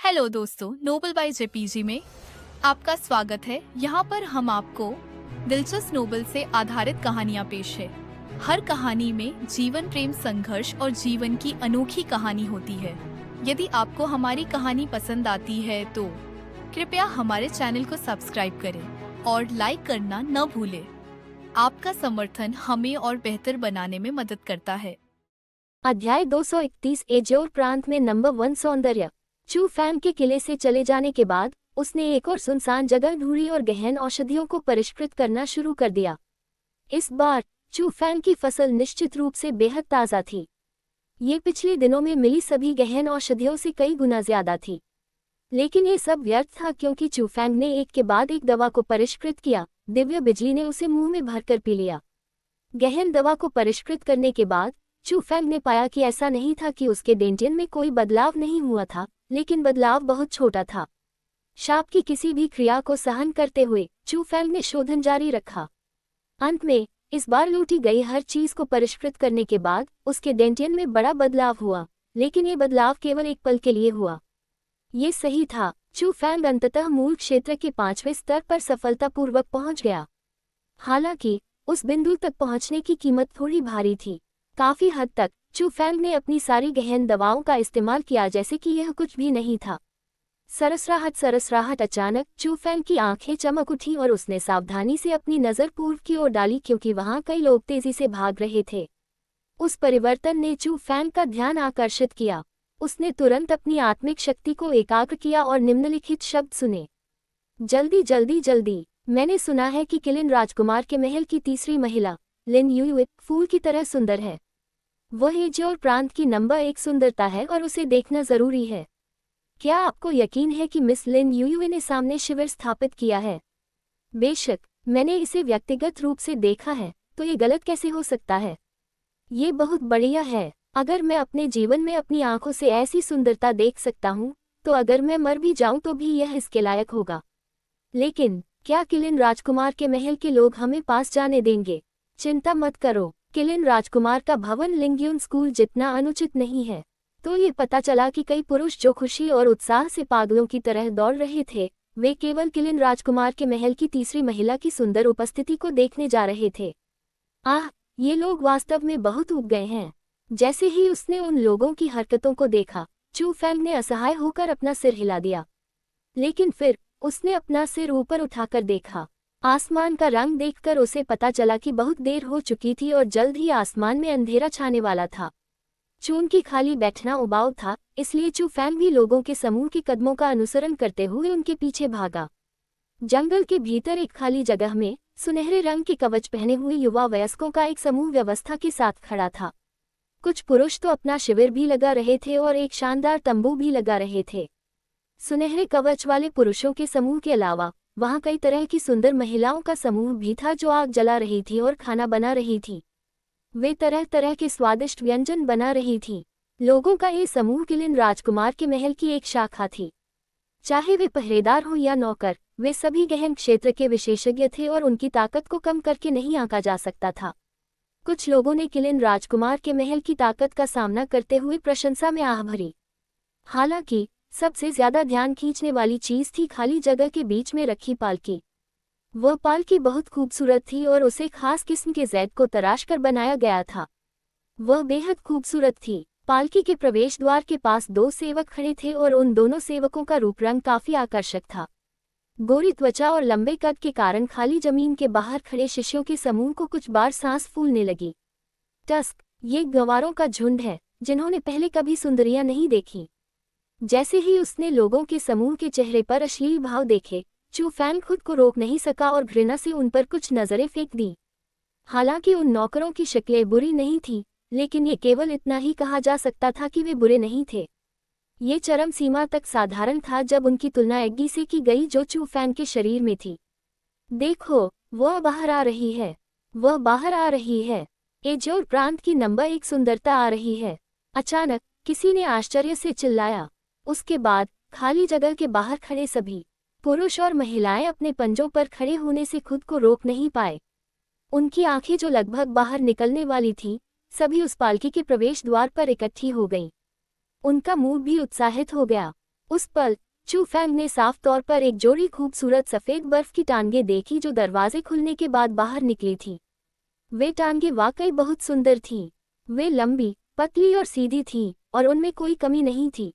Hello दोस्तों, Nobel bye JPG में आपका स्वागत है। यहाँ पर हम आपको दिलचस्प नोबल से आधारित कहानियाँ पेश है। हर कहानी में जीवन, प्रेम, संघर्ष और जीवन की अनोखी कहानी होती है। यदि आपको हमारी कहानी पसंद आती है तो कृपया हमारे चैनल को सब्सक्राइब करें और लाइक करना न भूलें। आपका समर्थन हमें और बेहतर बनाने में मदद करता है। अध्याय 231 एजोर प्रांत में नंबर 1 सौंदर्य। चू फैंग के किले से चले जाने के बाद उसने एक और सुनसान जगह ढूंढी और गहन औषधियों को परिष्कृत करना शुरू कर दिया। इस बार चू फैंग की फसल निश्चित रूप से बेहद ताज़ा थी। ये पिछले दिनों में मिली सभी गहन औषधियों से कई गुना ज्यादा थी। लेकिन ये सब व्यर्थ था क्योंकि चू फैंग ने एक के बाद एक दवा को परिष्कृत किया। दिव्य बिजली ने उसे मुंह में भरकर पी लिया। गहन दवा को परिष्कृत करने के बाद चू फैंग ने पाया कि ऐसा नहीं था कि उसके डेंटियन में कोई बदलाव नहीं हुआ था, लेकिन बदलाव बहुत छोटा था। शाप की किसी भी क्रिया को सहन करते हुए चू फैंग ने शोधन जारी रखा। अंत में इस बार लूटी गई हर चीज को परिष्कृत करने के बाद उसके डेंटियन में बड़ा बदलाव हुआ, लेकिन ये बदलाव केवल एक पल के लिए हुआ। ये सही था। चू फैंग अंततः मूल क्षेत्र के 5वें स्तर पर सफलतापूर्वक पहुंच गया। हालांकि उस बिंदु तक पहुंचने की कीमत थोड़ी भारी थी। काफी हद तक चू फैंग ने अपनी सारी गहन दवाओं का इस्तेमाल किया जैसे कि यह कुछ भी नहीं था। सरसराहट अचानक चू फैंग की आंखें चमक उठी और उसने सावधानी से अपनी नजर पूर्व की ओर डाली क्योंकि वहां कई लोग तेजी से भाग रहे थे। उस परिवर्तन ने चू फैंग का ध्यान आकर्षित किया। उसने तुरंत अपनी आत्मिक शक्ति को एकाग्र किया और निम्नलिखित शब्द सुने। जल्दी जल्दी जल्दी। मैंने सुना है कि किलिन राजकुमार के महल की तीसरी महिला लिन यूयुए फूल की तरह सुंदर है। वह एजोर प्रांत की नंबर 1 सुंदरता है और उसे देखना जरूरी है। क्या आपको यकीन है कि मिस लिन यूयुए ने सामने शिविर स्थापित किया है? बेशक, मैंने इसे व्यक्तिगत रूप से देखा है, तो ये गलत कैसे हो सकता है? ये बहुत बढ़िया है। अगर मैं अपने जीवन में अपनी आंखों से ऐसी सुंदरता देख सकता हूँ, तो अगर मैं मर भी जाऊं तो भी यह इसके लायक होगा। लेकिन क्या किलिन राजकुमार के महल के लोग हमें पास जाने देंगे? चिंता मत करो, किलिन राजकुमार का भवन लिंग्यून स्कूल जितना अनुचित नहीं है। तो ये पता चला कि कई पुरुष जो खुशी और उत्साह से पागलों की तरह दौड़ रहे थे, वे केवल किलिन राजकुमार के महल की तीसरी महिला की सुंदर उपस्थिति को देखने जा रहे थे। आह, ये लोग वास्तव में बहुत ऊब गए हैं। जैसे ही उसने उन लोगों की हरकतों को देखा, चू फैंग ने असहाय होकर अपना सिर हिला दिया। लेकिन फिर उसने अपना सिर ऊपर उठाकर देखा। आसमान का रंग देखकर उसे पता चला कि बहुत देर हो चुकी थी और जल्द ही आसमान में अंधेरा छाने वाला था। चून की खाली बैठना उबाऊ था, इसलिए चू फैंग भी लोगों के समूह के कदमों का अनुसरण करते हुए उनके पीछे भागा। जंगल के भीतर एक खाली जगह में सुनहरे रंग के कवच पहने हुए युवा वयस्कों का एक समूह व्यवस्था के साथ खड़ा था। कुछ पुरुष तो अपना शिविर भी लगा रहे थे और एक शानदार तंबू भी लगा रहे थे। सुनहरे कवच वाले पुरुषों के समूह के अलावा वहां कई तरह की सुंदर महिलाओं का समूह भी था जो आग जला रही थी और खाना बना रही थी। वे तरह तरह के स्वादिष्ट व्यंजन बना रही थी। लोगों का ये समूह किलिन राजकुमार के महल की एक शाखा थी। चाहे वे पहरेदार हो या नौकर, वे सभी गहन क्षेत्र के विशेषज्ञ थे और उनकी ताकत को कम करके नहीं आंका जा सकता था। कुछ लोगों ने किलिन राजकुमार के महल की ताकत का सामना करते हुए प्रशंसा में आह भरी। हालांकि सबसे ज्यादा ध्यान खींचने वाली चीज थी खाली जगह के बीच में रखी पालकी। वह पालकी बहुत खूबसूरत थी और उसे खास किस्म के जैद को तराश कर बनाया गया था। वह बेहद खूबसूरत थी। पालकी के प्रवेश द्वार के पास 2 सेवक खड़े थे और उन दोनों सेवकों का रूप रंग काफी आकर्षक था। गोरी त्वचा और लंबे कद के कारण खाली जमीन के बाहर खड़े शिष्यों के समूह को कुछ बार सांस फूलने लगी। टस्क, ये गंवारों का झुंड है जिन्होंने पहले कभी सुंदरियां नहीं देखी। जैसे ही उसने लोगों के समूह के चेहरे पर अश्लील भाव देखे, चू फैंग खुद को रोक नहीं सका और घृणा से उन पर कुछ नजरें फेंक दी। हालांकि उन नौकरों की शक्लें बुरी नहीं थीं, लेकिन ये केवल इतना ही कहा जा सकता था कि वे बुरे नहीं थे। ये चरम सीमा तक साधारण था जब उनकी तुलना एग्गी से की गई जो चू फैंग के शरीर में थी। देखो, वह बाहर आ रही है, वह बाहर आ रही है। एजोर प्रांत की नंबर 1 सुंदरता आ रही है। अचानक किसी ने आश्चर्य से चिल्लाया। उसके बाद खाली जगह के बाहर खड़े सभी पुरुष और महिलाएं अपने पंजों पर खड़े होने से खुद को रोक नहीं पाए। उनकी आंखें जो लगभग बाहर निकलने वाली थीं, सभी उस पालकी के प्रवेश द्वार पर इकट्ठी हो गईं। उनका मुंह भी उत्साहित हो गया। उस पल चू फैंग ने साफ तौर पर एक जोड़ी खूबसूरत सफेद बर्फ की टांगे देखी जो दरवाजे खुलने के बाद बाहर निकली थी। वे टांगे वाकई बहुत सुंदर थीं। वे लंबी, पतली और सीधी थीं और उनमें कोई कमी नहीं थी।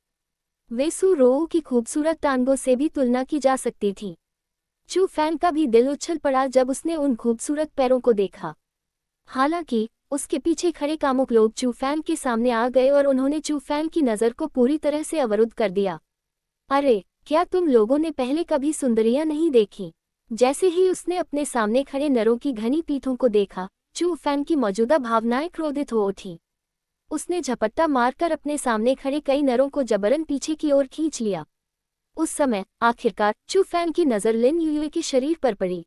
वे सू रोऊ की खूबसूरत टांगों से भी तुलना की जा सकती थी। चू फैंग का भी दिल उछल पड़ा जब उसने उन खूबसूरत पैरों को देखा। हालांकि उसके पीछे खड़े कामुक लोग चू फैंग के सामने आ गए और उन्होंने चू फैंग की नज़र को पूरी तरह से अवरुद्ध कर दिया। अरे, क्या तुम लोगों ने पहले कभी सुंदरियां नहीं देखी? जैसे ही उसने अपने सामने खड़े नरों की घनी पीठों को देखा, चू फैंग की मौजूदा भावनाएं क्रोधित हो उठी। उसने झपट्टा मारकर अपने सामने खड़े कई नरों को जबरन पीछे की ओर खींच लिया। उस समय आखिरकार चू फैंग की नज़र लिन युए के शरीर पर पड़ी।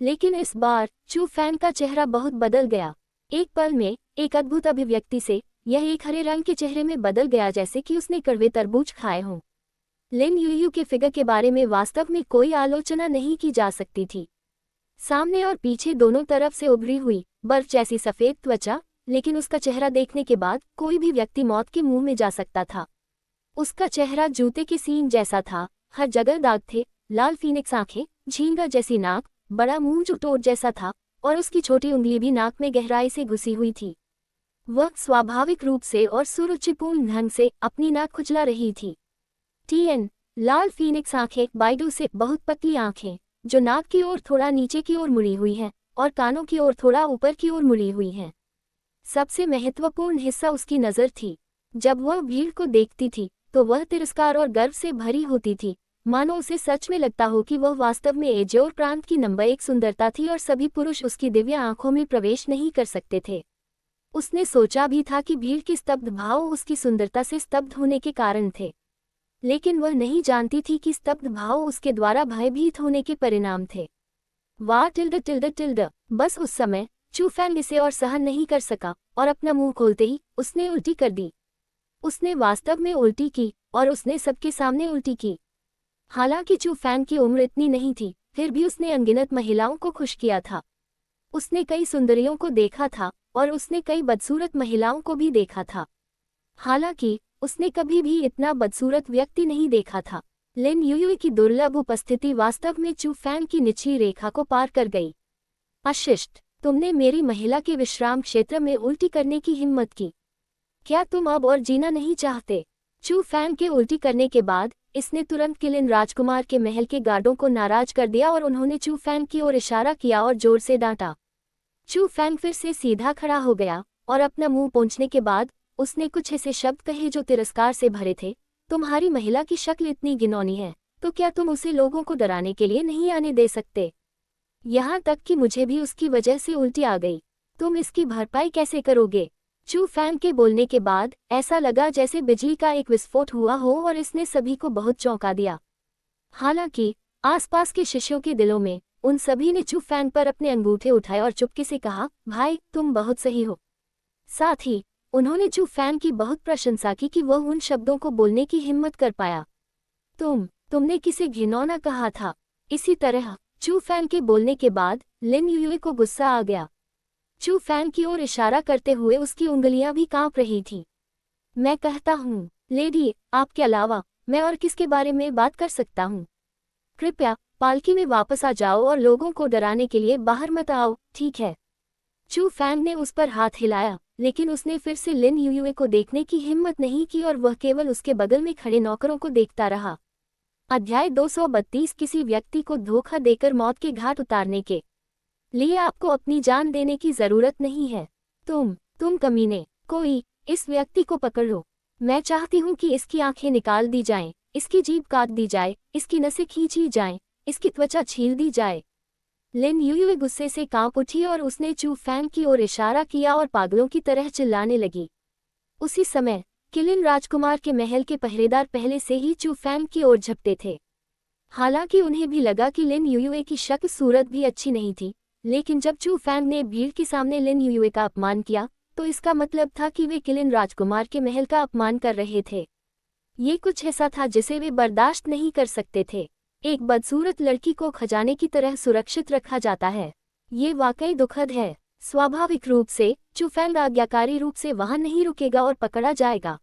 लेकिन इस बार चू फैंग का चेहरा बहुत बदल गया। एक पल में, एक अद्भुत अभिव्यक्ति से, यह एक हरे रंग के चेहरे में बदल गया जैसे कि उसने कड़वे तरबूज खाए हों। लिन युयू के फिगर के बारे में वास्तव में कोई आलोचना नहीं की जा सकती थी। सामने और पीछे दोनों तरफ से उभरी हुई बर्फ जैसी सफ़ेद त्वचा, लेकिन उसका चेहरा देखने के बाद कोई भी व्यक्ति मौत के मुंह में जा सकता था। उसका चेहरा जूते के सीन जैसा था, हर जगह दाग थे, लाल फीनिक्स आंखें, झींगा जैसी नाक, बड़ा मुंह जो टोट जैसा था, और उसकी छोटी उंगली भी नाक में गहराई से घुसी हुई थी। वह स्वाभाविक रूप से और सुरुचिपूर्ण ढंग से अपनी नाक खुजला रही थी। टीएन लाल फीनिक्स आंखें, बाइडू से बहुत पतली आंखें, जो नाक की ओर थोड़ा नीचे की ओर मुड़ी हुई हैं और कानों की ओर थोड़ा ऊपर की ओर मुड़ी हुई हैं। सबसे महत्वपूर्ण हिस्सा उसकी नज़र थी। जब वह भीड़ को देखती थी तो वह तिरस्कार और गर्व से भरी होती थी, मानो उसे सच में लगता हो कि वह वास्तव में एजोर प्रांत की नंबर 1 सुंदरता थी और सभी पुरुष उसकी दिव्य आंखों में प्रवेश नहीं कर सकते थे। उसने सोचा भी था कि भीड़ के स्तब्ध भाव उसकी सुंदरता से स्तब्ध होने के कारण थे, लेकिन वह नहीं जानती थी कि स्तब्ध भाव उसके द्वारा भयभीत होने के परिणाम थे। वाह टिल्ड टिल्ड टिल्ड। बस उस समय चू फैंग इसे और सहन नहीं कर सका और अपना मुंह खोलते ही उसने उल्टी कर दी। उसने वास्तव में उल्टी की और उसने सबके सामने उल्टी की। हालांकि चू फैंग की उम्र इतनी नहीं थी, फिर भी उसने अनगिनत महिलाओं को खुश किया था। उसने कई सुंदरियों को देखा था और उसने कई बदसूरत महिलाओं को भी देखा था। हालांकि उसने कभी भी इतना बदसूरत व्यक्ति नहीं देखा था। लिन युई की दुर्लभ उपस्थिति वास्तव में चू फैंग की निचली रेखा को पार कर गई। अशिष्ट, तुमने मेरी महिला के विश्राम क्षेत्र में उल्टी करने की हिम्मत की। क्या तुम अब और जीना नहीं चाहते? चू फैंग के उल्टी करने के बाद इसने तुरंत किलिन राजकुमार के महल के गार्डों को नाराज कर दिया और उन्होंने चू फैंग की ओर इशारा किया और जोर से डांटा। चू फैंग फिर से सीधा खड़ा हो गया और अपना मुंह पोंछने के बाद उसने कुछ ऐसे शब्द कहे जो तिरस्कार से भरे थे। तुम्हारी महिला की शक्ल इतनी घिनौनी है, तो क्या तुम उसे लोगों को डराने के लिए नहीं आने दे सकते? यहाँ तक कि मुझे भी उसकी वजह से उल्टी आ गई। तुम इसकी भरपाई कैसे करोगे? चू फैंग के बोलने के बाद ऐसा लगा जैसे बिजली का एक विस्फोट हुआ हो और इसने सभी को बहुत चौंका दिया। हालांकि आसपास के शिष्यों के दिलों में उन सभी ने चू फैंग पर अपने अंगूठे उठाए और चुपके से कहा, भाई तुम बहुत सही हो। साथ ही उन्होंने चू फैंग की बहुत प्रशंसा की कि वह उन शब्दों को बोलने की हिम्मत कर पाया। तुमने किसे घिनौना कहा था? इसी तरह चू फैंग के बोलने के बाद लिन युई को गुस्सा आ गया। चू फैंग की ओर इशारा करते हुए उसकी उंगलियां भी कांप रही थीं। मैं कहता हूँ, लेडी, आपके अलावा मैं और किसके बारे में बात कर सकता हूँ? कृपया पालकी में वापस आ जाओ और लोगों को डराने के लिए बाहर मत आओ, ठीक है? चू फैंग ने उस पर हाथ हिलाया, लेकिन उसने फिर से लिन युई को देखने की हिम्मत नहीं की और वह केवल उसके बगल में खड़े नौकरों को देखता रहा। अध्याय 232 किसी व्यक्ति को धोखा देकर मौत के घाट उतारने के लिए आपको अपनी जान देने की जरूरत नहीं है। तुम कमीने, कोई इस व्यक्ति को पकड़ लो। मैं चाहती हूँ कि इसकी आंखें निकाल दी जाएं, इसकी जीभ काट दी जाए, इसकी नसें खींची जाएं, इसकी त्वचा छील दी जाए। लिन युई गुस्से से कांप उठी और उसने चू फैंग की ओर इशारा किया और पागलों की तरह चिल्लाने लगी। उसी समय किलिन राजकुमार के महल के पहरेदार पहले से ही चू फैंग की ओर झपटे थे। हालांकि उन्हें भी लगा कि लिन युई की शक्ल सूरत भी अच्छी नहीं थी, लेकिन जब चू फैंग ने भीड़ के सामने लिन युई का अपमान किया तो इसका मतलब था कि वे किलिन राजकुमार के महल का अपमान कर रहे थे। ये कुछ ऐसा था जिसे वे बर्दाश्त नहीं कर सकते थे। एक बदसूरत लड़की को खजाने की तरह सुरक्षित रखा जाता है। ये वाकई दुखद है। स्वाभाविक रूप से चू फैंग आज्ञाकारी रूप से वहां नहीं रुकेगा और पकड़ा जाएगा।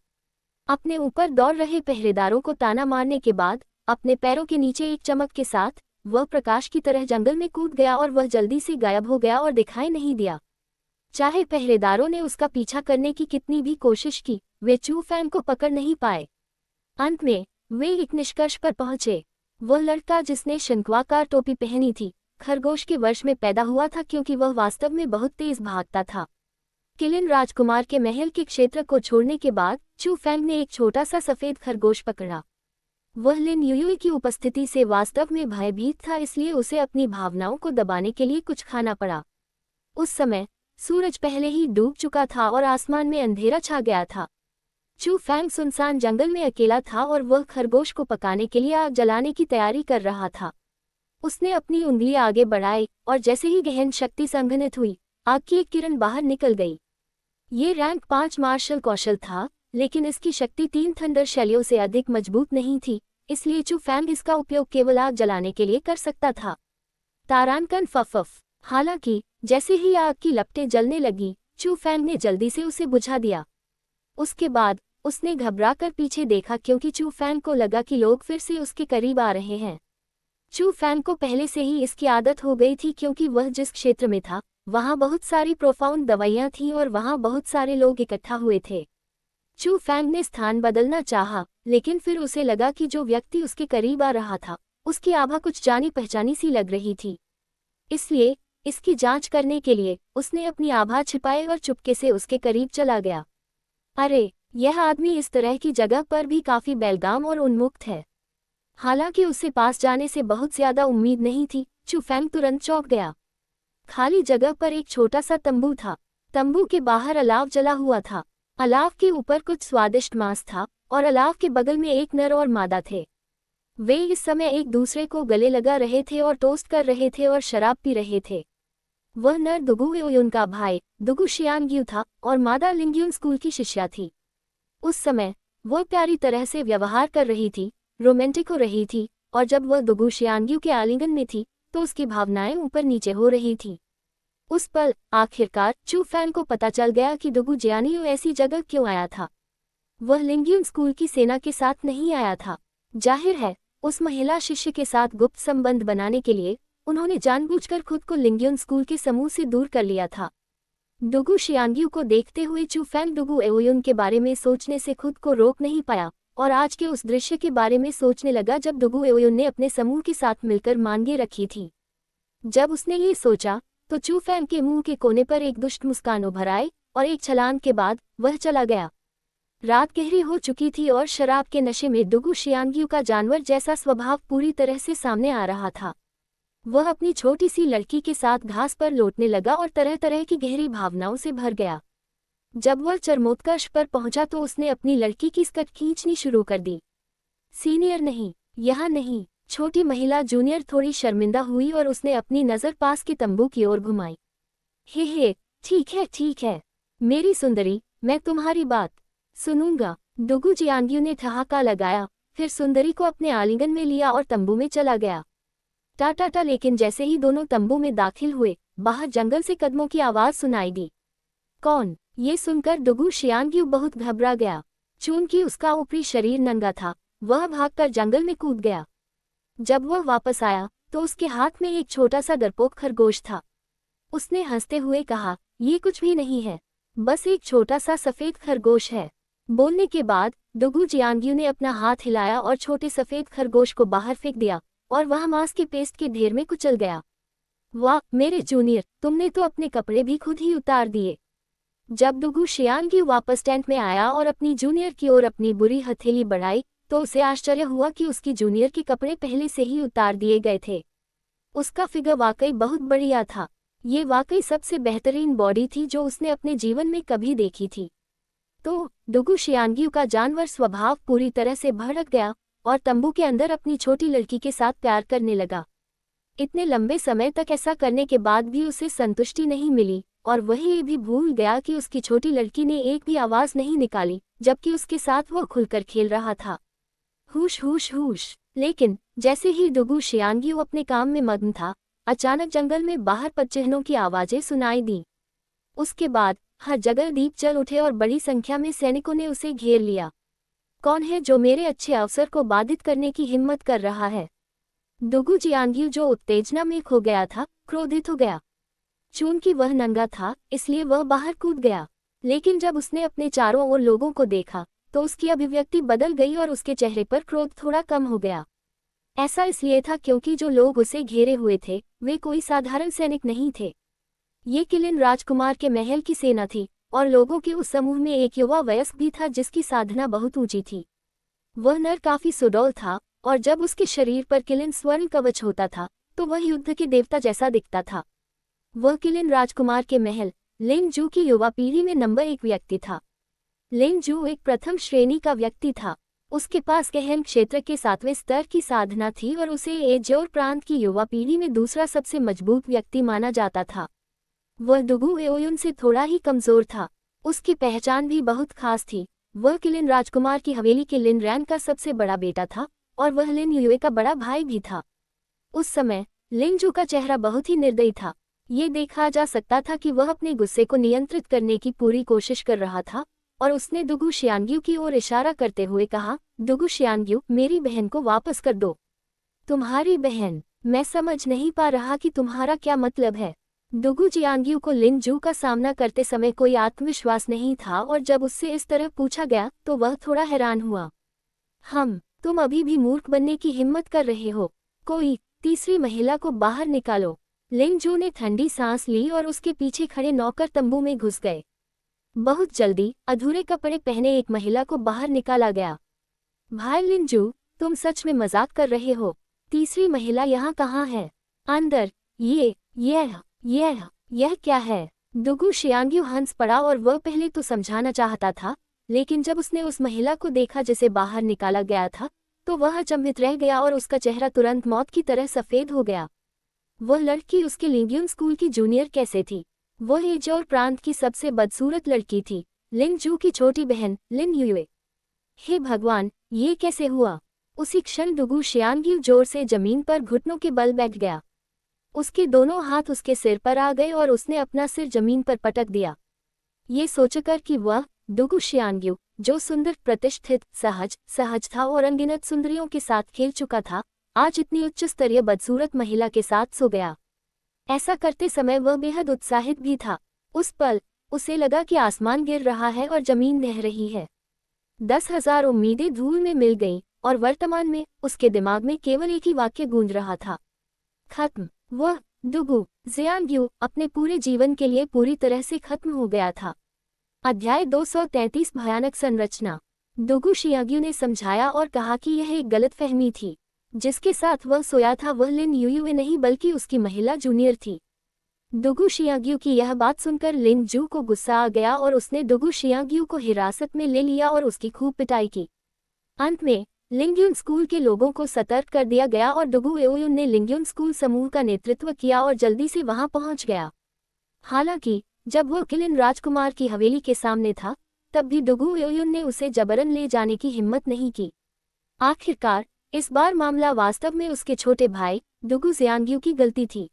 अपने ऊपर दौड़ रहे पहरेदारों को ताना मारने के बाद अपने पैरों के नीचे एक चमक के साथ वह प्रकाश की तरह जंगल में कूद गया और वह जल्दी से गायब हो गया और दिखाई नहीं दिया। चाहे पहरेदारों ने उसका पीछा करने की कितनी भी कोशिश की, वे चू फैंग को पकड़ नहीं पाए। अंत में वे एक निष्कर्ष पर पहुंचे। वह लड़का जिसने शंक्वाकार टोपी पहनी थी खरगोश के वर्ष में पैदा हुआ था, क्योंकि वह वास्तव में बहुत तेज भागता था। किलिन राजकुमार के महल के क्षेत्र को छोड़ने के बाद चू फैंग ने एक छोटा सा सफेद खरगोश पकड़ा। वह लिन युयुई की उपस्थिति से वास्तव में भयभीत था, इसलिए उसे अपनी भावनाओं को दबाने के लिए कुछ खाना पड़ा। उस समय सूरज पहले ही डूब चुका था और आसमान में अंधेरा छा गया था। चू फैंग सुनसान जंगल में अकेला था और वह खरगोश को पकाने के लिए आग जलाने की तैयारी कर रहा था। उसने अपनी उंगली आगे बढ़ाई और जैसे ही गहन शक्ति संघनित हुई, आग की एक किरण बाहर निकल गई। ये रैंक 5 मार्शल कौशल था, लेकिन इसकी शक्ति 3 थंडर शैलियों से अधिक मजबूत नहीं थी, इसलिए चू फैंग इसका उपयोग केवल आग जलाने के लिए कर सकता था। तारानकन फफफ। हालांकि जैसे ही आग की लपटें जलने लगी, चू फैंग ने जल्दी से उसे बुझा दिया। उसके बाद उसने घबराकर पीछे देखा, क्योंकि चू फैंग को लगा कि लोग फिर से उसके करीब आ रहे हैं। चू फैंग को पहले से ही इसकी आदत हो गई थी, क्योंकि वह जिस क्षेत्र में था वहां बहुत सारी प्रोफाउंड दवाइयां थीं और वहां बहुत सारे लोग इकट्ठा हुए थे। चू फैंग ने स्थान बदलना चाहा, लेकिन फिर उसे लगा कि जो व्यक्ति उसके करीब आ रहा था उसकी आभा कुछ जानी पहचानी सी लग रही थी। इसलिए इसकी जांच करने के लिए उसने अपनी आभा छिपाई और चुपके से उसके करीब चला गया। अरे, यह आदमी इस तरह की जगह पर भी काफी बेलगाम और उन्मुक्त है। हालांकि उसे पास जाने से बहुत ज्यादा उम्मीद नहीं थी, चू फैंग तुरंत चौंक गया। खाली जगह पर एक छोटा सा तंबू था। तंबू के बाहर अलाव जला हुआ था। अलाव के ऊपर कुछ स्वादिष्ट मांस था और अलाव के बगल में एक नर और मादा थे। वे इस समय एक दूसरे को गले लगा रहे थे और टोस्ट कर रहे थे और शराब पी रहे थे। वह नर दुगु एओयुन का भाई दुगु शियानग्यू था और मादा लिंग्यून स्कूल की शिष्या थी। उस समय वह प्यारी तरह से व्यवहार कर रही थी, रोमांटिक हो रही थी, और जब वह दुगु शियानग्यू के आलिंगन में थी तो उसकी भावनाएं ऊपर नीचे हो रही थी। उस पल आखिरकार चू फैंग को पता चल गया कि दुगु जियानियो ऐसी जगह क्यों आया था। वह लिंग्यून स्कूल की सेना के साथ नहीं आया था। जाहिर है उस महिला शिष्य के साथ गुप्त संबंध बनाने के लिए उन्होंने जानबूझकर खुद को लिंग्यून स्कूल के समूह से दूर कर लिया था। दुगु शियानग्यू को देखते हुए चू फैंग दुगु एओयुन के बारे में सोचने से खुद को रोक नहीं पाया और आज के उस दृश्य के बारे में सोचने लगा जब दुगु एओयुन ने अपने समूह के साथ मिलकर मांगे रखी थी। जब उसने ये सोचा तो चू फैंग के मुंह के कोने पर एक दुष्ट मुस्कान उभर आई और एक छलांग के बाद वह चला गया। रात गहरी हो चुकी थी और शराब के नशे में दुगु शियानग्यू का जानवर जैसा स्वभाव पूरी तरह से सामने आ रहा था। वह अपनी छोटी सी लड़की के साथ घास पर लौटने लगा और तरह तरह की गहरी भावनाओं से भर गया। जब वह चरमोत्कर्ष पर पहुंचा तो उसने अपनी लड़की की स्कर्ट खींचनी शुरू कर दी। सीनियर नहीं, यहाँ नहीं। छोटी महिला जूनियर थोड़ी शर्मिंदा हुई और उसने अपनी नज़र पास के तंबू की ओर घुमाई। हे, ठीक है मेरी सुंदरी, मैं तुम्हारी बात सुनूंगा। दुगु जियांग्यू ने ठहाका लगाया, फिर सुंदरी को अपने आलिंगन में लिया और तंबू में चला गया। टाटा। लेकिन जैसे ही दोनों तंबू में दाखिल हुए, बाहर जंगल से कदमों की आवाज सुनाई दी। कौन? ये सुनकर दुगु शियानग्यू बहुत घबरा गया। चूंकि उसका ऊपरी शरीर नंगा था, वह भागकर जंगल में कूद गया। जब वह वापस आया तो उसके हाथ में एक छोटा सा डरपोक खरगोश था। उसने हंसते हुए कहा, ये कुछ भी नहीं है, बस एक छोटा सा सफेद खरगोश है। बोलने के बाद दुगु जियांग्यू ने अपना हाथ हिलाया और छोटे सफेद खरगोश को बाहर फेंक दिया और वह मांस के पेस्ट के ढेर में कुचल गया। वाह मेरे जूनियर, तुमने तो अपने कपड़े भी खुद ही उतार दिए। जब दुगु शियानग्यू वापस टेंट में आया और अपनी जूनियर की ओर अपनी बुरी हथेली बढ़ाई तो उसे आश्चर्य हुआ कि उसकी जूनियर के कपड़े पहले से ही उतार दिए गए थे। उसका फिगर वाकई बहुत बढ़िया था। ये वाकई सबसे बेहतरीन बॉडी थी जो उसने अपने जीवन में कभी देखी थी। तो दुगु शियानग्यू का जानवर स्वभाव पूरी तरह से भड़क गया और तंबू के अंदर अपनी छोटी लड़की के साथ प्यार करने लगा। इतने लंबे समय तक ऐसा करने के बाद भी उसे संतुष्टि नहीं मिली और वह ये भी भूल गया कि उसकी छोटी लड़की ने एक भी आवाज नहीं निकाली जबकि उसके साथ वह खुलकर खेल रहा था। हुश। लेकिन जैसे ही दुगु शियानग्यू अपने काम में मग्न था, अचानक जंगल में बाहर पदचिह्नों की आवाजें सुनाई दी। उसके बाद हर जगह दीप जल उठे और बड़ी संख्या में सैनिकों ने उसे घेर लिया। कौन है जो मेरे अच्छे अवसर को बाधित करने की हिम्मत कर रहा है? दुगु जियांग्यू जो उत्तेजना में खो गया था, क्रोधित हो गया। चूंकि वह नंगा था, इसलिए वह बाहर कूद गया। लेकिन जब उसने अपने चारों ओर लोगों को देखा, तो उसकी अभिव्यक्ति बदल गई और उसके चेहरे पर क्रोध थोड़ा कम हो गया। ऐसा इसलिए था क्योंकि जो लोग उसे घेरे हुए थे, वे कोई साधारण सैनिक नहीं थे। ये किलिन राजकुमार के महल की सेना थी, और लोगों के उस समूह में एक युवा वयस्क भी था जिसकी साधना बहुत ऊंची थी। वह नर काफी सुडौल था, और जब उसके शरीर पर किलिन स्वर्ण कवच होता था, तो वह युद्ध के देवता जैसा दिखता था। वह किलिन राजकुमार के महल लिंगजू की युवा पीढ़ी में नंबर 1 व्यक्ति था। लिंगजू एक प्रथम श्रेणी का व्यक्ति था। उसके पास गहन क्षेत्र के 7वें स्तर की साधना थी और उसे एजोर प्रांत की युवा पीढ़ी में दूसरा सबसे मजबूत व्यक्ति माना जाता था। वह दुगु एओयुन से थोड़ा ही कमजोर था। उसकी पहचान भी बहुत खास थी। वह किलिन राजकुमार की हवेली के लिन रैन का सबसे बड़ा बेटा था, और वह लिन युए का बड़ा भाई भी था। उस समय लिंगजू का चेहरा बहुत ही निर्दयी था। ये देखा जा सकता था कि वह अपने गुस्से को नियंत्रित करने की पूरी कोशिश कर रहा था, और उसने दुगु शियांग्यू की ओर इशारा करते हुए कहा, दुगु शियांग्यू, मेरी बहन को वापस कर दो। तुम्हारी बहन? मैं समझ नहीं पा रहा कि तुम्हारा क्या मतलब है। दुगु जियांग्यू को लिंगजू का सामना करते समय कोई आत्मविश्वास नहीं था, और जब उससे इस तरह पूछा गया तो वह थोड़ा हैरान हुआ। तुम अभी भी मूर्ख बनने की हिम्मत कर रहे हो। कोई तीसरी महिला को बाहर निकालो। लिंगजू ने ठंडी सांस ली और उसके पीछे खड़े नौकर तंबू में घुस गए। बहुत जल्दी अधूरे कपड़े पहने एक महिला को बाहर निकाला गया। भाई लिंगजू, तुम सच में मजाक कर रहे हो? तीसरी महिला यहाँ कहाँ है? अंदर। यह क्या है? दुगु शियांग्यू हंस पड़ा और वह पहले तो समझाना चाहता था, लेकिन जब उसने उस महिला को देखा जिसे बाहर निकाला गया था, तो वह अचंभित रह गया और उसका चेहरा तुरंत मौत की तरह सफेद हो गया। वह लड़की उसके लिंगयुन स्कूल की जूनियर कैसे थी? वह एजोर प्रांत की सबसे बदसूरत लड़की थी, लिंगजू की छोटी बहन लिन युए। हे भगवान, ये कैसे हुआ? उसी क्षण दुगु शियांग्यू जोर से जमीन पर घुटनों के बल बैठ गया। उसके दोनों हाथ उसके सिर पर आ गए और उसने अपना सिर जमीन पर पटक दिया। ये सोचकर कि वह दुगु शियांग्यू, जो सुंदर, प्रतिष्ठित, सहज था और अनगिनत सुंदरियों के साथ खेल चुका था, आज इतनी उच्च स्तरीय बदसूरत महिला के साथ सो गया। ऐसा करते समय वह बेहद उत्साहित भी था। उस पल उसे लगा कि आसमान गिर रहा है और जमीन बह रही है। 10,000 उम्मीदें धूल में मिल गईं, और वर्तमान में उसके दिमाग में केवल एक ही वाक्य गूंज रहा था, खत्म। वह दुगु जियांग्यू अपने पूरे जीवन के लिए पूरी तरह से खत्म हो गया था। अध्याय 233 भयानक संरचना। दुगु शियांग्यू ने समझाया और कहा कि यह एक गलतफहमी थी। जिसके साथ वह सोया था वह लिन युए नहीं बल्कि उसकी महिला जूनियर थी। दुगु शियांग्यू की यह बात सुनकर लिंगजू को गुस्सा आ गया और उसने दुगु शियांग्यू को हिरासत में ले लिया और उसकी खूब पिटाई की। अंत में लिंगयुन स्कूल के लोगों को सतर्क कर दिया गया और दुगु एओयुन ने लिंगयुन स्कूल समूह का नेतृत्व किया और जल्दी से वहां पहुंच गया। हालांकि जब वह किलिन राजकुमार की हवेली के सामने था, तब भी दुगु एओयुन ने उसे जबरन ले जाने की हिम्मत नहीं की। आखिरकार इस बार मामला वास्तव में उसके छोटे भाई दुगु जियांग्यू की गलती थी।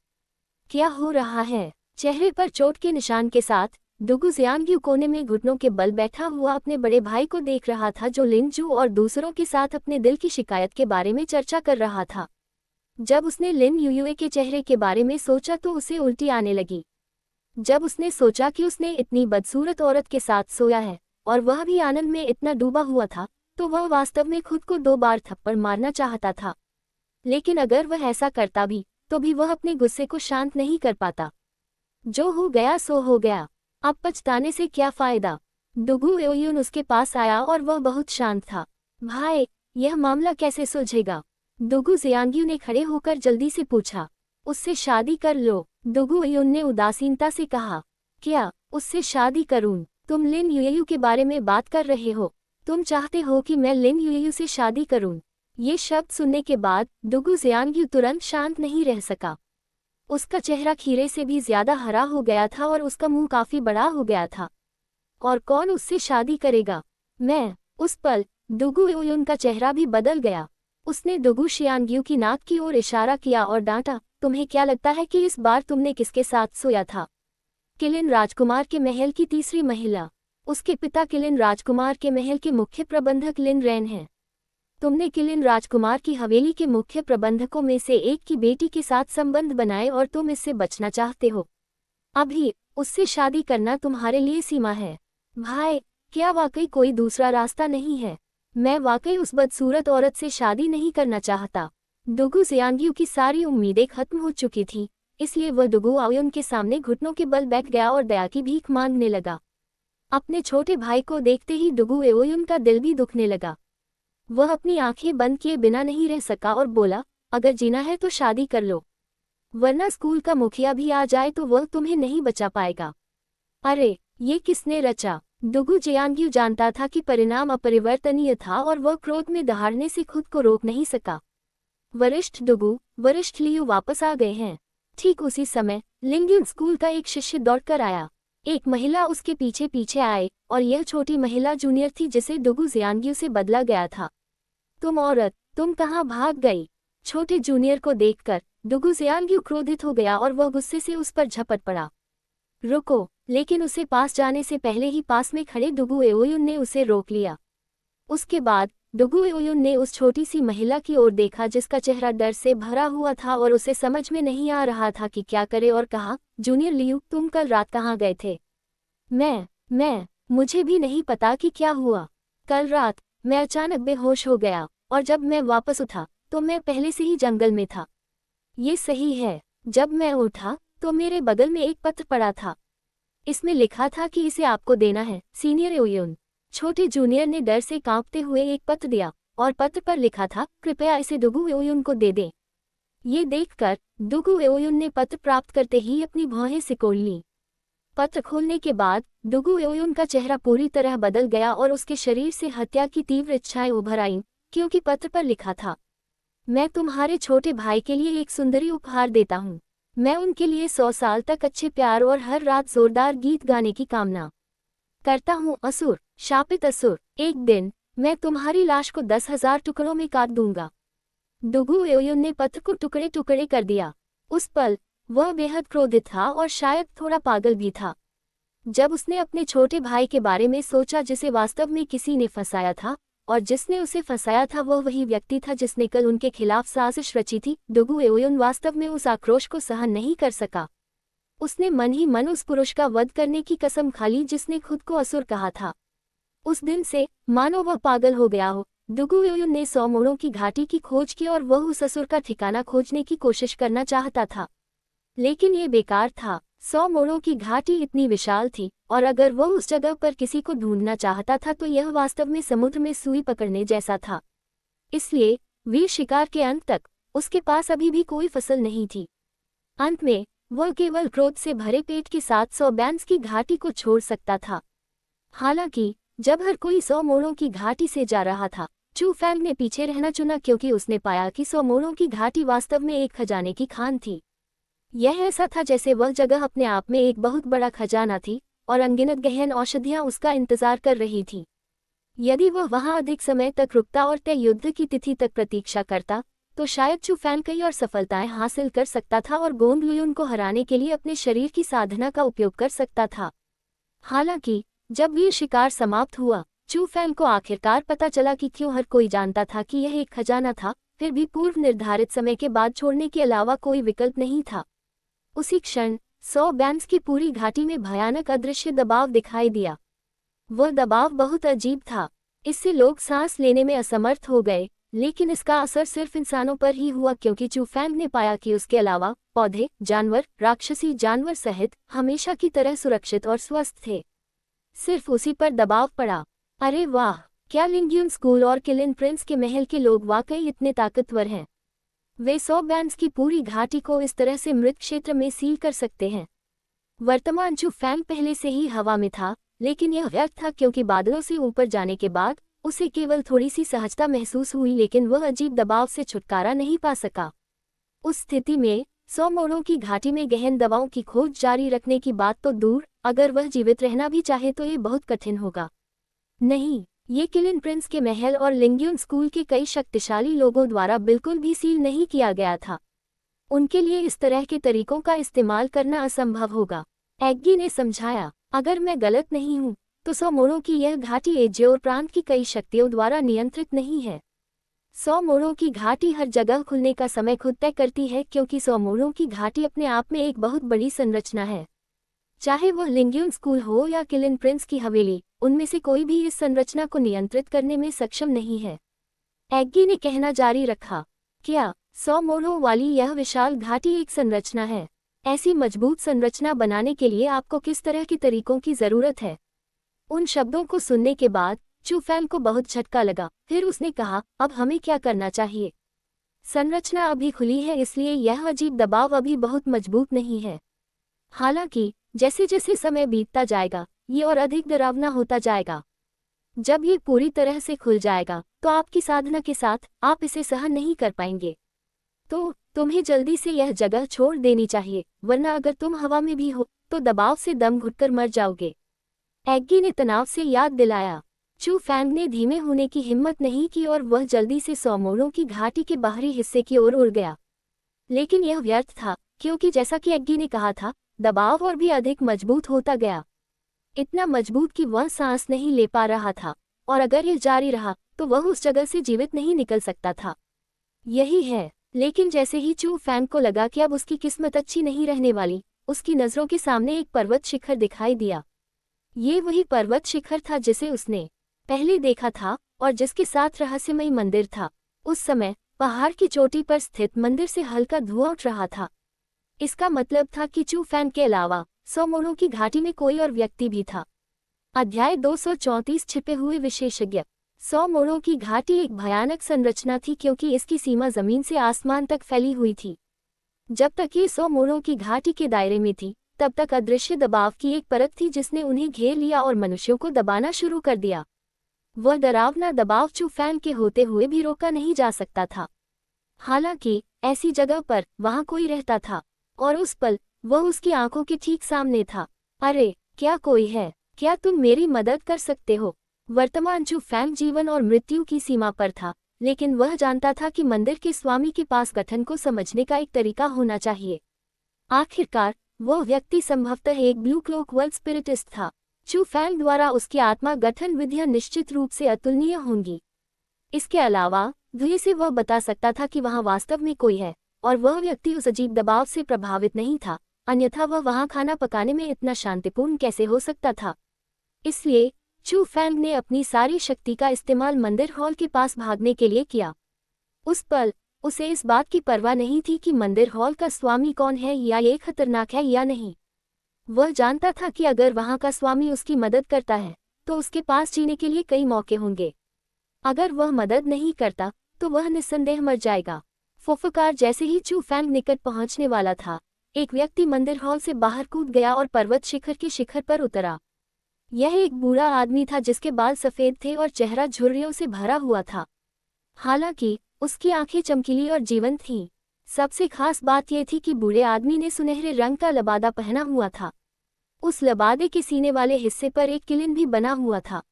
क्या हो रहा है? चेहरे पर चोट के निशान के साथ दुगु जियांग्यू कोने में घुटनों के बल बैठा हुआ अपने बड़े भाई को देख रहा था, जो लिंगजू और दूसरों के साथ अपने दिल की शिकायत के बारे में चर्चा कर रहा था। जब उसने लिन युए के चेहरे के बारे में सोचा तो उसे उल्टी आने लगी। जब उसने सोचा कि उसने इतनी बदसूरत औरत के साथ सोया है और वह भी आनंद में इतना डूबा हुआ था, तो वह वास्तव में खुद को 2 बार थप्पड़ मारना चाहता था। लेकिन अगर वह ऐसा करता भी, तो भी वह अपने गुस्से को शांत नहीं कर पाता। जो हो गया सो हो गया, अब पछताने से क्या फायदा? दुगु एओयुन उसके पास आया और वह बहुत शांत था। भाई, यह मामला कैसे सुलझेगा? दुगु जियांग्यू ने खड़े होकर जल्दी से पूछा। उससे शादी कर लो, दुगु एओयुन ने उदासीनता से कहा। क्या उससे शादी करूं? तुम लिन युएयू के बारे में बात कर रहे हो? तुम चाहते हो कि मैं लिन युएयू से शादी करूं? ये शब्द सुनने के बाद दुगु जियांग्यू तुरंत शांत नहीं रह सका। उसका चेहरा खीरे से भी ज्यादा हरा हो गया था और उसका मुंह काफी बड़ा हो गया था। और कौन उससे शादी करेगा? मैं। उस पल दुगु एओयुन का चेहरा भी बदल गया। उसने दुगु शियांग्यू की नाक की ओर इशारा किया और डांटा, तुम्हें क्या लगता है कि इस बार तुमने किसके साथ सोया था? किलिन राजकुमार के महल की तीसरी महिला। उसके पिता किलिन राजकुमार के महल के मुख्य प्रबंधक लिन रेन हैं। तुमने किलिन राजकुमार की हवेली के मुख्य प्रबंधकों में से एक की बेटी के साथ संबंध बनाए और तुम इससे बचना चाहते हो। अभी उससे शादी करना तुम्हारे लिए सीमा है। भाई, क्या वाकई कोई दूसरा रास्ता नहीं है? मैं वाकई उस बदसूरत औरत से शादी नहीं करना चाहता। डुगू जियांग्यू की सारी उम्मीदें खत्म हो चुकी थीं, इसलिए वह डुगू आओयुन के सामने घुटनों के बल बैठ गया और दया की भीख मांगने लगा। अपने छोटे भाई को देखते ही डुगू एओयुन का दिल भी दुखने लगा। वह अपनी आंखें बंद किए बिना नहीं रह सका और बोला, अगर जीना है तो शादी कर लो, वरना स्कूल का मुखिया भी आ जाए तो वह तुम्हें नहीं बचा पाएगा। अरे, ये किसने रचा? डुगू जियांग्यू जानता था कि परिणाम अपरिवर्तनीय था और वह क्रोध में दहाड़ने से खुद को रोक नहीं सका। वरिष्ठ डुगू, वरिष्ठ लियू वापस आ गए हैं। ठीक उसी समय लिंग्यून स्कूल का एक शिष्य दौड़कर आया। एक महिला उसके पीछे पीछे आए और यह छोटी महिला जूनियर थी जिसे डुगू जियांग्यू से बदला गया था। तुम औरत, तुम कहाँ भाग गई? छोटे जूनियर को देखकर डुगू जियांग्यू क्रोधित हो गया और वह गुस्से से उस पर झपट पड़ा। रुको, लेकिन उसे पास जाने से पहले ही पास में खड़े डुगू एओयुन ने उसे रोक लिया। उसके बाद डुगू एओयुन ने उस छोटी सी महिला की ओर देखा जिसका चेहरा डर से भरा हुआ था और उसे समझ में नहीं आ रहा था कि क्या करे, और कहा, जूनियर लियू, तुम कल रात कहाँ गए थे? मुझे भी नहीं पता कि क्या हुआ। कल रात मैं अचानक बेहोश हो गया और जब मैं वापस उठा तो मैं पहले से ही जंगल में था। ये सही है। जब मैं उठा तो मेरे बगल में एक पत्र पड़ा था। इसमें लिखा था कि इसे आपको देना है, सीनियर एओयुन। छोटे जूनियर ने डर से कांपते हुए एक पत्र दिया और पत्र पर लिखा था, कृपया इसे डुगू एओयुन को दे दें। ये देखकर डुगू एओयुन ने पत्र प्राप्त करते ही अपनी भौहें सिकोड़ लीं। पत्र खोलने के बाद डुगू एओयुन का चेहरा पूरी तरह बदल गया और उसके शरीर से हत्या की तीव्र इच्छाएं उभर आईं, क्योंकि पत्र पर लिखा था, मैं तुम्हारे छोटे भाई के लिए एक सुंदरी उपहार देता हूँ। मैं उनके लिए 100 साल तक अच्छे प्यार और हर रात जोरदार गीत गाने की कामना करता हूँ। असुर, शापित असुर, एक दिन मैं तुम्हारी लाश को 10,000 टुकड़ों में काट दूंगा। डुगू एओयुन ने पत्र को टुकड़े टुकड़े कर दिया। उस पल वह बेहद क्रोधित था और शायद थोड़ा पागल भी था। जब उसने अपने छोटे भाई के बारे में सोचा जिसे वास्तव में किसी ने फंसाया था, और जिसने उसे फंसाया था वह वही व्यक्ति था जिसने कल उनके खिलाफ साजिश रची थी, डुगू एओयुन वास्तव में उस आक्रोश को सहन नहीं कर सका। उसने मन ही मन उस पुरुष का वध करने की कसम खा ली जिसने खुद को असुर कहा था। उस दिन से मानो वह पागल हो गया हो। डुगू एओयुन ने 100 मोड़ों की घाटी की खोज की और वह उस असुर का ठिकाना खोजने की कोशिश करना चाहता था, लेकिन ये बेकार था। 100 मोड़ों की घाटी इतनी विशाल थी और अगर वह उस जगह पर किसी को ढूंढना चाहता था तो यह वास्तव में समुद्र में सुई पकड़ने जैसा था। इसलिए वीर शिकार के अंत तक उसके पास अभी भी कोई फसल नहीं थी। अंत में वह केवल क्रोध से भरे पेट के साथ 100 बैंस की घाटी को छोड़ सकता था। हालांकि जब हर कोई 100 मोड़ों की घाटी से जा रहा था, चू फैंग ने पीछे रहना चुना क्योंकि उसने पाया कि 100 मोड़ों की घाटी वास्तव में एक खजाने की खान थी। यह ऐसा था जैसे वह जगह अपने आप में एक बहुत बड़ा खजाना थी और अनगिनत गहन औषधियां उसका इंतजार कर रही थीं। यदि वह वहां अधिक समय तक रुकता और तय युद्ध की तिथि तक प्रतीक्षा करता तो शायद चू फैंग कई और सफलताएं हासिल कर सकता था और गोंग लुयुन को हराने के लिए अपने शरीर की साधना का उपयोग कर सकता था। हालांकि जब वीर शिकार समाप्त हुआ, चू फैंग को आखिरकार पता चला कि क्यों हर कोई जानता था कि यह एक खजाना था, फिर भी पूर्व निर्धारित समय के बाद छोड़ने के अलावा कोई विकल्प नहीं था। उसी क्षण 100 बैंस की पूरी घाटी में भयानक अदृश्य दबाव दिखाई दिया। वह दबाव बहुत अजीब था। इससे लोग सांस लेने में असमर्थ हो गए, लेकिन इसका असर सिर्फ इंसानों पर ही हुआ क्योंकि चू फैंग ने पाया कि उसके अलावा पौधे, जानवर, राक्षसी जानवर सहित हमेशा की तरह सुरक्षित और स्वस्थ थे। सिर्फ उसी पर दबाव पड़ा। अरे वाह, क्या लिंग्यून स्कूल और किलिन प्रिंस के महल के लोग वाकई इतने ताकतवर हैं। वे 100 बैंस की पूरी घाटी को इस तरह से मृत क्षेत्र में सील कर सकते हैं। वर्तमान चू फैंग पहले से ही हवा में था, लेकिन यह व्यर्थ था क्योंकि बादलों से ऊपर जाने के बाद उसे केवल थोड़ी सी सहजता महसूस हुई, लेकिन वह अजीब दबाव से छुटकारा नहीं पा सका। उस स्थिति में 100 मोड़ों की घाटी में गहन दवाओं की खोज जारी रखने की बात तो दूर, अगर वह जीवित रहना भी चाहे तो ये बहुत कठिन होगा। नहीं, ये किलिन प्रिंस के महल और लिंग्यून स्कूल के कई शक्तिशाली लोगों द्वारा बिल्कुल भी सील नहीं किया गया था। उनके लिए इस तरह के तरीकों का इस्तेमाल करना असंभव होगा। एग्गी ने समझाया, अगर मैं गलत नहीं हूँ तो 100 मोड़ों की यह घाटी एजियोर प्रांत की कई शक्तियों द्वारा नियंत्रित नहीं है। 100 मोड़ों की घाटी हर जगह खुलने का समय खुद तय करती है, क्योंकि 100 मोड़ों की घाटी अपने आप में एक बहुत बड़ी संरचना है। चाहे वह लिंग्यून स्कूल हो या किलिन प्रिंस की हवेली, उनमें से कोई भी इस संरचना को नियंत्रित करने में सक्षम नहीं है। एग्गी ने कहना जारी रखा, क्या 100 मोड़ों वाली यह विशाल घाटी एक संरचना है? ऐसी मजबूत संरचना बनाने के लिए आपको किस तरह के तरीकों की जरूरत है? उन शब्दों को सुनने के बाद चू फैंग को बहुत झटका लगा। फिर उसने कहा, अब हमें क्या करना चाहिए? संरचना अभी खुली है, इसलिए यह अजीब दबाव अभी बहुत मजबूत नहीं है। हालांकि जैसे जैसे समय बीतता जाएगा, ये और अधिक डरावना होता जाएगा। जब ये पूरी तरह से खुल जाएगा, तो आपकी साधना के साथ आप इसे सहन नहीं कर पाएंगे। तो तुम्हें जल्दी से यह जगह छोड़ देनी चाहिए, वरना अगर तुम हवा में भी हो तो दबाव से दम घुटकर मर जाओगे। एग्गी ने तनाव से याद दिलाया। चू फैंग ने धीमे होने की हिम्मत नहीं की और वह जल्दी से 100 मोड़ों की घाटी के बाहरी हिस्से की ओर उड़ गया। लेकिन यह व्यर्थ था, क्योंकि जैसा कि एग्गी ने कहा था, दबाव और भी अधिक मजबूत होता गया। इतना मजबूत कि वह सांस नहीं ले पा रहा था, और अगर यह जारी रहा तो वह उस जगह से जीवित नहीं निकल सकता था। यही है। लेकिन जैसे ही चू फैंग को लगा कि अब उसकी किस्मत अच्छी नहीं रहने वाली, उसकी नजरों के सामने एक पर्वत शिखर दिखाई दिया। ये वही पर्वत शिखर था जिसे उसने पहले देखा था और जिसके साथ रहस्यमयी मंदिर था। उस समय पहाड़ की चोटी पर स्थित मंदिर से हल्का धुआं उठ रहा था। इसका मतलब था कि चू फैंग के अलावा 100 मोड़ों की घाटी में कोई और व्यक्ति भी था। अध्याय 234 छिपे हुए विशेषज्ञ। 100 मोड़ों की घाटी एक भयानक संरचना थी, क्योंकि इसकी सीमा जमीन से आसमान तक फैली हुई थी। जब तक ये 100 मोड़ों की घाटी के दायरे में थी, तब तक अदृश्य दबाव की एक परत थी जिसने उन्हें घेर लिया और मनुष्यों को दबाना शुरू कर दिया। वह डरावना दबाव चू फैंग के होते हुए भी रोका नहीं जा सकता था। हालांकि ऐसी जगह पर वहां कोई रहता था, और उस पल वह उसकी आंखों के ठीक सामने था। अरे, क्या कोई है? क्या तुम मेरी मदद कर सकते हो? वर्तमान चू फैंग जीवन और मृत्यु की सीमा पर था, लेकिन वह जानता था कि मंदिर के स्वामी के पास गठन को समझने का एक तरीका होना चाहिए। आखिरकार वह व्यक्ति संभवतः एक ब्लू क्लोक वर्ल्ड स्पिरिटिस्ट था। चू फैंग द्वारा उसकी आत्मा गठन विधियां निश्चित रूप से अतुलनीय होंगी। इसके अलावा धुएं से वह बता सकता था कि वहां वास्तव में कोई है, और वह व्यक्ति उस अजीब दबाव से प्रभावित नहीं था, अन्यथा वह वहां खाना पकाने में इतना शांतिपूर्ण कैसे हो सकता था। इसलिए चू फैंग ने अपनी सारी शक्ति का इस्तेमाल मंदिर हॉल के पास भागने के लिए किया। उस पल उसे इस बात की परवाह नहीं थी कि मंदिर हॉल का स्वामी कौन है या ये खतरनाक है या नहीं। वह जानता था कि अगर वहां का स्वामी उसकी मदद करता है तो उसके पास जीने के लिए कई मौके होंगे। अगर वह मदद नहीं करता तो वह निस्संदेह मर जाएगा। फुफकार जैसे ही चू फैंग निकट पहुंचने वाला था, एक व्यक्ति मंदिर हॉल से बाहर कूद गया और पर्वत शिखर के शिखर पर उतरा। यह एक बूढ़ा आदमी था जिसके बाल सफेद थे और चेहरा झुर्रियों से भरा हुआ था। हालांकि उसकी आंखें चमकीली और जीवंत थीं। सबसे खास बात यह थी कि बूढ़े आदमी ने सुनहरे रंग का लबादा पहना हुआ था। उस लबादे के सीने वाले हिस्से पर एक किलिन भी बना हुआ था।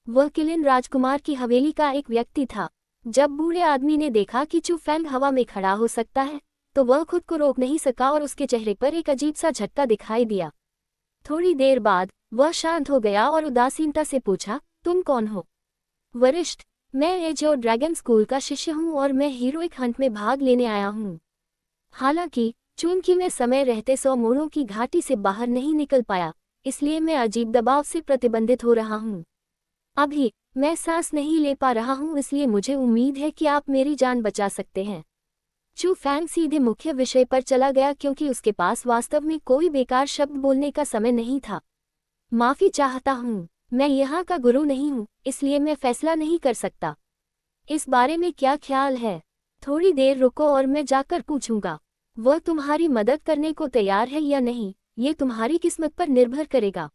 वह किलिन राजकुमार की हवेली का एक व्यक्ति था। जब बूढ़े आदमी ने देखा कि चू फैंग हवा में खड़ा हो सकता है, तो वह खुद को रोक नहीं सका और उसके चेहरे पर एक अजीब सा झटका दिखाई दिया। थोड़ी देर बाद वह शांत हो गया और उदासीनता से पूछा, तुम कौन हो? वरिष्ठ, मैं एज और ड्रैगन स्कूल का शिष्य हूँ और मैं हीरोइक हंट में भाग लेने आया हूँ। हालांकि चूंकि मैं समय रहते 100 मोड़ों की घाटी से बाहर नहीं निकल पाया, इसलिए मैं अजीब दबाव से प्रतिबंधित हो रहा हूँ। अभी मैं सांस नहीं ले पा रहा हूँ, इसलिए मुझे उम्मीद है कि आप मेरी जान बचा सकते हैं। चू फैंग सीधे मुख्य विषय पर चला गया, क्योंकि उसके पास वास्तव में कोई बेकार शब्द बोलने का समय नहीं था। माफी चाहता हूँ, मैं यहाँ का गुरु नहीं हूँ, इसलिए मैं फैसला नहीं कर सकता। इस बारे में क्या ख्याल है? थोड़ी देर रुको और मैं जाकर पूछूंगा। वह तुम्हारी मदद करने को तैयार है या नहीं, ये तुम्हारी किस्मत पर निर्भर करेगा।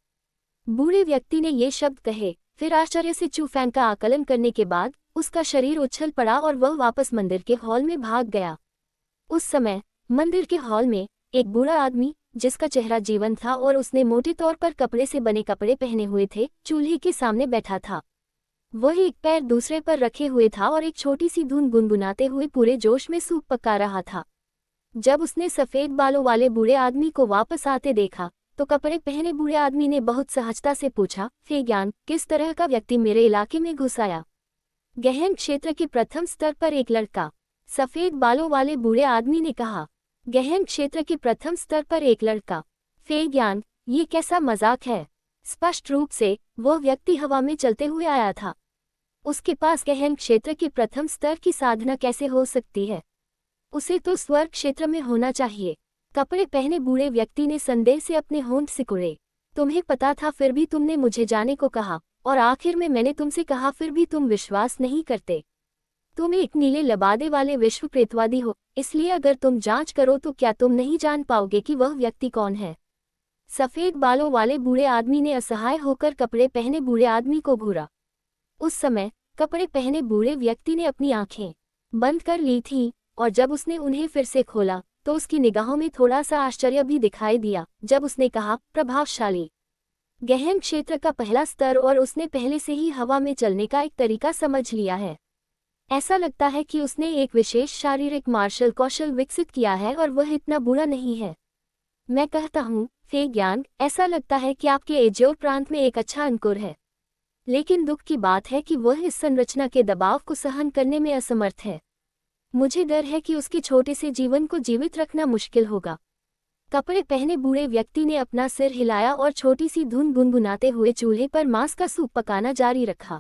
बूढ़े व्यक्ति ने ये शब्द कहे। फिर आश्चर्य से चू फैंग का आकलन करने के बाद उसका शरीर उछल पड़ा और वह वापस मंदिर के हॉल में भाग गया। उस समय मंदिर के हॉल में एक बूढ़ा आदमी, जिसका चेहरा जीवंत था और उसने मोटे तौर पर कपड़े से बने कपड़े पहने हुए थे, चूल्हे के सामने बैठा था। वह एक पैर दूसरे पर रखे हुए था और एक छोटी सी धुन गुनगुनाते हुए पूरे जोश में सूप पका रहा था। जब उसने सफेद बालों वाले बूढ़े आदमी को वापस आते देखा, तो कपड़े पहने बूढ़े आदमी ने बहुत सहजता से पूछा, फे ज्ञान, किस तरह का व्यक्ति मेरे इलाके में घुस आया? गहन क्षेत्र के प्रथम स्तर पर एक लड़का। सफेद बालों वाले बूढ़े आदमी ने कहा। गहन क्षेत्र के प्रथम स्तर पर एक लड़का। फे ज्ञान, ये कैसा मजाक है? स्पष्ट रूप से वह व्यक्ति हवा में चलते हुए आया था। उसके पास गहन क्षेत्र के प्रथम स्तर की साधना कैसे हो सकती है? उसे तो स्वर्ग क्षेत्र में होना चाहिए। कपड़े पहने बूढ़े व्यक्ति ने संदेह से अपने होंठ सिकुड़े। तुम्हें पता था फिर भी तुमने मुझे जाने को कहा, और आखिर में मैंने तुमसे कहा फिर भी तुम विश्वास नहीं करते। तुम एक नीले लबादे वाले विश्व प्रेतवादी हो, इसलिए अगर तुम जांच करो तो क्या तुम नहीं जान पाओगे कि वह व्यक्ति कौन है? सफेद बालों वाले बूढ़े आदमी ने असहाय होकर कपड़े पहने बूढ़े आदमी को घूरा। उस समय कपड़े पहने बूढ़े व्यक्ति ने अपनी आंखें बंद कर ली थीं, और जब उसने उन्हें फिर से खोला तो उसकी निगाहों में थोड़ा सा आश्चर्य भी दिखाई दिया जब उसने कहा, प्रभावशाली। गहन क्षेत्र का पहला स्तर, और उसने पहले से ही हवा में चलने का एक तरीका समझ लिया है। ऐसा लगता है कि उसने एक विशेष शारीरिक मार्शल कौशल विकसित किया है और वह इतना बुरा नहीं है। मैं कहता हूँ, फे ज्ञान, ऐसा लगता है कि आपके एजोर प्रांत में एक अच्छा अंकुर है, लेकिन दुख की बात है कि वह इस संरचना के दबाव को सहन करने में असमर्थ है। मुझे डर है कि उसके छोटे से जीवन को जीवित रखना मुश्किल होगा। कपड़े पहने बूढ़े व्यक्ति ने अपना सिर हिलाया और छोटी सी धुन गुनगुनाते हुए चूल्हे पर मांस का सूप पकाना जारी रखा।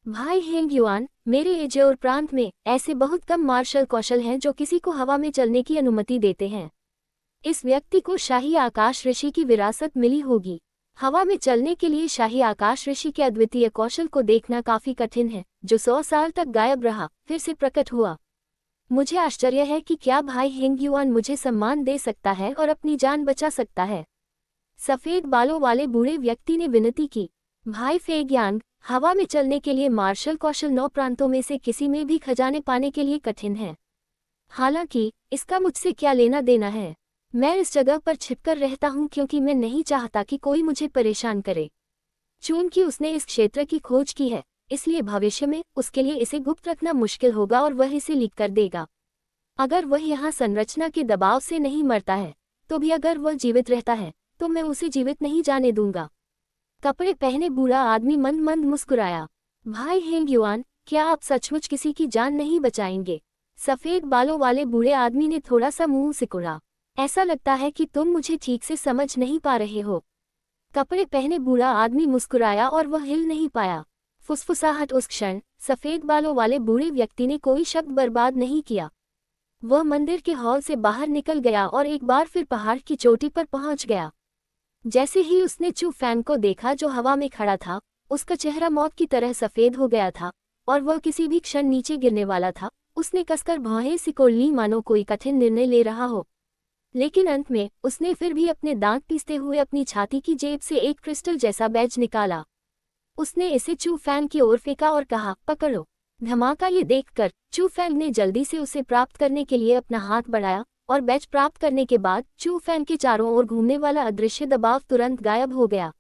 भाई हेंग युआन, मेरे एजोर प्रांत में ऐसे बहुत कम मार्शल कौशल हैं जो किसी को हवा में चलने की अनुमति देते हैं। इस व्यक्ति को शाही आकाश ऋषि की विरासत मिली होगी। हवा में चलने के लिए शाही आकाश ऋषि के अद्वितीय कौशल को देखना काफी कठिन है, जो 100 साल तक गायब रहा, फिर से प्रकट हुआ। मुझे आश्चर्य है कि क्या भाई हेंग युआन मुझे सम्मान दे सकता है और अपनी जान बचा सकता है। सफेद बालों वाले बूढ़े व्यक्ति ने विनती की। भाई फे ज्ञान, हवा में चलने के लिए मार्शल कौशल 9 प्रांतों में से किसी में भी खजाने पाने के लिए कठिन है। हालांकि इसका मुझसे क्या लेना देना है? मैं इस जगह पर छिपकर रहता हूं क्योंकि मैं नहीं चाहता कि कोई मुझे परेशान करे। चूंकि उसने इस क्षेत्र की खोज की है, इसलिए भविष्य में उसके लिए इसे गुप्त रखना मुश्किल होगा और वह इसे लीक कर देगा। अगर वह यहाँ संरचना के दबाव से नहीं मरता है, तो भी अगर वह जीवित रहता है तो मैं उसे जीवित नहीं जाने दूंगा। कपड़े पहने बूढ़ा आदमी मंद मंद मुस्कुराया। भाई हेंग युआन, क्या आप सचमुच किसी की जान नहीं बचाएंगे? सफेद बालों वाले बूढ़े आदमी ने थोड़ा सा मुंह सिकुड़ा। ऐसा लगता है कि तुम मुझे ठीक से समझ नहीं पा रहे हो। कपड़े पहने बूढ़ा आदमी मुस्कुराया और वह हिल नहीं पाया। फुसफुसाहट उस क्षण सफेद बालों वाले बूढ़े व्यक्ति ने कोई शब्द बर्बाद नहीं किया। वह मंदिर के हॉल से बाहर निकल गया और एक बार फिर पहाड़ की चोटी पर पहुंच गया। जैसे ही उसने चू फैंग को देखा जो हवा में खड़ा था, उसका चेहरा मौत की तरह सफेद हो गया था और वह किसी भी क्षण नीचे गिरने वाला था। उसने कसकर भौहें सिकोड़ ली मानो कोई कठिन निर्णय ले रहा हो, लेकिन अंत में उसने फिर भी अपने दांत पीसते हुए अपनी छाती की जेब से एक क्रिस्टल जैसा बैज निकाला। उसने इसे चू फैंग की ओर फेंका और कहा, पकड़ो। धमाका ये देखकर चू फैंग ने जल्दी से उसे प्राप्त करने के लिए अपना हाथ बढ़ाया और बैच प्राप्त करने के बाद चू फैंग के चारों ओर घूमने वाला अदृश्य दबाव तुरंत गायब हो गया।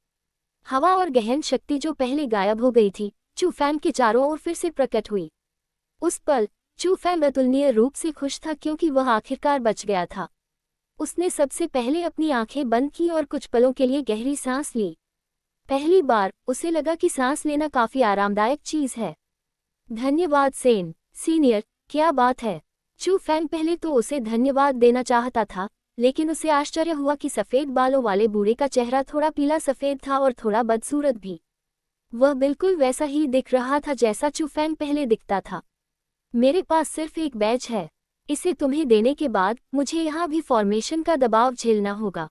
हवा और गहन शक्ति जो पहले गायब हो गई थी, चू फैंग के चारों ओर फिर से प्रकट हुई। उस पल चू फैंग अतुलनीय रूप से खुश था क्योंकि वह आखिरकार बच गया था। उसने सबसे पहले अपनी आंखें बंद की और कुछ पलों के लिए गहरी सांस ली। पहली बार उसे लगा कि सांस लेना काफी आरामदायक चीज है। धन्यवाद सेन सीनियर, क्या बात है। चू फैंग पहले तो उसे धन्यवाद देना चाहता था, लेकिन उसे आश्चर्य हुआ कि सफेद बालों वाले बूढ़े का चेहरा थोड़ा पीला सफेद था और थोड़ा बदसूरत भी। वह बिल्कुल वैसा ही दिख रहा था जैसा चू फैंग पहले दिखता था। मेरे पास सिर्फ एक बैज है, इसे तुम्हें देने के बाद मुझे यहाँ भी फॉर्मेशन का दबाव झेलना होगा।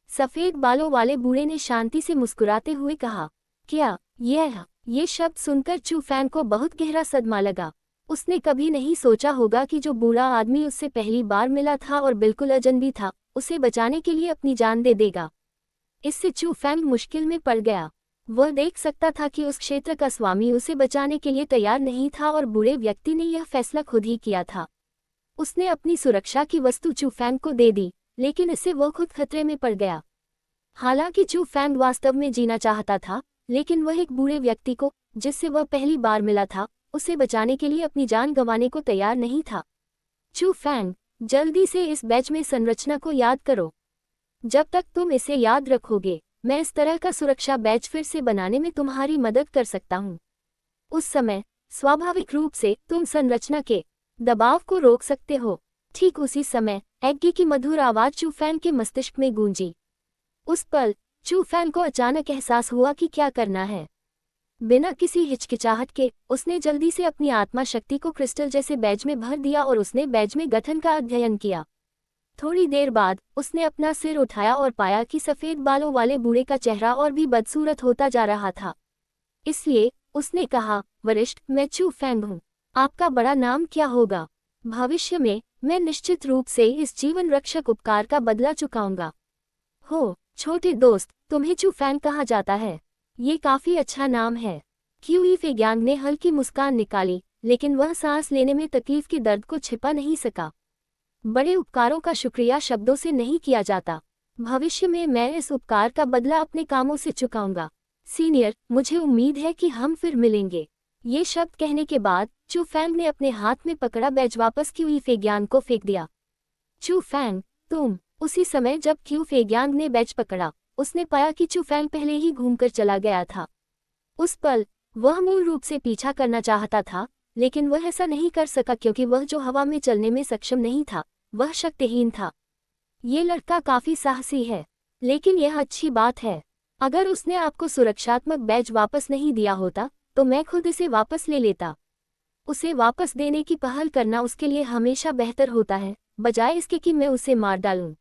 सफेद बालों वाले बूढ़े ने शांति से मुस्कुराते हुए कहा। क्या ये शब्द सुनकर चू फैंग को बहुत गहरा सदमा लगा। उसने कभी नहीं सोचा होगा कि जो बूढ़ा आदमी उससे पहली बार मिला था और बिल्कुल अजनबी था, उसे बचाने के लिए अपनी जान दे देगा। इससे चू फैंग मुश्किल में पड़ गया। वह देख सकता था कि उस क्षेत्र का स्वामी उसे बचाने के लिए तैयार नहीं था और बूढ़े व्यक्ति ने यह फैसला खुद ही किया था। उसने अपनी सुरक्षा की वस्तु चू फैंग को दे दी, लेकिन इससे वह खुद खतरे में पड़ गया। हालांकि चू फैंग वास्तव में जीना चाहता था, लेकिन वह एक बूढ़े व्यक्ति को, जिससे वह पहली बार मिला था, उसे बचाने के लिए अपनी जान गंवाने को तैयार नहीं था। चू फैंग, जल्दी से इस बैच में संरचना को याद करो। जब तक तुम इसे याद रखोगे, मैं इस तरह का सुरक्षा बैच फिर से बनाने में तुम्हारी मदद कर सकता हूँ। उस समय स्वाभाविक रूप से तुम संरचना के दबाव को रोक सकते हो। ठीक उसी समय एग्गी की मधुर आवाज चू फैंग के मस्तिष्क में गूंजी। उस पल चू फैंग को अचानक एहसास हुआ कि क्या करना है। बिना किसी हिचकिचाहट के उसने जल्दी से अपनी आत्मा शक्ति को क्रिस्टल जैसे बैज में भर दिया और उसने बैज में गठन का अध्ययन किया। थोड़ी देर बाद उसने अपना सिर उठाया और पाया कि सफेद बालों वाले बूढ़े का चेहरा और भी बदसूरत होता जा रहा था। इसलिए उसने कहा, वरिष्ठ, मैं चू फैंग हूँ। आपका बड़ा नाम क्या होगा? भविष्य में मैं निश्चित रूप से इस जीवन रक्षक उपकार का बदला चुकाऊंगा। हो छोटे दोस्त, तुम्हें चू फैंग कहा जाता है। ये काफी अच्छा नाम है। क्यूई फेग्यांग ने हल्की मुस्कान निकाली, लेकिन वह सांस लेने में तकलीफ के दर्द को छिपा नहीं सका। बड़े उपकारों का शुक्रिया शब्दों से नहीं किया जाता। भविष्य में मैं इस उपकार का बदला अपने कामों से चुकाऊंगा। सीनियर, मुझे उम्मीद है कि हम फिर मिलेंगे। ये शब्द कहने के बाद चू फैंग ने अपने हाथ में पकड़ा बैज वापस क्यूई फेग्यांग को फेंक दिया। चू फैंग, तुम। उसी समय जब क्यू फेग्यांग ने बैज पकड़ा, उसने पाया कि चू फैंग पहले ही घूमकर चला गया था। उस पल वह मूल रूप से पीछा करना चाहता था, लेकिन वह ऐसा नहीं कर सका क्योंकि वह जो हवा में चलने में सक्षम नहीं था, वह शक्तिहीन था। ये लड़का काफी साहसी है, लेकिन यह अच्छी बात है। अगर उसने आपको सुरक्षात्मक बैज वापस नहीं दिया होता तो मैं खुद इसे वापस ले लेता। उसे वापस देने की पहल करना उसके लिए हमेशा बेहतर होता है, बजाय इसके कि मैं उसे मार डालूं।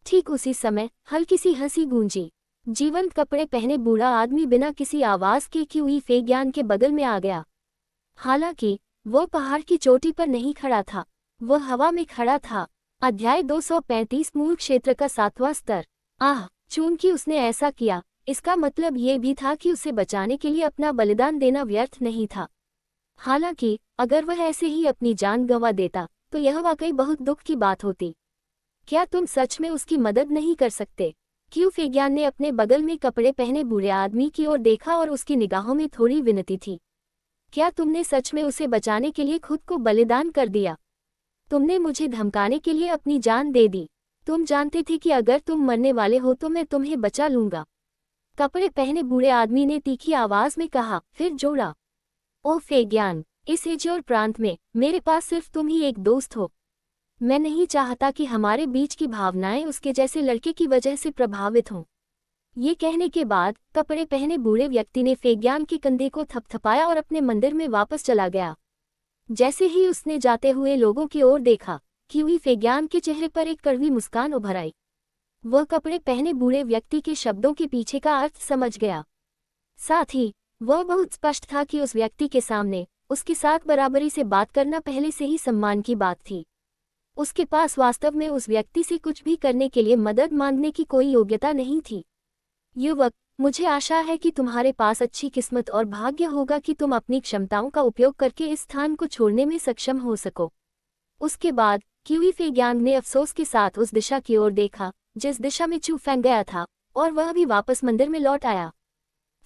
ठीक उसी समय हल्की सी हंसी गूंजी। जीवंत कपड़े पहने बूढ़ा आदमी बिना किसी आवाज के क्यूई फेग्यांग के बगल में आ गया। हालांकि वह पहाड़ की चोटी पर नहीं खड़ा था, वह हवा में खड़ा था। अध्याय 235 मूल क्षेत्र का 7वां स्तर। चूंकि उसने ऐसा किया, इसका मतलब ये भी था कि उसे बचाने के लिए अपना बलिदान देना व्यर्थ नहीं था। हालांकि अगर वह ऐसे ही अपनी जान गंवा देता तो यह वाकई बहुत दुख की बात होती। क्या तुम सच में उसकी मदद नहीं कर सकते? क्यू फेग्यांग ने अपने बगल में कपड़े पहने बूढ़े आदमी की ओर देखा और उसकी निगाहों में थोड़ी विनती थी। क्या तुमने सच में उसे बचाने के लिए खुद को बलिदान कर दिया? तुमने मुझे धमकाने के लिए अपनी जान दे दी। तुम जानते थे कि अगर तुम मरने वाले हो तो मैं तुम्हें बचा लूंगा। कपड़े पहने बूढ़े आदमी ने तीखी आवाज में कहा, फिर जोड़ा, ओ फेग्यांग, इस एज और प्रांत में मेरे पास सिर्फ तुम ही एक दोस्त हो। मैं नहीं चाहता कि हमारे बीच की भावनाएं उसके जैसे लड़के की वजह से प्रभावित हों। ये कहने के बाद कपड़े पहने बूढ़े व्यक्ति ने फेग्यांग के कंधे को थपथपाया और अपने मंदिर में वापस चला गया। जैसे ही उसने जाते हुए लोगों की ओर देखा, क्यूई फेग्यांग के चेहरे पर एक कड़वी मुस्कान उभर आई। वह कपड़े पहने बूढ़े व्यक्ति के शब्दों के पीछे का अर्थ समझ गया। साथ ही वह बहुत स्पष्ट था कि उस व्यक्ति के सामने उसके साथ बराबरी से बात करना पहले से ही सम्मान की बात थी। उसके पास वास्तव में उस व्यक्ति से कुछ भी करने के लिए मदद मांगने की कोई योग्यता नहीं थी। युवक, मुझे आशा है कि तुम्हारे पास अच्छी किस्मत और भाग्य होगा कि तुम अपनी क्षमताओं का उपयोग करके इस स्थान को छोड़ने में सक्षम हो सको। उसके बाद क्यूई फेग्यांग ने अफसोस के साथ उस दिशा की ओर देखा जिस दिशा में चू फैंग गया था, और वह भी वापस मंदिर में लौट आया।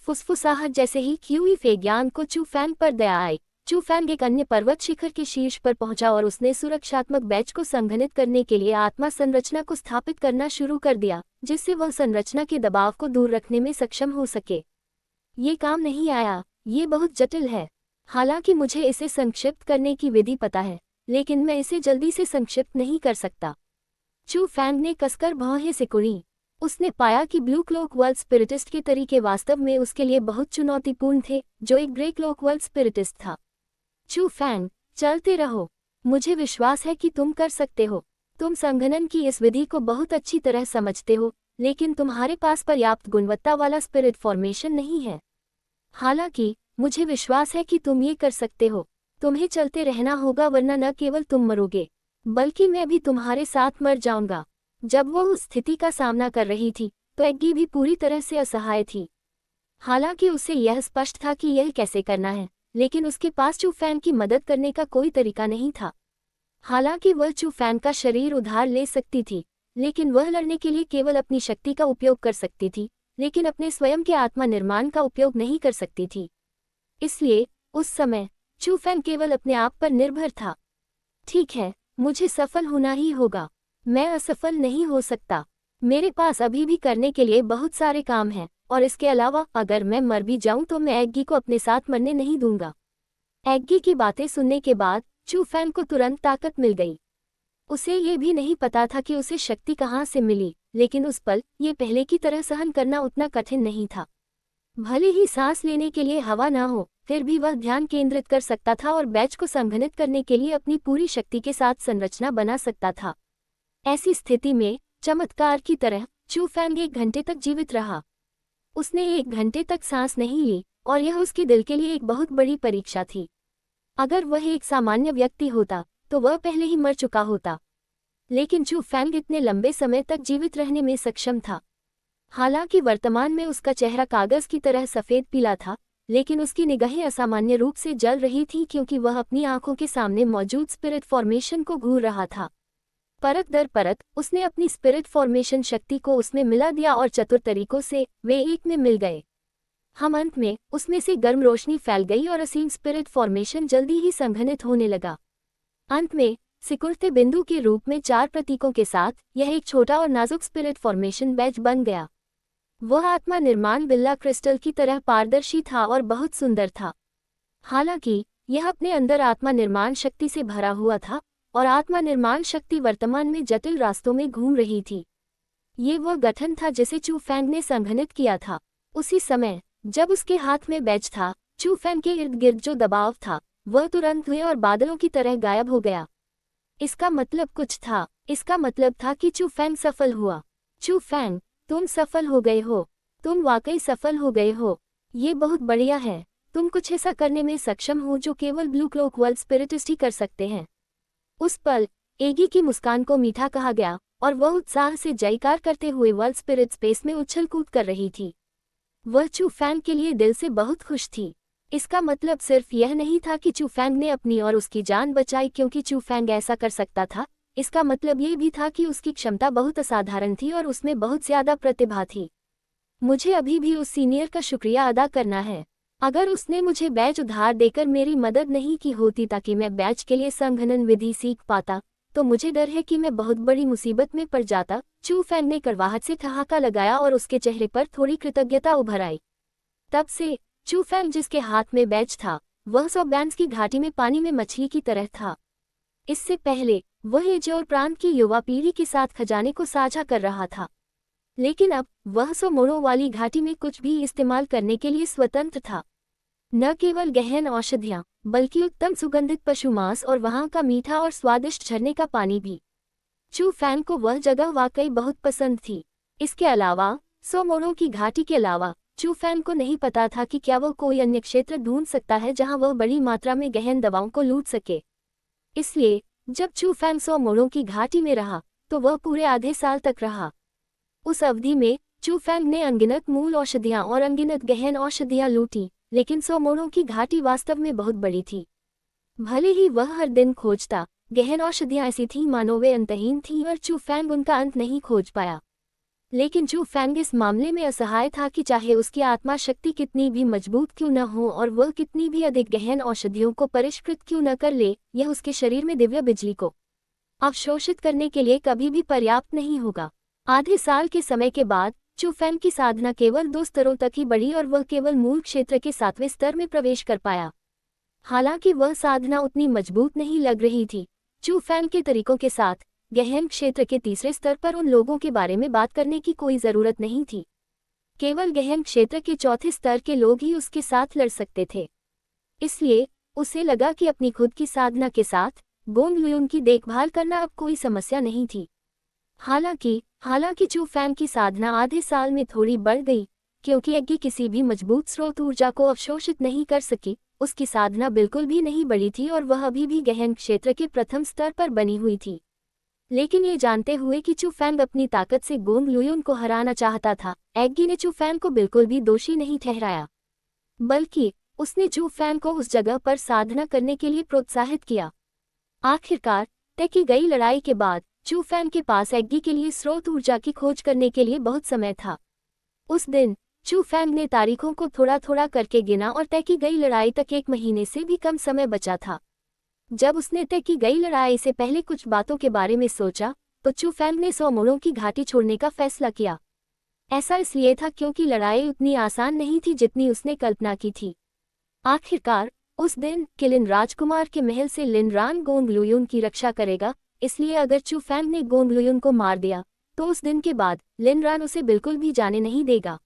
फुसफुसाहट जैसे ही क्यूई फेग्यांग को चू फैंग पर दया आई, चू फैंग एक अन्य पर्वत शिखर के शीर्ष पर पहुंचा और उसने सुरक्षात्मक बैच को संघनित करने के लिए आत्मा संरचना को स्थापित करना शुरू कर दिया, जिससे वह संरचना के दबाव को दूर रखने में सक्षम हो सके। ये काम नहीं आया, ये बहुत जटिल है। हालांकि मुझे इसे संक्षिप्त करने की विधि पता है, लेकिन मैं इसे जल्दी से संक्षिप्त नहीं कर सकता। चू फैंग ने कसकर भौहें सिकुड़ी। उसने पाया कि ब्लू क्लोक वर्ल्ड स्पिरिटिस्ट के तरीके वास्तव में उसके लिए बहुत चुनौतीपूर्ण थे, जो एक ग्रे क्लोक वर्ल्ड स्पिरिटिस्ट था। चू फैंग, चलते रहो। मुझे विश्वास है कि तुम कर सकते हो। तुम संघनन की इस विधि को बहुत अच्छी तरह समझते हो, लेकिन तुम्हारे पास पर्याप्त गुणवत्ता वाला स्पिरिट फॉर्मेशन नहीं है। हालांकि मुझे विश्वास है कि तुम ये कर सकते हो। तुम्हें चलते रहना होगा, वरना न केवल तुम मरोगे, बल्कि मैं भी तुम्हारे साथ मर जाऊंगा। जब वो उस स्थिति का सामना कर रही थी तो एग्गी भी पूरी तरह से असहाय थी। हालांकि उसे यह स्पष्ट था कि यह कैसे करना है, लेकिन उसके पास चू फैंग की मदद करने का कोई तरीका नहीं था। हालांकि वह चू फैंग का शरीर उधार ले सकती थी, लेकिन वह लड़ने के लिए केवल अपनी शक्ति का उपयोग कर सकती थी, लेकिन अपने स्वयं के आत्मा निर्माण का उपयोग नहीं कर सकती थी। इसलिए उस समय चू फैंग केवल अपने आप पर निर्भर था। ठीक है, मुझे सफल होना ही होगा। मैं असफल नहीं हो सकता। मेरे पास अभी भी करने के लिए बहुत सारे काम हैं, और इसके अलावा अगर मैं मर भी जाऊं तो मैं एग्गी को अपने साथ मरने नहीं दूंगा। एग्गी की बातें सुनने के बाद चू फैंग को तुरंत ताकत मिल गई। उसे ये भी नहीं पता था कि उसे शक्ति कहाँ से मिली, लेकिन उस पल ये पहले की तरह सहन करना उतना कठिन नहीं था। भले ही सांस लेने के लिए हवा ना हो, फिर भी वह ध्यान केंद्रित कर सकता था और बैच को संघनित करने के लिए अपनी पूरी शक्ति के साथ संरचना बना सकता था। ऐसी स्थिति में चमत्कार की तरह चू फैंग 1 घंटे तक जीवित रहा। उसने 1 घंटे तक सांस नहीं ली, और यह उसके दिल के लिए एक बहुत बड़ी परीक्षा थी। अगर वह एक सामान्य व्यक्ति होता तो वह पहले ही मर चुका होता, लेकिन चू फैंग इतने लंबे समय तक जीवित रहने में सक्षम था। हालांकि वर्तमान में उसका चेहरा कागज की तरह सफेद पीला था, लेकिन उसकी निगाहें असामान्य रूप से जल रही थीं क्योंकि वह अपनी आंखों के सामने मौजूद स्पिरिट फॉर्मेशन को घूर रहा था। परत दर परत उसने अपनी स्पिरिट फॉर्मेशन शक्ति को उसमें मिला दिया और चतुर तरीकों से वे एक में मिल गए। हम अंत में उसमें से गर्म रोशनी फैल गई और असीम स्पिरिट फॉर्मेशन जल्दी ही संघनित होने लगा। अंत में सिकुड़ते बिंदु के रूप में 4 प्रतीकों के साथ यह एक छोटा और नाजुक स्पिरिट फॉर्मेशन बैच बन गया। वह आत्मा निर्माण बिल्ला क्रिस्टल की तरह पारदर्शी था और बहुत सुंदर था। हालांकि यह अपने अंदर आत्मा निर्माण शक्ति से भरा हुआ था, और आत्मा निर्माण शक्ति वर्तमान में जटिल रास्तों में घूम रही थी। ये वह गठन था जिसे चू फैंग ने संघनित किया था। उसी समय जब उसके हाथ में बैच था, चू फैंग के इर्द गिर्द जो दबाव था वह तुरंत हुए और बादलों की तरह गायब हो गया। इसका मतलब कुछ था। इसका मतलब था कि चू फैंग सफल हुआ। चू फैंग, तुम सफल हो गए हो। तुम वाकई सफल हो गए हो। ये बहुत बढ़िया है। तुम कुछ ऐसा करने में सक्षम हो जो केवल ब्लू क्लोक वर्ल्ड स्पिरिटिस्ट ही कर सकते हैं। उस पल एगी की मुस्कान को मीठा कहा गया और वह उत्साह से जयकार करते हुए वर्ल्ड स्पिरिट स्पेस में उछल कूद कर रही थी। वह चू फैंग के लिए दिल से बहुत खुश थी। इसका मतलब सिर्फ यह नहीं था कि चू फैंग ने अपनी और उसकी जान बचाई क्योंकि चू फैंग ऐसा कर सकता था। इसका मतलब ये भी था कि उसकी क्षमता बहुत असाधारण थी और उसमें बहुत ज्यादा प्रतिभा थी। मुझे अभी भी उस सीनियर का शुक्रिया अदा करना है। अगर उसने मुझे बैच उधार देकर मेरी मदद नहीं की होती ताकि मैं बैच के लिए संघनन विधि सीख पाता, तो मुझे डर है कि मैं बहुत बड़ी मुसीबत में पड़ जाता। चू फैंग ने कड़वाहट से ठहाका लगाया और उसके चेहरे पर थोड़ी कृतज्ञता उभर आई। तब से चू फैंग जिसके हाथ में बैच था वह सोबैंस की घाटी में पानी में मछली की तरह था। इससे पहले वह एजोर प्रांत की युवा पीढ़ी के साथ खजाने को साझा कर रहा था, लेकिन अब वह सोमोरो वाली घाटी में कुछ भी इस्तेमाल करने के लिए स्वतंत्र था। न केवल गहन औषधियाँ, बल्कि उत्तम सुगंधित पशु मांस और वहाँ का मीठा और स्वादिष्ट झरने का पानी भी। चू फैंग को वह जगह वाकई बहुत पसंद थी। इसके अलावा सोमोरो की घाटी के अलावा चू फैंग को नहीं पता था कि क्या वह कोई अन्य क्षेत्र ढूंढ सकता है जहां वह बड़ी मात्रा में गहन दवाओं को लूट सके। इसलिए जब चू फैंग सोमोरो की घाटी में रहा तो वह पूरे आधे साल तक रहा। उस अवधि में चू फैंग ने अनगिनत मूल औषधियां और अनगिनत गहन औषधियां लूटी, लेकिन सोमोरो की घाटी वास्तव में बहुत बड़ी थी। भले ही वह हर दिन खोजता, गहन औषधियां ऐसी थीं मानो वे अंतहीन थीं और चू फैंग उनका अंत नहीं खोज पाया। लेकिन चू फैंग इस मामले में असहाय था कि चाहे उसकी आत्मा शक्ति कितनी भी मजबूत क्यों न हो और वह कितनी भी अधिक गहन औषधियों को परिष्कृत क्यों न कर ले, यह उसके शरीर में दिव्य बिजली को अवशोषित करने के लिए कभी भी पर्याप्त नहीं होगा। आधे साल के समय के बाद चू फैंग की साधना केवल 2 स्तरों तक ही बढ़ी और वह केवल मूल क्षेत्र के 7वें स्तर में प्रवेश कर पाया। हालांकि वह साधना उतनी मजबूत नहीं लग रही थी। चू फैंग के तरीकों के साथ गहन क्षेत्र के 3रे स्तर पर उन लोगों के बारे में बात करने की कोई जरूरत नहीं थी। केवल गहन क्षेत्र के 4थे स्तर के लोग ही उसके साथ लड़ सकते थे। इसलिए उसे लगा कि अपनी खुद की साधना के साथ गोंग लुयुन की देखभाल करना अब कोई समस्या नहीं थी। हालांकि चू फैंग की साधना आधे साल में थोड़ी बढ़ गई, क्योंकि एग्गी किसी भी मजबूत स्रोत ऊर्जा को अवशोषित नहीं कर सकी। उसकी साधना बिल्कुल भी नहीं बढ़ी थी और वह अभी भी गहन क्षेत्र के प्रथम स्तर पर बनी हुई थी। लेकिन ये जानते हुए कि चू फैंग अपनी ताकत से गोंग लुयुन को हराना चाहता था, एग्गी ने चू फैंग को बिल्कुल भी दोषी नहीं ठहराया, बल्कि उसने चू फैंग को उस जगह पर साधना करने के लिए प्रोत्साहित किया। आखिरकार तय की गई लड़ाई के बाद चू फैंग के पास एग्गी के लिए स्रोत ऊर्जा की खोज करने के लिए बहुत समय था। उस दिन चू फैंग ने तारीखों को थोड़ा थोड़ा करके गिना और तय की गई लड़ाई तक 1 महीने से भी कम समय बचा था। जब उसने तय की गई लड़ाई से पहले कुछ बातों के बारे में सोचा तो चू फैंग ने 100 मोड़ों की घाटी छोड़ने का फैसला किया। ऐसा इसलिए था क्योंकि लड़ाई उतनी आसान नहीं थी जितनी उसने कल्पना की थी। आखिरकार उस दिन किलिन राजकुमार के महल से लिनरान गोंगलुयुन की रक्षा करेगा, इसलिए अगर चू फैंग ने गोंगलुयुन को मार दिया तो उस दिन के बाद लिनरान उसे बिल्कुल भी जाने नहीं देगा।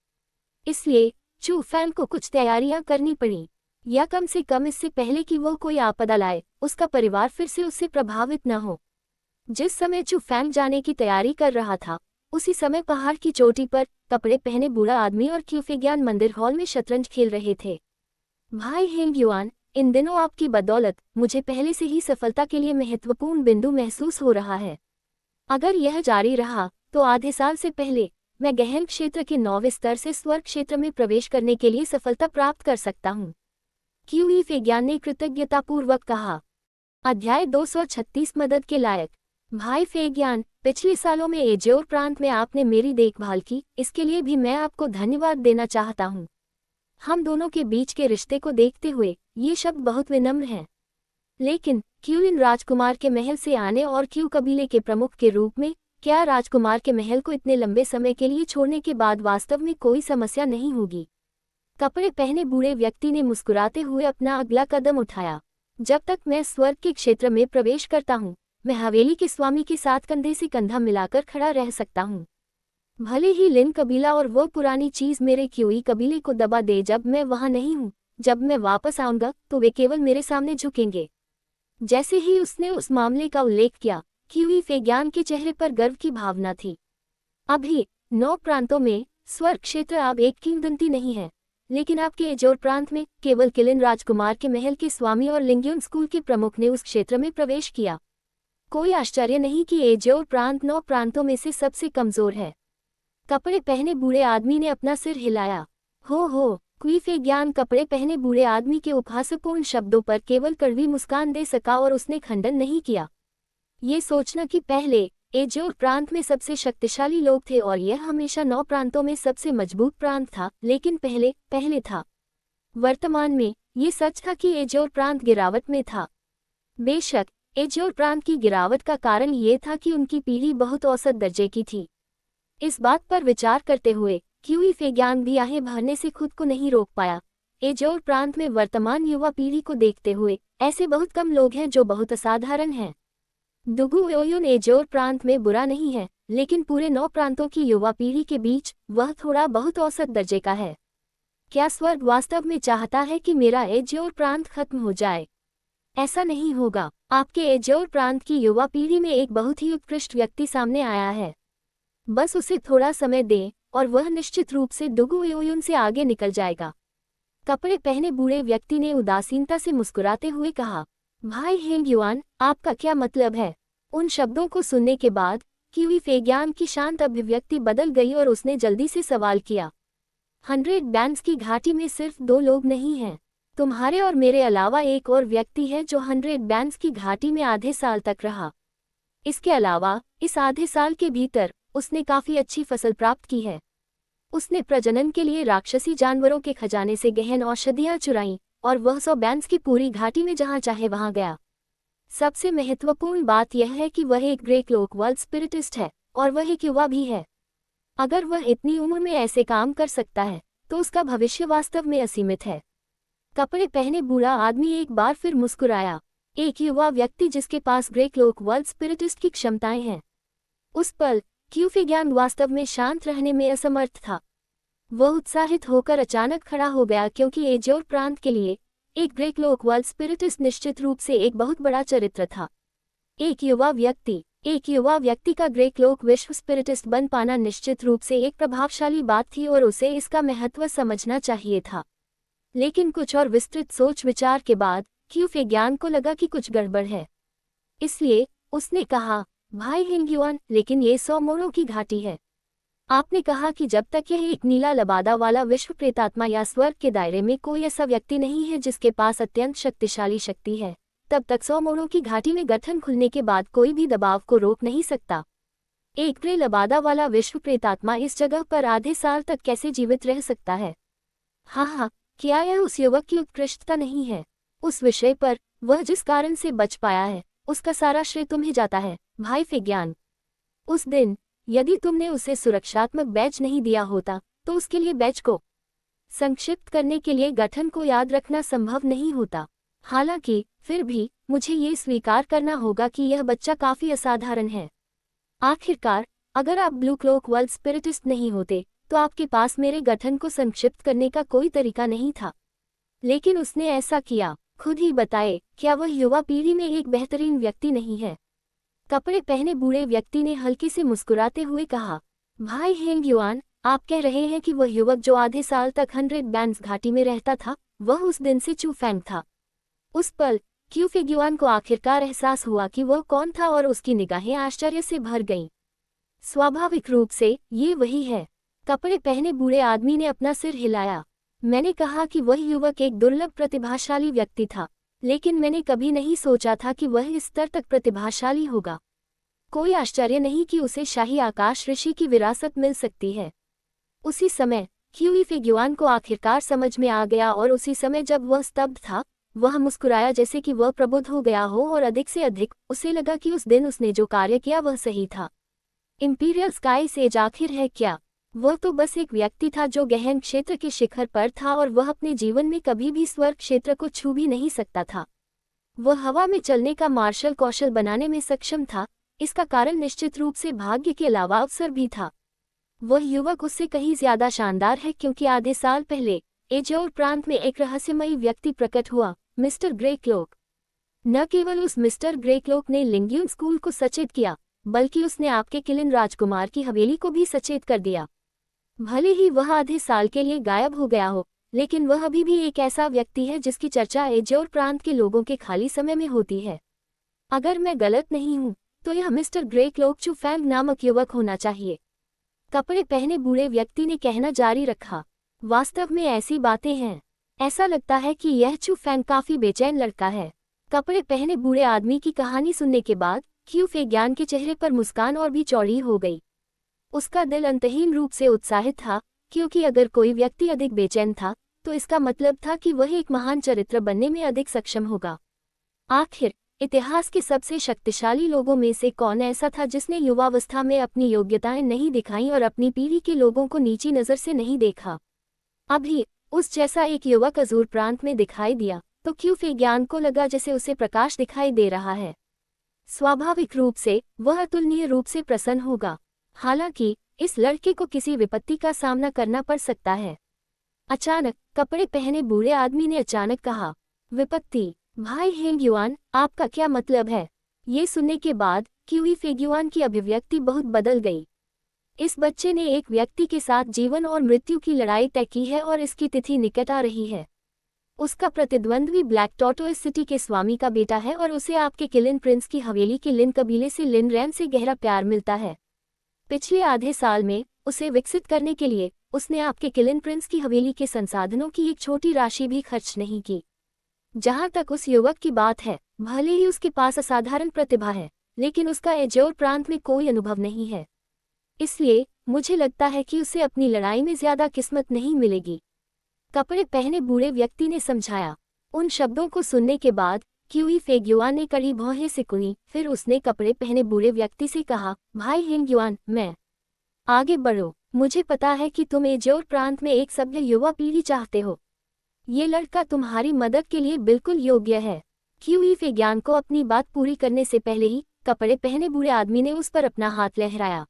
इसलिए चू फैंग को कुछ तैयारियां करनी पड़ी, या कम से कम इससे पहले कि वो कोई आपदा लाए, उसका परिवार फिर से उससे प्रभावित न हो। जिस समय चू फैंग जाने की तैयारी कर रहा था, उसी समय पहाड़ की चोटी पर कपड़े पहने बूढ़ा आदमी और क्यूफेज्ञान मंदिर हॉल में शतरंज खेल रहे थे। भाई हेंग युआन, इन दिनों आपकी बदौलत मुझे पहले से ही सफलता के लिए महत्वपूर्ण बिंदु महसूस हो रहा है। अगर यह जारी रहा तो आधे साल से पहले मैं गहन क्षेत्र के 9वें स्तर से स्वर्ग क्षेत्र में प्रवेश करने के लिए सफलता प्राप्त कर सकता हूँ, क्यूई फेज्ञान ने कृतज्ञतापूर्वक कहा। अध्याय 236 मदद के लायक। भाई फेज्ञान, पिछले सालों में एजोर प्रांत में आपने मेरी देखभाल की, इसके लिए भी मैं आपको धन्यवाद देना चाहता हूँ। हम दोनों के बीच के रिश्ते को देखते हुए ये शब्द बहुत विनम्र हैं, लेकिन क्यूलिन राजकुमार के महल से आने और क्यू कबीले के प्रमुख के रूप में क्या राजकुमार के महल को इतने लंबे समय के लिए छोड़ने के बाद वास्तव में कोई समस्या नहीं होगी। कपड़े पहने बूढ़े व्यक्ति ने मुस्कुराते हुए अपना अगला कदम उठाया। जब तक मैं स्वर्ग के क्षेत्र में प्रवेश करता हूँ, मैं हवेली के स्वामी के साथ कंधे से कंधा मिलाकर खड़ा रह सकता हूँ। भले ही लिन कबीला और वो पुरानी चीज मेरे क्यूई कबीले को दबा दे, जब मैं वहां नहीं हूँ, जब मैं वापस आऊंगा तो वे केवल मेरे सामने झुकेंगे। जैसे ही उसने उस मामले का उल्लेख किया, क्यूई फेज्ञान के चेहरे पर गर्व की भावना थी। अभी 9 प्रांतों में स्वर्ग क्षेत्र अब एक किंवदंती नहीं है, लेकिन आपके एजोर प्रांत में केवल किलिन राजकुमार के महल के स्वामी और लिंग्यून स्कूल के प्रमुख ने उस क्षेत्र में प्रवेश किया। कोई आश्चर्य नहीं कि एजोर प्रांत 9 प्रांतों में से सबसे कमजोर है। कपड़े पहने बूढ़े आदमी ने अपना सिर हिलाया। हो, क्यूई फेज्ञान कपड़े पहने बूढ़े आदमी के उपहासपूर्ण शब्दों पर केवल कड़वी मुस्कान दे सका और उसने खंडन नहीं किया। ये सोचना कि पहले एजोर प्रांत में सबसे शक्तिशाली लोग थे और यह हमेशा 9 प्रांतों में सबसे मजबूत प्रांत था, लेकिन पहले था। वर्तमान में ये सच था कि एजोर प्रांत गिरावट में था। बेशक एजोर प्रांत की गिरावट का कारण ये था कि उनकी पीढ़ी बहुत औसत दर्जे की थी। इस बात पर विचार करते हुए क्यूई फेज्ञान भी आहें भरने से खुद को नहीं रोक पाया। एजोर प्रांत में वर्तमान युवा पीढ़ी को देखते हुए ऐसे बहुत कम लोग हैं जो बहुत असाधारण हैं। दुगु ओयुन एजोर प्रांत में बुरा नहीं है, लेकिन पूरे 9 प्रांतों की युवा पीढ़ी के बीच वह थोड़ा बहुत औसत दर्जे का है। क्या स्वर्ग वास्तव में चाहता है कि मेरा एजोर प्रांत खत्म हो जाए? ऐसा नहीं होगा। आपके एजोर प्रांत की युवा पीढ़ी में एक बहुत ही उत्कृष्ट व्यक्ति सामने आया है। बस उसे थोड़ा समय दें और वह निश्चित रूप से दुगु ओयुन से आगे निकल जाएगा। कपड़े पहने बूढ़े व्यक्ति ने उदासीनता से मुस्कुराते हुए कहा। भाई हेंग युआन, आपका क्या मतलब है? उन शब्दों को सुनने के बाद क्यूई फेज्ञान की शांत अभिव्यक्ति बदल गई और उसने जल्दी से सवाल किया। 100 बैंड्स की घाटी में सिर्फ 2 लोग नहीं हैं। तुम्हारे और मेरे अलावा एक और व्यक्ति है जो 100 बैंड्स की घाटी में आधे साल तक रहा। इसके अलावा इस आधे साल के भीतर उसने काफी अच्छी फसल प्राप्त की है। उसने प्रजनन के लिए राक्षसी जानवरों के खजाने से गहन औषधियां चुराईं और वह 100 बैंड्स की पूरी घाटी में जहां चाहे वहां गया। सबसे महत्वपूर्ण बात यह है कि वह एक ग्रे क्लोक वर्ल्ड स्पिरिटिस्ट है और वह एक युवा भी है। अगर वह इतनी उम्र में ऐसे काम कर सकता है तो उसका भविष्य वास्तव में असीमित है। कपड़े पहने बूढ़ा आदमी एक बार फिर मुस्कुराया। एक युवा व्यक्ति जिसके पास ग्रे क्लोक वर्ल्ड स्पिरिटिस्ट की क्षमताएं हैं। उस पल क्यू फेज्ञान वास्तव में शांत रहने में असमर्थ था। वह उत्साहित होकर अचानक खड़ा हो गया क्योंकि एजोर प्रांत के लिए एक ग्रे क्लोक वर्ल्ड स्पिरिटिस्ट निश्चित रूप से एक बहुत बड़ा चरित्र था। एक युवा व्यक्ति का ग्रे क्लोक विश्व स्पिरिटिस्ट बन पाना निश्चित रूप से एक प्रभावशाली बात थी और उसे इसका महत्व समझना चाहिए था। लेकिन कुछ और विस्तृत सोच विचार के बाद क्यू फेज्ञान को लगा कि कुछ गड़बड़ है। इसलिए उसने कहा, भाई हेंग युआन, लेकिन ये 100 मोड़ों की घाटी है। आपने कहा कि जब तक यह एक नीला लबादा वाला विश्व प्रेतात्मा या स्वर्ग के दायरे में कोई ऐसा व्यक्ति नहीं है जिसके पास अत्यंत शक्तिशाली शक्ति है, तब तक 100 मोड़ों की घाटी में गठन खुलने के बाद कोई भी दबाव को रोक नहीं सकता। एक ग्रे लबादा वाला विश्व प्रेतात्मा इस जगह पर आधे साल तक कैसे जीवित रह सकता है? हाँ, क्या यह उस युवक की उत्कृष्टता नहीं है? उस विषय पर वह जिस कारण से बच पाया है उसका सारा श्रेय तुम्हें जाता है, भाई फेज्ञान। उस दिन यदि तुमने उसे सुरक्षात्मक बैच नहीं दिया होता तो उसके लिए बैच को संक्षिप्त करने के लिए गठन को याद रखना संभव नहीं होता। हालांकि फिर भी मुझे ये स्वीकार करना होगा कि यह बच्चा काफी असाधारण है। आखिरकार अगर आप ब्लू क्लोक वर्ल्ड स्पिरिटिस्ट नहीं होते तो आपके पास मेरे गठन को संक्षिप्त करने का कोई तरीका नहीं था, लेकिन उसने ऐसा किया। खुद ही बताए, क्या वह युवा पीढ़ी में एक बेहतरीन व्यक्ति नहीं है? कपड़े पहने बूढ़े व्यक्ति ने हल्के से मुस्कुराते हुए कहा। भाई हेंग युआन, आप कह रहे हैं कि वह युवक जो आधे साल तक 100 बैंड्स घाटी में रहता था वह उस दिन से चू फैंग था। उस पल क्यू फेग्युआन को आखिरकार एहसास हुआ कि वह कौन था और उसकी निगाहें आश्चर्य से भर गईं। स्वाभाविक रूप से ये वही है। कपड़े पहने बूढ़े आदमी ने अपना सिर हिलाया। मैंने कहा कि वह युवक एक दुर्लभ प्रतिभाशाली व्यक्ति था, लेकिन मैंने कभी नहीं सोचा था कि वह इस स्तर तक प्रतिभाशाली होगा। कोई आश्चर्य नहीं कि उसे शाही आकाश ऋषि की विरासत मिल सकती है। उसी समय क्यू फेग्युआन को आखिरकार समझ में आ गया और उसी समय जब वह स्तब्ध था वह मुस्कुराया जैसे कि वह प्रबुद्ध हो गया हो और अधिक से अधिक उसे लगा कि उस दिन उसने जो कार्य किया वह सही था। इंपीरियल स्काई सेज आखिर है क्या? वह तो बस एक व्यक्ति था जो गहन क्षेत्र के शिखर पर था और वह अपने जीवन में कभी भी स्वर्ग क्षेत्र को छू भी नहीं सकता था। वह हवा में चलने का मार्शल कौशल बनाने में सक्षम था। इसका कारण निश्चित रूप से भाग्य के अलावा अवसर भी था। वह युवक उससे कहीं ज्यादा शानदार है क्योंकि आधे साल पहले एजोर प्रांत में एक रहस्यमयी व्यक्ति प्रकट हुआ, मिस्टर ग्रे क्लोक। न केवल उस मिस्टर ग्रे क्लोक ने लिंग्यून स्कूल को सचेत किया, बल्कि उसने आपके किलिन राजकुमार की हवेली को भी सचेत कर दिया। भले ही वह आधे साल के लिए गायब हो गया हो, लेकिन वह अभी भी एक ऐसा व्यक्ति है जिसकी चर्चा एजोर प्रांत के लोगों के खाली समय में होती है। अगर मैं गलत नहीं हूं तो यह मिस्टर ग्रे क्लोक चू फैंग नामक युवक होना चाहिए। कपड़े पहने बूढ़े व्यक्ति ने कहना जारी रखा। वास्तव में ऐसी बातें हैं। ऐसा लगता है कि यह चू फैंग काफी बेचैन लड़का है। कपड़े पहने बूढ़े आदमी की कहानी सुनने के बाद क्यू फेग्यान के चेहरे पर मुस्कान और भी चौड़ी हो गई। उसका दिल अंतहीन रूप से उत्साहित था, क्योंकि अगर कोई व्यक्ति अधिक बेचैन था तो इसका मतलब था कि वह एक महान चरित्र बनने में अधिक सक्षम होगा। आखिर इतिहास के सबसे शक्तिशाली लोगों में से कौन ऐसा था जिसने युवावस्था में अपनी योग्यताएं नहीं दिखाईं और अपनी पीढ़ी के लोगों को नीची नज़र से नहीं देखा? अभी उस जैसा एक युवक अजूर प्रांत में दिखाई दिया तो क्यू फेग्यान को लगा जैसे उसे प्रकाश दिखाई दे रहा है। स्वाभाविक रूप से वह अतुलनीय रूप से प्रसन्न होगा। हालांकि इस लड़के को किसी विपत्ति का सामना करना पड़ सकता है। अचानक कपड़े पहने बूढ़े आदमी ने अचानक कहा, विपत्ति? भाई हेंग युआन, आपका क्या मतलब है? ये सुनने के बाद क्यू फेग्युआन की अभिव्यक्ति बहुत बदल गई। इस बच्चे ने एक व्यक्ति के साथ जीवन और मृत्यु की लड़ाई तय की है और इसकी तिथि निकट आ रही है। उसका प्रतिद्वंद्वी ब्लैक टॉर्टोइस सिटी के स्वामी का बेटा है और उसे आपके किलिन प्रिंस की हवेली के लिन कबीले से लिन रैन से गहरा प्यार मिलता है। पिछले आधे साल में उसे विकसित करने के लिए उसने आपके किलिन प्रिंस की हवेली के संसाधनों की एक छोटी राशि भी खर्च नहीं की। जहां तक उस युवक की बात है, भले ही उसके पास असाधारण प्रतिभा है, लेकिन उसका एजोर प्रांत में कोई अनुभव नहीं है। इसलिए मुझे लगता है कि उसे अपनी लड़ाई में ज्यादा किस्मत नहीं मिलेगी। कपड़े पहने बूढ़े व्यक्ति ने समझाया। उन शब्दों को सुनने के बाद क्यू फेग्युआन ने कड़ी भौहें सिकुड़ी। फिर उसने कपड़े पहने बूढ़े व्यक्ति से कहा, भाई हेंग्युआन, मैं आगे बढ़ो। मुझे पता है कि तुम एजोर प्रांत में एक सभ्य युवा पीढ़ी चाहते हो। ये लड़का तुम्हारी मदद के लिए बिल्कुल योग्य है। क्यू फेग्यान को अपनी बात पूरी करने से पहले ही कपड़े पहने बूढ़े आदमी ने उस पर अपना हाथ लहराया।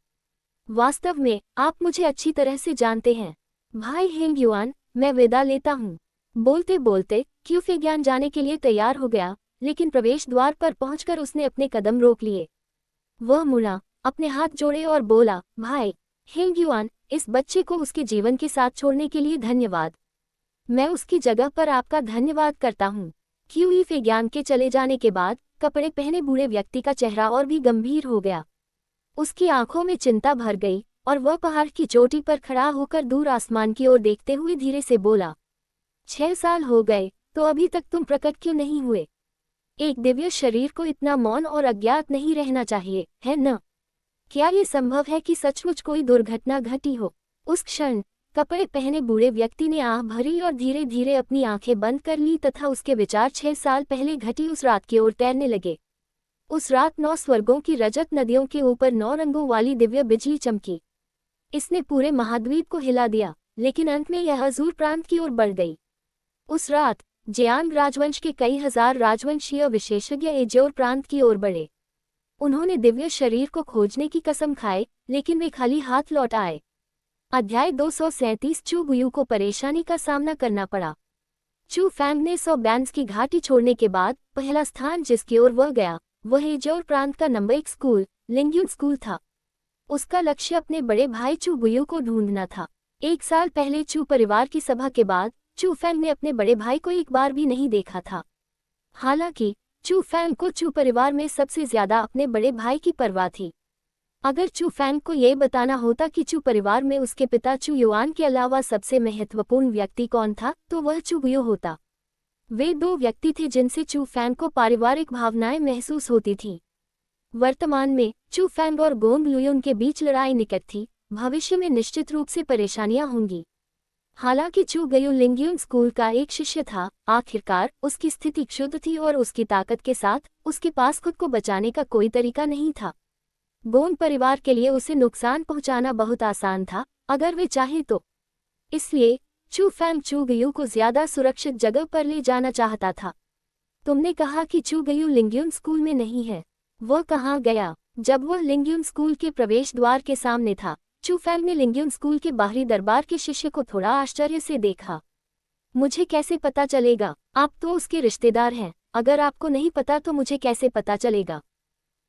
वास्तव में आप मुझे अच्छी तरह से जानते हैं। भाई हेंग युआन, मैं विदा लेता हूँ। बोलते बोलते क्यू फेग्यान जाने के लिए तैयार हो गया, लेकिन प्रवेश द्वार पर पहुंचकर उसने अपने कदम रोक लिए। वह मुड़ा, अपने हाथ जोड़े और बोला, भाई हेंग युआन, इस बच्चे को उसके जीवन के साथ छोड़ने के लिए धन्यवाद। मैं उसकी जगह पर आपका धन्यवाद करता हूँ। क्यू फेग्यान के चले जाने के बाद कपड़े पहने बूढ़े व्यक्ति का चेहरा और भी गंभीर हो गया। उसकी आंखों में चिंता भर गई और वह पहाड़ की चोटी पर खड़ा होकर दूर आसमान की ओर देखते हुए धीरे से बोला, 6 साल हो गए तो अभी तक तुम प्रकट क्यों नहीं हुए? एक दिव्य शरीर को इतना मौन और अज्ञात नहीं रहना चाहिए, है न? क्या ये संभव है कि सचमुच कोई दुर्घटना घटी हो? उस क्षण कपड़े पहने बूढ़े व्यक्ति ने आह भरी और धीरे धीरे अपनी आंखें बंद कर ली तथा उसके विचार 6 साल पहले घटी उस रात की ओर तैरने लगे। उस रात 9 स्वर्गों की रजत नदियों के ऊपर 9 रंगों वाली दिव्य बिजली चमकी। इसने पूरे महाद्वीप को हिला दिया, लेकिन अंत में यह अजूर प्रांत की ओर बढ़ गई। उस रात जेयांग राजवंश के कई हजार राजवंशीय विशेषज्ञ एजोर प्रांत की ओर बढ़े। उन्होंने दिव्य शरीर को खोजने की कसम खाई, लेकिन वे खाली हाथ लौट आए। अध्याय 237 चू गुयू को परेशानी का सामना करना पड़ा। चू फैंग ने 100 बैंड्स की घाटी छोड़ने के बाद पहला स्थान जिसकी ओर वह गया वह एजोर प्रांत का नंबर 1 स्कूल लिंग्यून स्कूल था। उसका लक्ष्य अपने बड़े भाई चू गुयू को ढूंढना था। 1 साल पहले चू परिवार की सभा के बाद चू फैंग ने अपने बड़े भाई को एक बार भी नहीं देखा था। हालांकि चू फैंग को चू परिवार में सबसे ज्यादा अपने बड़े भाई की परवाह थी। अगर चू फैंग को यह बताना होता कि चू परिवार में उसके पिता चू युआन के अलावा सबसे महत्वपूर्ण व्यक्ति कौन था, तो वह चू गुयू होता। वे 2 व्यक्ति थे जिनसे चू फैंग को पारिवारिक भावनाएं महसूस होती थीं। वर्तमान में चू फैंग और गोंग लुयुन के बीच लड़ाई निकट थी। भविष्य में निश्चित रूप से परेशानियां होंगी। हालांकि चू गुयू लिंग्यून स्कूल का एक शिष्य था, आखिरकार उसकी स्थिति क्षुब्ध थी और उसकी ताकत के साथ उसके पास खुद को बचाने का कोई तरीका नहीं था। गोंग परिवार के लिए उसे नुकसान पहुंचाना बहुत आसान था, अगर वे चाहें तो। इसलिए चू फैंग चू गुयू को ज्यादा सुरक्षित जगह पर ले जाना चाहता था। तुमने कहा कि चू गुयू लिंग्यून स्कूल में नहीं है। वह कहाँ गया? जब वह लिंग्यून स्कूल के प्रवेश द्वार के सामने था, चू फैंग ने लिंग्यून स्कूल के बाहरी दरबार के शिष्य को थोड़ा आश्चर्य से देखा। मुझे कैसे पता चलेगा? आप तो उसके रिश्तेदार हैं। अगर आपको नहीं पता तो मुझे कैसे पता चलेगा?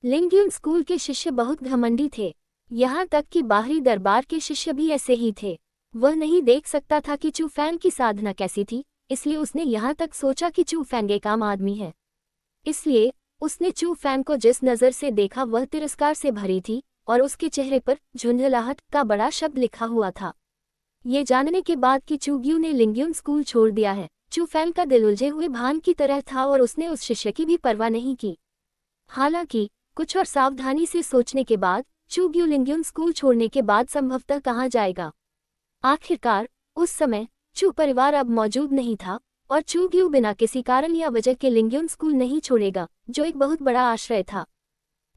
लिंग्यून स्कूल के शिष्य बहुत घमंडी थे। यहाँ तक कि बाहरी दरबार के शिष्य भी ऐसे ही थे। वह नहीं देख सकता था कि चू फैंग की साधना कैसी थी, इसलिए उसने यहाँ तक सोचा कि चू फैंग एक आम आदमी है। इसलिए उसने चू फैंग को जिस नज़र से देखा वह तिरस्कार से भरी थी और उसके चेहरे पर झुंझलाहट का बड़ा शब्द लिखा हुआ था। ये जानने के बाद कि चू गुयू ने लिंग्यून स्कूल छोड़ दिया है, चू फैंग का दिल उलझे हुए भान की तरह था और उसने उस शिष्य की भी परवाह नहीं की। हालांकि कुछ और सावधानी से सोचने के बाद चू गुयू लिंग्यून स्कूल छोड़ने के बाद संभवतः कहाँ जाएगा। आखिरकार उस समय चू परिवार अब मौजूद नहीं था और चू गुयू बिना किसी कारण या वजह के लिंग्यून स्कूल नहीं छोड़ेगा, जो एक बहुत बड़ा आश्रय था।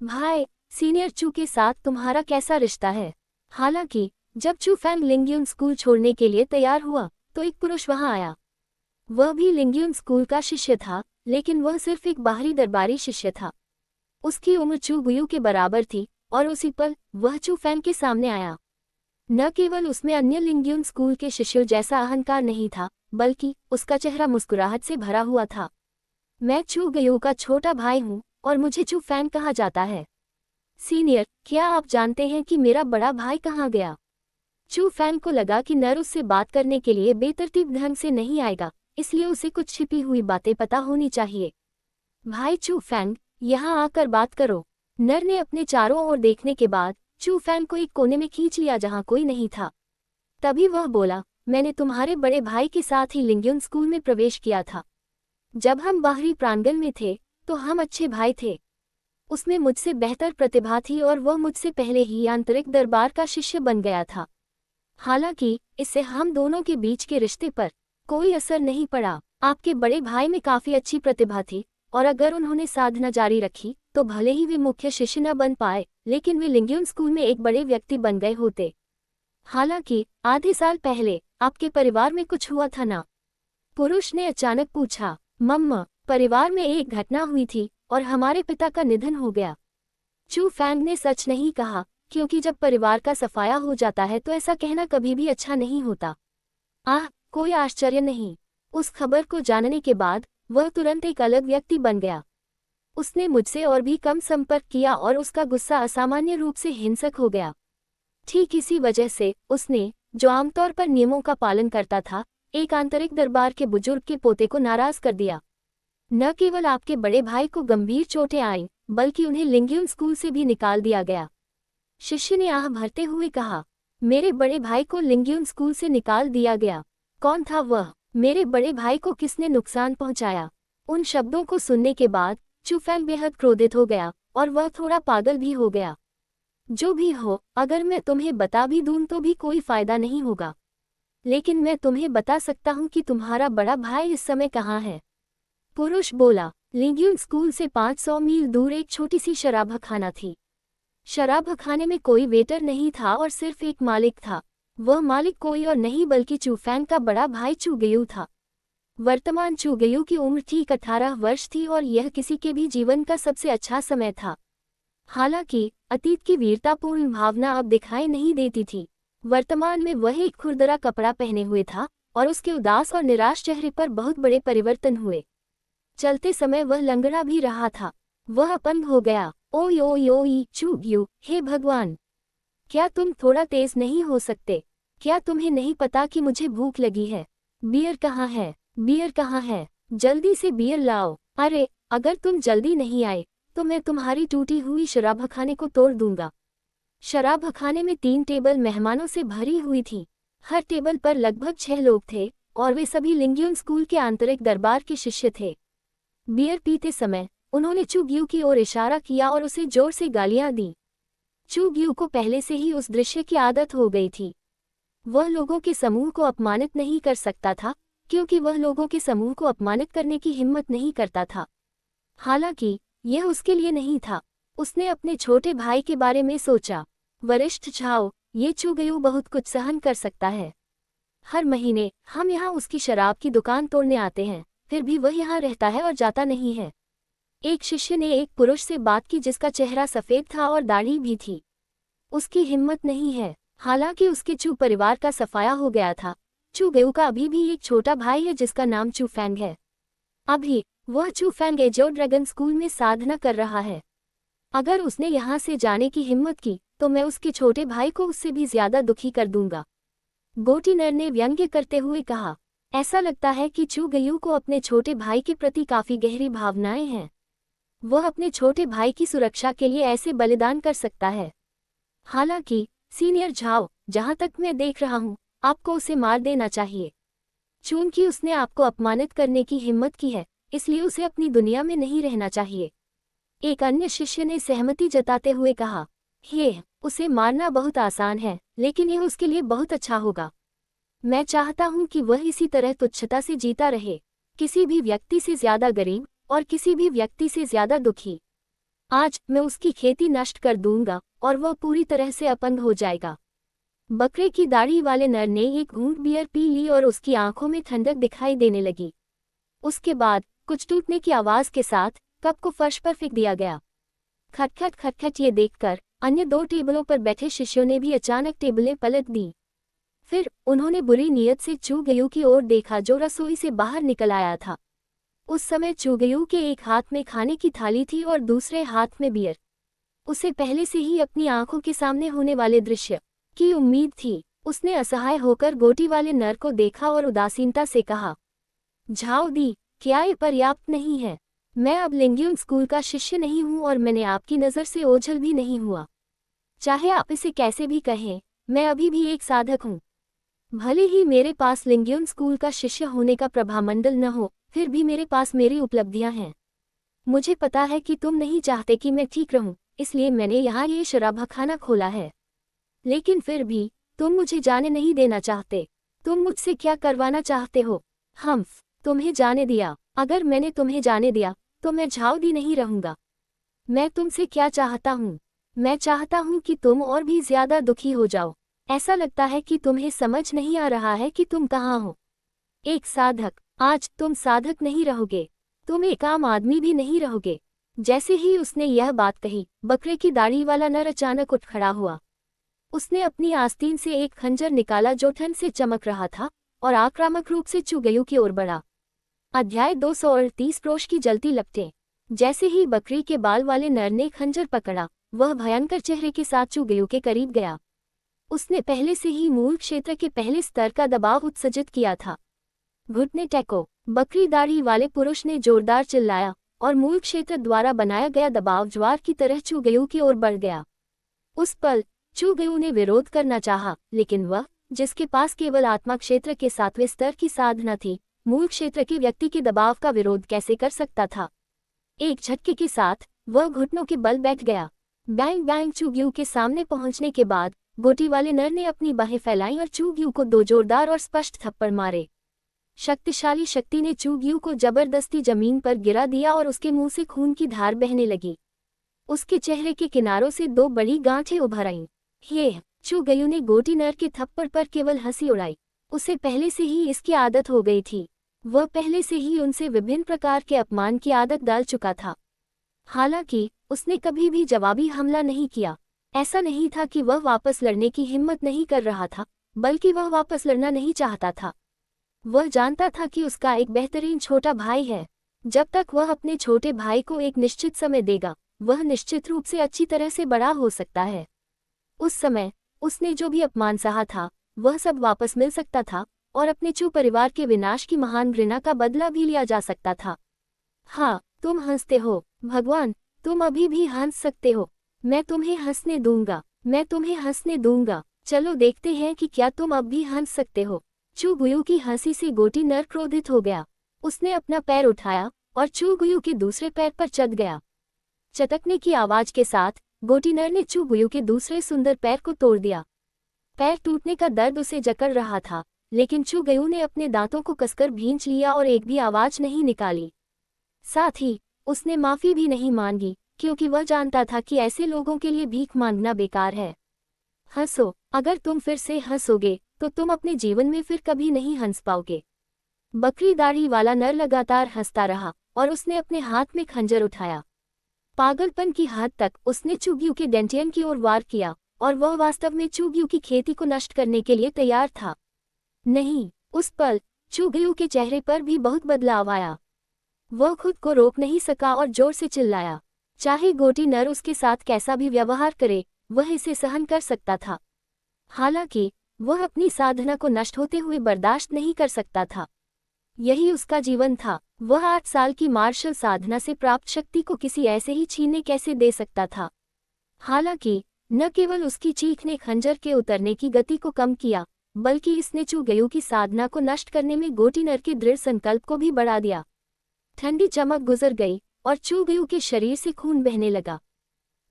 भाई, सीनियर चू के साथ तुम्हारा कैसा रिश्ता है? हालांकि जब चू फैंग लिंग्यून स्कूल छोड़ने के लिए तैयार हुआ तो एक पुरुष वहां आया। वह भी लिंग्यून स्कूल का शिष्य था, लेकिन वह सिर्फ एक बाहरी दरबारी शिष्य था। उसकी उम्र चू गुयू के बराबर थी और उसी पल वह चू फैंग के सामने आया। न केवल उसमें अन्य लिंग्यून स्कूल के शिष्यों जैसा अहंकार नहीं था, बल्कि उसका चेहरा मुस्कुराहट से भरा हुआ था। मैं चू गुयू का छोटा भाई हूँ और मुझे चू फैंग कहा जाता है। सीनियर, क्या आप जानते हैं कि मेरा बड़ा भाई कहाँ गया? चू फैंग को लगा कि नर उससे बात करने के लिए बेतरतीब ढंग से नहीं आएगा, इसलिए उसे कुछ छिपी हुई बातें पता होनी चाहिए। भाई चू फैंग, यहाँ आकर बात करो। नर ने अपने चारों ओर देखने के बाद चू फैंग को एक कोने में खींच लिया जहाँ कोई नहीं था। तभी वह बोला, मैंने तुम्हारे बड़े भाई के साथ ही लिंग्यून स्कूल में प्रवेश किया था। जब हम बाहरी प्रांगण में थे तो हम अच्छे भाई थे। उसमें मुझसे बेहतर प्रतिभा थी और वह मुझसे पहले ही आंतरिक दरबार का शिष्य बन गया था। हालांकि इससे हम दोनों के बीच के रिश्ते पर कोई असर नहीं पड़ा। आपके बड़े भाई में काफी अच्छी प्रतिभा थी और अगर उन्होंने साधना जारी रखी तो भले ही वे मुख्य शिष्य न बन पाए, लेकिन वे लिंग्यून स्कूल में एक बड़े व्यक्ति बन गए होते। हालांकि आधे साल पहले आपके परिवार में कुछ हुआ था ना? पुरुष ने अचानक पूछा। मम्मा, परिवार में एक घटना हुई थी और हमारे पिता का निधन हो गया। चू फैंग ने सच नहीं कहा, क्योंकि जब परिवार का सफाया हो जाता है तो ऐसा कहना कभी भी अच्छा नहीं होता। कोई आश्चर्य नहीं। उस खबर को जानने के बाद वह तुरंत एक अलग व्यक्ति बन गया। उसने मुझसे और भी कम संपर्क किया और उसका गुस्सा असामान्य रूप से हिंसक हो गया। ठीक इसी वजह से उसने, जो आमतौर पर नियमों का पालन करता था, एक आंतरिक दरबार के बुजुर्ग के पोते को नाराज कर दिया। न केवल आपके बड़े भाई को गंभीर चोटें आईं, बल्कि उन्हें लिंग्यून स्कूल से भी निकाल दिया गया। शिष्य ने आह भरते हुए कहा, मेरे बड़े भाई को लिंग्यून स्कूल से निकाल दिया गया? कौन था वह? मेरे बड़े भाई को किसने नुकसान पहुंचाया? उन शब्दों को सुनने के बाद चू फैंग बेहद क्रोधित हो गया और वह थोड़ा पागल भी हो गया। जो भी हो, अगर मैं तुम्हें बता भी दूं तो भी कोई फायदा नहीं होगा। लेकिन मैं तुम्हें बता सकता हूं कि तुम्हारा बड़ा भाई इस समय कहाँ है। पुरुष बोला, लिंग्यून स्कूल से 500 मील दूर एक छोटी सी शराबखाना थी। शराबखाने में कोई वेटर नहीं था और सिर्फ एक मालिक था। वह मालिक कोई और नहीं बल्कि चू फैंग का बड़ा भाई चू गयू था। वर्तमान चू गयू की उम्र ठीक 18 वर्ष थी और यह किसी के भी जीवन का सबसे अच्छा समय था। हालांकि अतीत की वीरतापूर्ण भावना अब दिखाई नहीं देती थी। वर्तमान में वह एक खुरदरा कपड़ा पहने हुए था और उसके उदास और निराश चेहरे पर बहुत बड़े परिवर्तन हुए। चलते समय वह लंगड़ा भी रहा था। वह अपंग हो गया। ओय ओय ओय चू गयू, हे भगवान, क्या तुम थोड़ा तेज नहीं हो सकते? क्या तुम्हें नहीं पता कि मुझे भूख लगी है? बियर कहाँ है? बियर कहाँ है? जल्दी से बियर लाओ। अरे, अगर तुम जल्दी नहीं आए तो मैं तुम्हारी टूटी हुई शराबखाने को तोड़ दूंगा। शराबखाने में 3 टेबल मेहमानों से भरी हुई थी। हर टेबल पर लगभग 6 लोग थे और वे सभी लिंग्यून स्कूल के आंतरिक दरबार के शिष्य थे। बियर पीते समय उन्होंने चू गयू की ओर इशारा किया और उसे जोर से गालियां दी। चू गयू को पहले से ही उस दृश्य की आदत हो गई थी। वह लोगों के समूह को अपमानित नहीं कर सकता था क्योंकि वह लोगों के समूह को अपमानित करने की हिम्मत नहीं करता था। हालांकि यह उसके लिए नहीं था। उसने अपने छोटे भाई के बारे में सोचा। वरिष्ठ झाओ, ये चू गयू बहुत कुछ सहन कर सकता है। हर महीने हम यहाँ उसकी शराब की दुकान तोड़ने आते हैं, फिर भी वह यहाँ रहता है और जाता नहीं है। एक शिष्य ने एक पुरुष से बात की जिसका चेहरा सफेद था और दाढ़ी भी थी। उसकी हिम्मत नहीं है। हालांकि उसके चू परिवार का सफाया हो गया था। चू गयू का अभी भी एक छोटा भाई है जिसका नाम चू फैंग है। अभी वह चू फैंग एजो ड्रैगन स्कूल में साधना कर रहा है। अगर उसने यहाँ से जाने की हिम्मत की तो मैं उसके छोटे भाई को उससे भी ज्यादा दुखी कर दूंगा। गोटीनर ने व्यंग्य करते हुए कहा। ऐसा लगता है कि चू गयू को अपने छोटे भाई के प्रति काफी गहरी भावनाएं हैं। वह अपने छोटे भाई की सुरक्षा के लिए ऐसे बलिदान कर सकता है। हालांकि सीनियर झाओ, जहां तक मैं देख रहा हूं, आपको उसे मार देना चाहिए। चूंकि उसने आपको अपमानित करने की हिम्मत की है, इसलिए उसे अपनी दुनिया में नहीं रहना चाहिए। एक अन्य शिष्य ने सहमति जताते हुए कहा, हे, उसे मारना बहुत आसान है, लेकिन यह उसके लिए बहुत अच्छा होगा। मैं चाहता हूं कि वह इसी तरह तुच्छता से जीता रहे, किसी भी व्यक्ति से ज्यादा गरीब और किसी भी व्यक्ति से ज्यादा दुखी। आज मैं उसकी खेती नष्ट कर दूंगा और वह पूरी तरह से अपंग हो जाएगा। बकरे की दाढ़ी वाले नर ने एक घूंट बियर पी ली और उसकी आंखों में ठंडक दिखाई देने लगी। उसके बाद कुछ टूटने की आवाज के साथ कप को फर्श पर फेंक दिया गया। खटखट खटखट ये देखकर अन्य 2 टेबलों पर बैठे शिष्यों ने भी अचानक टेबलें पलट दी। फिर उन्होंने बुरी नीयत से चू गयू की ओर देखा जो रसोई से बाहर निकल आया था। उस समय चू गयू के एक हाथ में खाने की थाली थी और दूसरे हाथ में बियर। उसे पहले से ही अपनी आंखों के सामने होने वाले दृश्य की उम्मीद थी। उसने असहाय होकर गोटी वाले नर को देखा और उदासीनता से कहा, झाओ दी, क्या ये पर्याप्त नहीं है? मैं अब लिंग्यून स्कूल का शिष्य नहीं हूँ और मैंने आपकी नज़र से ओझल भी नहीं हुआ। चाहे आप इसे कैसे भी कहें, मैं अभी भी एक साधक हूँ। भले ही मेरे पास लिंग्यून स्कूल का शिष्य होने का प्रभामंडल न हो, फिर भी मेरे पास मेरी उपलब्धियां हैं। मुझे पता है कि तुम नहीं चाहते कि मैं ठीक रहूं, इसलिए मैंने यहाँ ये शराबखाना खोला है। लेकिन फिर भी तुम मुझे जाने नहीं देना चाहते। तुम मुझसे क्या करवाना चाहते हो? हम्फ, तुम्हें जाने दिया। अगर मैंने तुम्हें जाने दिया तो मैं झाओदी नहीं रहूंगा। मैं तुमसे क्या चाहता हूँ? मैं चाहता हूँ कि तुम और भी ज्यादा दुखी हो जाओ। ऐसा लगता है कि तुम्हें समझ नहीं आ रहा है कि तुम कहाँ हो। एक साधक, आज तुम साधक नहीं रहोगे, तुम एक आम आदमी भी नहीं रहोगे। जैसे ही उसने यह बात कही, बकरे की दाढ़ी वाला नर अचानक उठ खड़ा हुआ। उसने अपनी आस्तीन से एक खंजर निकाला जो ठंड से चमक रहा था और आक्रामक रूप से चू गयू की ओर बढ़ा। अध्याय 238 प्रोश की जलती लपटें। जैसे ही बकरी के बाल वाले नर ने खंजर पकड़ा, वह भयंकर चेहरे के साथ चू गयू के करीब गया। उसने पहले से ही मूल क्षेत्र के पहले स्तर का दबाव उत्सर्जित किया था। घुटने टेको, बकरी दाढ़ी वाले पुरुष ने जोरदार चिल्लाया और मूल क्षेत्र द्वारा बनाया गया दबाव ज्वार की तरह चू गयू की ओर बढ़ गया। उस पल चू गयू ने विरोध करना चाहा, लेकिन वह, जिसके पास केवल आत्मा क्षेत्र के 7वें स्तर की साधना थी, मूल क्षेत्र के व्यक्ति के दबाव का विरोध कैसे कर सकता था? एक झटके के साथ वह घुटनों के बल बैठ गया। बैंग बैंग चू गयू के सामने पहुंचने के बाद गोटी वाले नर ने अपनी बाहें फैलाई और चू गयू को 2 जोरदार और स्पष्ट थप्पड़ मारे। शक्तिशाली शक्ति ने चूगयू को जबरदस्ती जमीन पर गिरा दिया और उसके मुंह से खून की धार बहने लगी। उसके चेहरे के किनारों से 2 बड़ी गांठें उभर आईं। ये चूगयू ने गोटी नर के थप्पड़ पर केवल हंसी उड़ाई। उसे पहले से ही इसकी आदत हो गई थी। वह पहले से ही उनसे विभिन्न प्रकार के अपमान की आदत डाल चुका था। हालांकि उसने कभी भी जवाबी हमला नहीं किया। ऐसा नहीं था कि वह वापस लड़ने की हिम्मत नहीं कर रहा था, बल्कि वह वापस लड़ना नहीं चाहता था। वह जानता था कि उसका एक बेहतरीन छोटा भाई है। जब तक वह अपने छोटे भाई को एक निश्चित समय देगा, वह निश्चित रूप से अच्छी तरह से बड़ा हो सकता है। उस समय उसने जो भी अपमान सहा था, वह सब वापस मिल सकता था और अपने चू परिवार के विनाश की महान घृणा का बदला भी लिया जा सकता था। हाँ, तुम हंसते हो भगवान, तुम अभी भी हंस सकते हो। मैं तुम्हें हंसने दूंगा, मैं तुम्हें हंसने दूंगा। चलो देखते हैं कि क्या तुम अब भी हंस सकते हो। चूगयू की हंसी से गोटी नर क्रोधित हो गया। उसने अपना पैर उठाया और चूगयू के दूसरे पैर पर चढ़ गया। चटकने की आवाज के साथ गोटी नर ने चूगयू के दूसरे सुंदर पैर को तोड़ दिया। पैर टूटने का दर्द उसे जकड़ रहा था, लेकिन चूगयू ने अपने दांतों को कसकर भींच लिया और एक भी आवाज नहीं निकाली। साथ ही उसने माफी भी नहीं मांगी, क्योंकि वह जानता था कि ऐसे लोगों के लिए भीख मांगना बेकार है। हंसो, अगर तुम फिर से हंसोगे तो तुम अपने जीवन में फिर कभी नहीं हंस पाओगे। बकरी दाढ़ी वाला नर लगातार हंसता रहा और उसने अपने हाथ में खंजर उठाया। पागलपन की हद तक उसने चूगयू के डेंटियन की ओर वार किया और वह वास्तव में चूगयू की खेती को नष्ट करने के लिए तैयार था। नहीं, उस पल चूगयू के चेहरे पर भी बहुत बदलाव आया। वह खुद को रोक नहीं सका और जोर से चिल्लाया। चाहे गोटी नर उसके साथ कैसा भी व्यवहार करे, वह इसे सहन कर सकता था। हालांकि वह अपनी साधना को नष्ट होते हुए बर्दाश्त नहीं कर सकता था। यही उसका जीवन था। वह 8 साल की मार्शल साधना से प्राप्त शक्ति को किसी ऐसे ही छीनने कैसे दे सकता था। हालांकि न केवल उसकी चीख ने खंजर के उतरने की गति को कम किया, बल्कि इसने चूगयू की साधना को नष्ट करने में गोटी नर के दृढ़ संकल्प को भी बढ़ा दिया। ठंडी चमक गुजर गई और चूगयू के शरीर से खून बहने लगा।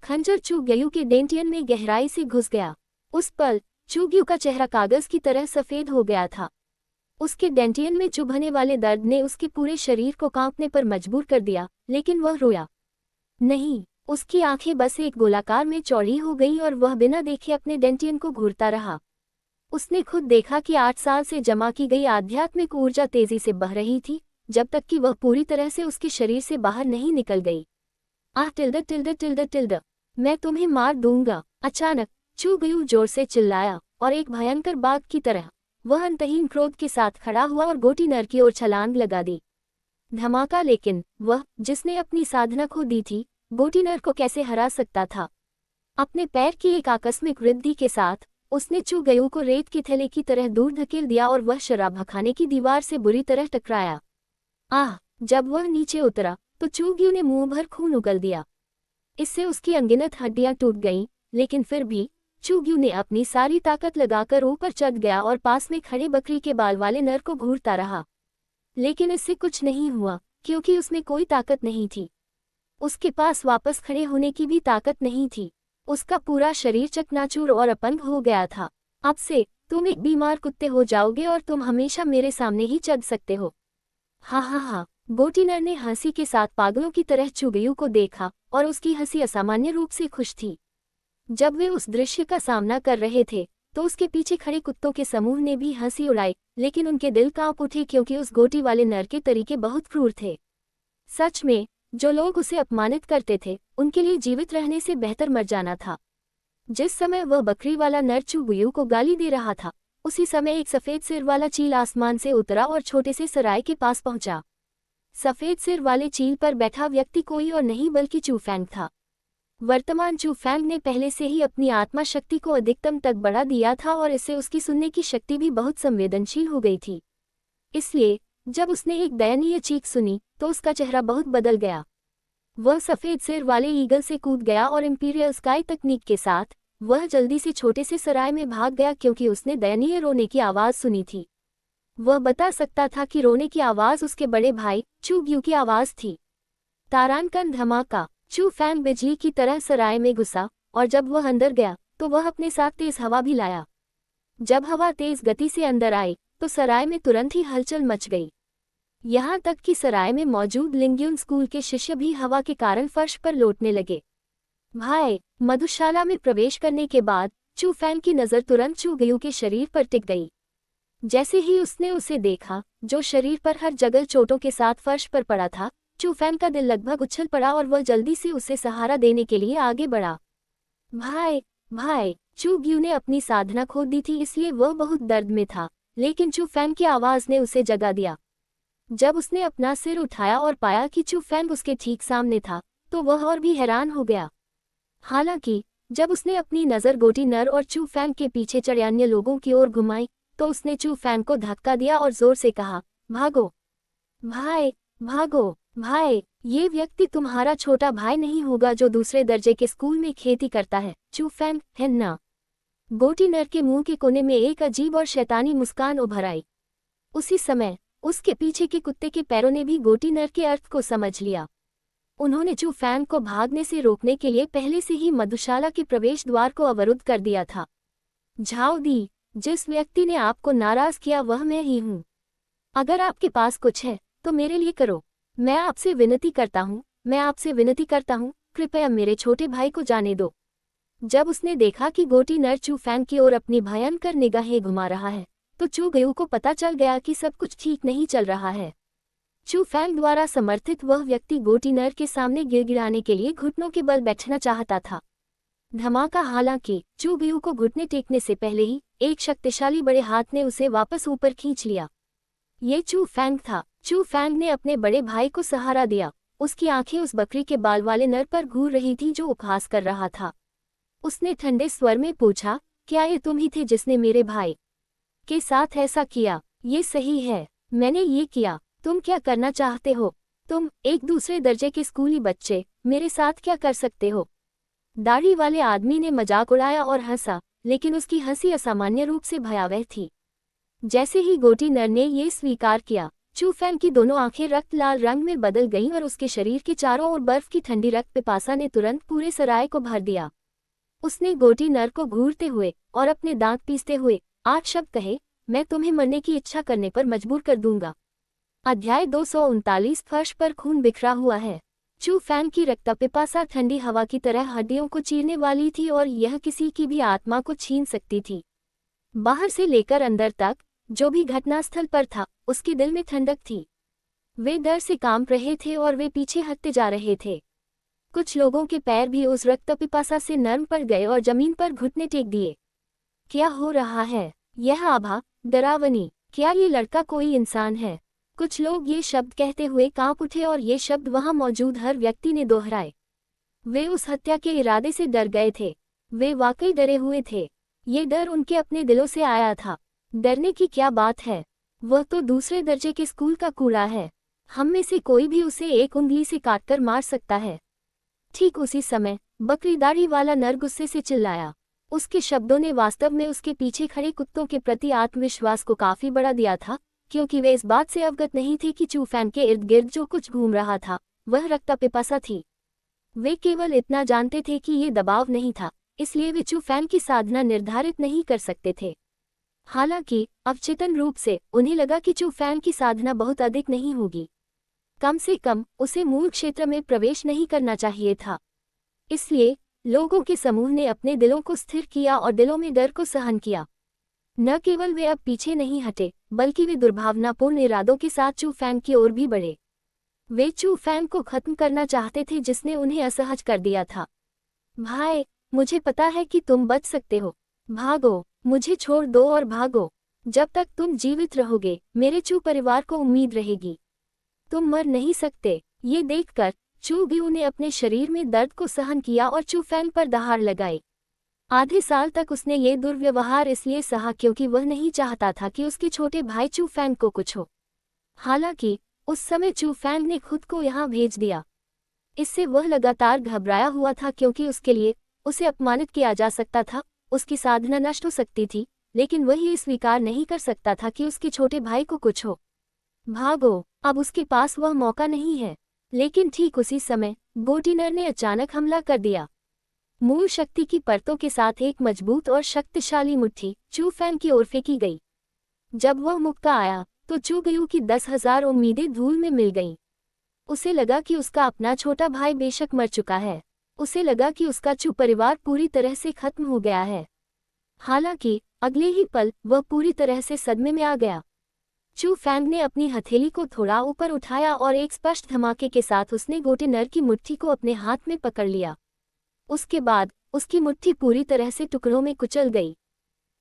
खंजर चूगयू के डेंटियन में गहराई से घुस गया। उस पल चूगयू का चेहरा कागज की तरह सफेद हो गया था। उसके डेंटियन में चुभने वाले दर्द ने उसके पूरे शरीर को कांपने पर मजबूर कर दिया, लेकिन वह रोया नहीं। उसकी आंखें बस एक गोलाकार में चौड़ी हो गईं और वह बिना देखे अपने डेंटियन को घूरता रहा। उसने खुद देखा कि 8 साल से जमा की गई आध्यात्मिक ऊर्जा तेजी से बह रही थी, जब तक कि वह पूरी तरह से उसके शरीर से बाहर नहीं निकल गई। टिल्ड टिल्ड टिल्ड टिल्ड, मैं तुम्हें मार दूंगा। अचानक चूगयू जोर से चिल्लाया और एक भयंकर बाघ की तरह वह अंतहीन क्रोध के साथ खड़ा हुआ और गोटी नर की ओर छलांग लगा दी। धमाका, लेकिन वह जिसने अपनी साधना खो दी थी, गोटी नर को कैसे हरा सकता था। अपने पैर की एक आकस्मिक वृद्धि के साथ उसने चूगयू को रेत के थैले की तरह दूर धकेल दिया और वह शराबखाने की दीवार से बुरी तरह टकराया। जब वह नीचे उतरा तो चूगयू ने मुंह भर खून उगल दिया। इससे उसकी अनगिनत हड्डियां टूट गईं, लेकिन फिर भी चूगयू ने अपनी सारी ताकत लगाकर ऊपर चढ़ गया और पास में खड़े बकरी के बाल वाले नर को घूरता रहा। लेकिन इससे कुछ नहीं हुआ, क्योंकि उसमें कोई ताकत नहीं थी। उसके पास वापस खड़े होने की भी ताकत नहीं थी। उसका पूरा शरीर चकनाचूर और अपंग हो गया था। अब से तुम एक बीमार कुत्ते हो जाओगे और तुम हमेशा मेरे सामने ही चढ़ सकते हो। हा। गोटी नर ने हंसी के साथ पागलों की तरह चूगयू को देखा और उसकी हंसी असामान्य रूप से खुश थी। जब वे उस दृश्य का सामना कर रहे थे तो उसके पीछे खड़े कुत्तों के समूह ने भी हंसी उड़ाई, लेकिन उनके दिल कांप उठे क्योंकि उस गोटी वाले नर के तरीके बहुत क्रूर थे। सच में, जो लोग उसे अपमानित करते थे, उनके लिए जीवित रहने से बेहतर मर जाना था। जिस समय वह बकरी वाला नर चूगयू को गाली दे रहा था, उसी समय एक सफेद सिर वाला चील आसमान से उतरा और छोटे से सराय के पास पहुंचा। सफेद सिर वाले चील पर बैठा व्यक्ति कोई और नहीं बल्कि चूफैंग था। वर्तमान चूफैंग ने पहले से ही अपनी आत्मा शक्ति को अधिकतम तक बढ़ा दिया था और इससे उसकी सुनने की शक्ति भी बहुत संवेदनशील हो गई थी। इसलिए जब उसने एक दयनीय चीख सुनी तो उसका चेहरा बहुत बदल गया। वह सफेद सिर वाले ईगल से कूद गया और इंपीरियल स्काई तकनीक के साथ वह जल्दी से छोटे से सराय में भाग गया, क्योंकि उसने दयनीय रोने की आवाज सुनी थी। वह बता सकता था कि रोने की आवाज उसके बड़े भाई चूगयू की आवाज थी। तारानकन धमाका। चूफैंग बिजली की तरह सराय में घुसा और जब वह अंदर गया तो वह अपने साथ तेज हवा भी लाया। जब हवा तेज गति से अंदर आई तो सराय में तुरंत ही हलचल मच गई। यहाँ तक कि सराय में मौजूद लिंग्यून स्कूल के शिष्य भी हवा के कारण फर्श पर लौटने लगे। भाई, मधुशाला में प्रवेश करने के बाद चू फैंग की नज़र तुरंत चू गयू के शरीर पर टिक गई। जैसे ही उसने उसे देखा, जो शरीर पर हर जगह चोटों के साथ फर्श पर पड़ा था, चू फैंग का दिल लगभग उछल पड़ा और वह जल्दी से उसे सहारा देने के लिए आगे बढ़ा। भाई, चू गयू ने अपनी साधना खो दी थी, इसलिए वह बहुत दर्द में था, लेकिन चू फैंग की आवाज़ ने उसे जगा दिया। जब उसने अपना सिर उठाया और पाया कि चू फैंग उसके ठीक सामने था, तो वह और भी हैरान हो गया। हालांकि जब उसने अपनी नज़र गोटी नर और चू फैंग के पीछे चढ़े अन्य लोगों की ओर घुमाई, तो उसने चू फैंग को धक्का दिया और जोर से कहा, भागो भाई, ये व्यक्ति तुम्हारा छोटा भाई नहीं होगा जो दूसरे दर्जे के स्कूल में खेती करता है, चू फैंग, है ना? गोटी नर के मुंह के कोने में एक अजीब और शैतानी मुस्कान उभर आई। उसी समय उसके पीछे के कुत्ते के पैरों ने भी गोटी नर के अर्थ को समझ लिया। उन्होंने चू फैंग को भागने से रोकने के लिए पहले से ही मधुशाला के प्रवेश द्वार को अवरुद्ध कर दिया था। झाओ दी, जिस व्यक्ति ने आपको नाराज किया वह मैं ही हूँ। अगर आपके पास कुछ है तो मेरे लिए करो। मैं आपसे विनती करता हूँ, कृपया मेरे छोटे भाई को जाने दो। जब उसने देखा कि गोटी नर चू फैंग की ओर अपनी भयंकर निगाहें घुमा रहा है, तो चू गयू को पता चल गया कि सब कुछ ठीक नहीं चल रहा है। चू फैंग द्वारा समर्थित वह व्यक्ति गोटी नर के सामने गिड़गिड़ाने के लिए घुटनों के बल बैठना चाहता था। धमाका। हालांकि चू गयू को घुटने टेकने से पहले ही एक शक्तिशाली बड़े हाथ ने उसे वापस ऊपर खींच लिया। ये चू फैंग था। चू फैंग ने अपने बड़े भाई को सहारा दिया। उसकी आंखें उस बकरी के बाल वाले नर पर घूर रही थी जो उपहास कर रहा था। उसने ठंडे स्वर में पूछा, क्या ये तुम ही थे जिसने मेरे भाई के साथ ऐसा किया? ये सही है, मैंने ये किया। तुम क्या करना चाहते हो? तुम एक दूसरे दर्जे के स्कूली बच्चे मेरे साथ क्या कर सकते हो? दाढ़ी वाले आदमी ने मजाक उड़ाया और हंसा, लेकिन उसकी हंसी असामान्य रूप से भयावह थी। जैसे ही गोटी नर ने ये स्वीकार किया, चू फैंग की दोनों आंखें रक्त लाल रंग में बदल गईं और उसके शरीर के चारों ओर बर्फ की ठंडी रक्त पिपासा ने तुरंत पूरे सराय को भर दिया। उसने गोटी नर को घूरते हुए और अपने दांत पीसते हुए 8 शब्द कहे, मैं तुम्हें मरने की इच्छा करने पर मजबूर कर दूंगा। अध्याय 239। फर्श पर खून बिखरा हुआ है। चू फैंग की रक्तपिपासा ठंडी हवा की तरह हड्डियों को चीरने वाली थी और यह किसी की भी आत्मा को छीन सकती थी। बाहर से लेकर अंदर तक जो भी घटनास्थल पर था, उसके दिल में ठंडक थी। वे डर से कांप रहे थे और वे पीछे हटते जा रहे थे। कुछ लोगों के पैर भी उस रक्तपिपासा से नर्म पड़ गए और जमीन पर घुटने टेक दिए। क्या हो रहा है? यह आभा, डरावनी, क्या ये लड़का कोई इंसान है? कुछ लोग ये शब्द कहते हुए कांप उठे और ये शब्द वहां मौजूद हर व्यक्ति ने दोहराए। वे उस हत्या के इरादे से डर गए थे। वे वाकई डरे हुए थे। ये डर उनके अपने दिलों से आया था। डरने की क्या बात है? वह तो दूसरे दर्जे के स्कूल का कूड़ा है। हम में से कोई भी उसे एक उंगली से काटकर मार सकता है। ठीक उसी समय बकरी दाढ़ी वाला नर गुस्से से चिल्लाया। उसके शब्दों ने वास्तव में उसके पीछे खड़े कुत्तों के प्रति आत्मविश्वास को काफी बढ़ा दिया था, क्योंकि वे इस बात से अवगत नहीं थे कि चू फैंग के इर्द गिर्द जो कुछ घूम रहा था वह रक्तपिपासा थी। वे केवल इतना जानते थे कि ये दबाव नहीं था, इसलिए वे चू फैंग की साधना निर्धारित नहीं कर सकते थे। हालांकि अवचेतन रूप से उन्हें लगा कि चू फैंग की साधना बहुत अधिक नहीं होगी। कम से कम उसे मूल क्षेत्र में प्रवेश नहीं करना चाहिए था। इसलिए लोगों के समूह ने अपने दिलों को स्थिर किया और दिलों में डर को सहन किया। न केवल वे अब पीछे नहीं हटे, बल्कि वे दुर्भावनापूर्ण इरादों के साथ चू फैंग की ओर भी बढ़े। वे चू फैंग को खत्म करना चाहते थे जिसने उन्हें असहज कर दिया था। भाई, मुझे पता है कि तुम बच सकते हो। भागो, मुझे छोड़ दो और भागो। जब तक तुम जीवित रहोगे, मेरे चू परिवार को उम्मीद रहेगी। तुम मर नहीं सकते। ये देखकर चू गयू ने अपने शरीर में दर्द को सहन किया और चू फैंग पर दहाड़ लगाई। आधे साल तक उसने ये दुर्व्यवहार इसलिए सहा क्योंकि वह नहीं चाहता था कि उसके छोटे भाई चू फैंग को कुछ हो। हालांकि उस समय चू फैंग ने खुद को यहाँ भेज दिया। इससे वह लगातार घबराया हुआ था क्योंकि उसके लिए उसे अपमानित किया जा सकता था, उसकी साधना नष्ट हो सकती थी, लेकिन वह ये स्वीकार नहीं कर सकता था कि उसके छोटे भाई को कुछ हो। भागो, अब उसके पास वह मौका नहीं है। लेकिन ठीक उसी समय गोटी नर ने अचानक हमला कर दिया। मूल शक्ति की परतों के साथ एक मजबूत और शक्तिशाली मुट्ठी चू फैंग की ओर फेंकी गई। जब वह मुक्का आया तो चू गयू की 10,000 उम्मीदें धूल में मिल गईं। उसे लगा कि उसका अपना छोटा भाई बेशक मर चुका है। उसे लगा कि उसका चू परिवार पूरी तरह से खत्म हो गया है। हालांकि अगले ही पल वह पूरी तरह से सदमे में आ गया। चू फैंग ने अपनी हथेली को थोड़ा ऊपर उठाया और एक स्पष्ट धमाके के साथ उसने गोटे नर की मुट्ठी को अपने हाथ में पकड़ लिया। उसके बाद उसकी मुट्ठी पूरी तरह से टुकड़ों में कुचल गई।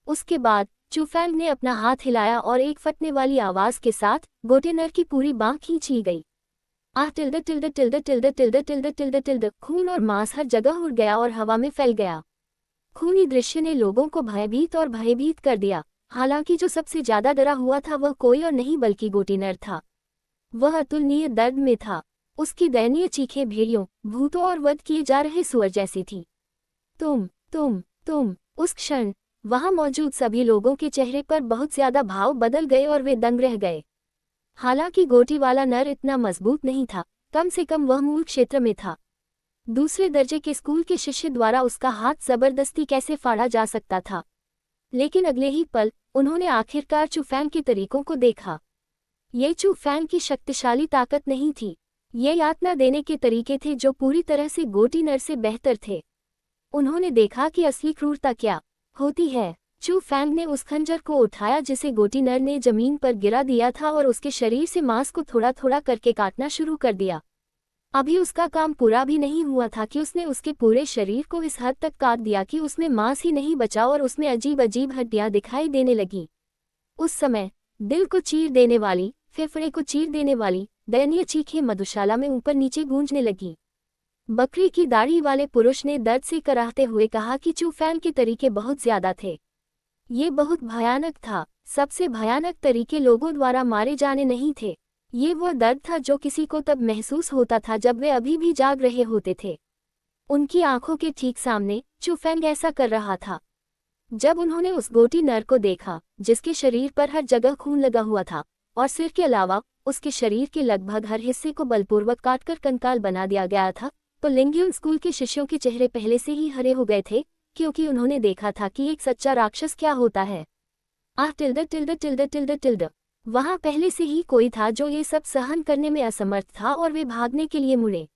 उसके बाद चू फैंग ने अपना हाथ हिलाया और एक फटने वाली आवाज के साथ गोटे नर की पूरी बांह खींच ली गई। आह टिल्ड टिल्ड टिल्ड टिल्ड टिल्ड टिल्ड टिल्ड टिल्ड। खून और मांस हर जगह उड़ गया और हवा में फैल गया। खूनी दृश्य ने लोगों को भयभीत कर दिया। हालांकि जो सबसे ज्यादा डरा हुआ था वह कोई और नहीं बल्कि गोटी नर था। वह अतुलनीय दर्द में था। उसकी दयनीय चीखें भेड़ियों, भूतों और वध किए जा रहे सुअर जैसी थी। तुम। उस क्षण वहां मौजूद सभी लोगों के चेहरे पर बहुत ज्यादा भाव बदल गए और वे दंग रह गए। हालांकि गोटी वाला नर इतना मजबूत नहीं था, कम से कम वह मूल क्षेत्र में था। दूसरे दर्जे के स्कूल के शिष्य द्वारा उसका हाथ जबरदस्ती कैसे फाड़ा जा सकता था। लेकिन अगले ही पल उन्होंने आखिरकार चू फैंग के तरीकों को देखा। ये चू फैंग की शक्तिशाली ताकत नहीं थी, ये यातना देने के तरीके थे जो पूरी तरह से गोटी नर से बेहतर थे। उन्होंने देखा कि असली क्रूरता क्या होती है। चू फैंग ने उस खंजर को उठाया जिसे गोटी नर ने जमीन पर गिरा दिया था और उसके शरीर से मांस को थोड़ा थोड़ा करके काटना शुरू कर दिया। अभी उसका काम पूरा भी नहीं हुआ था कि उसने उसके पूरे शरीर को इस हद तक काट दिया कि उसमें मांस ही नहीं बचा और उसमें अजीब अजीब हड्डियां दिखाई देने लगी। उस समय दिल को चीर देने वाली, फेफड़े को चीर देने वाली दयनीय चीखें मधुशाला में ऊपर नीचे गूंजने लगी। बकरी की दाढ़ी वाले पुरुष ने दर्द से कराहते हुए कहा कि चू फैंग के तरीके बहुत ज्यादा थे। ये बहुत भयानक था। सबसे भयानक तरीके लोगों द्वारा मारे जाने नहीं थे। ये वह दर्द था जो किसी को तब महसूस होता था जब वे अभी भी जाग रहे होते थे। उनकी आंखों के ठीक सामने चू फैंग ऐसा कर रहा था। जब उन्होंने उस गोटी नर को देखा जिसके शरीर पर हर जगह खून लगा हुआ था और सिर के अलावा उसके शरीर के लगभग हर हिस्से को बलपूर्वक काटकर कंकाल बना दिया गया था, तो लिंग्यून स्कूल के शिष्यों के चेहरे पहले से ही हरे हो गए थे, क्योंकि उन्होंने देखा था कि एक सच्चा राक्षस क्या होता है। आह टिल्ड टिल्ड टिल्ड टिल्ड टिल्ड। वहां पहले से ही कोई था जो ये सब सहन करने में असमर्थ था और वे भागने के लिए मुड़े।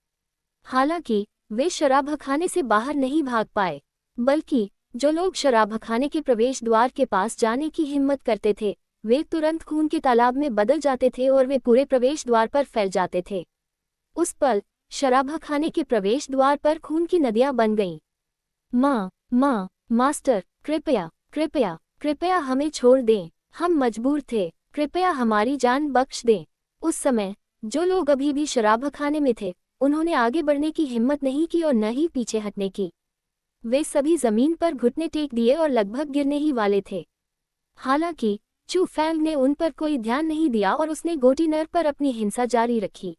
हालांकि वे शराबखाने से बाहर नहीं भाग पाए, बल्कि जो लोग शराबखाने के प्रवेश द्वार के पास जाने की हिम्मत करते थे वे तुरंत खून के तालाब में बदल जाते थे और वे पूरे प्रवेश द्वार पर फैल जाते थे। उस पल शराबखाने के प्रवेश द्वार पर खून की नदियां बन गईं। माँ, मास्टर, कृपया हमें छोड़ दें, हम मजबूर थे, कृपया हमारी जान बख्श दें। उस समय जो लोग अभी भी शराबखाने में थे उन्होंने आगे बढ़ने की हिम्मत नहीं की और न ही पीछे हटने की। वे सभी जमीन पर घुटने टेक दिए और लगभग गिरने ही वाले थे। हालांकि चू फैंग ने उन पर कोई ध्यान नहीं दिया और उसने गोटी नर पर अपनी हिंसा जारी रखी।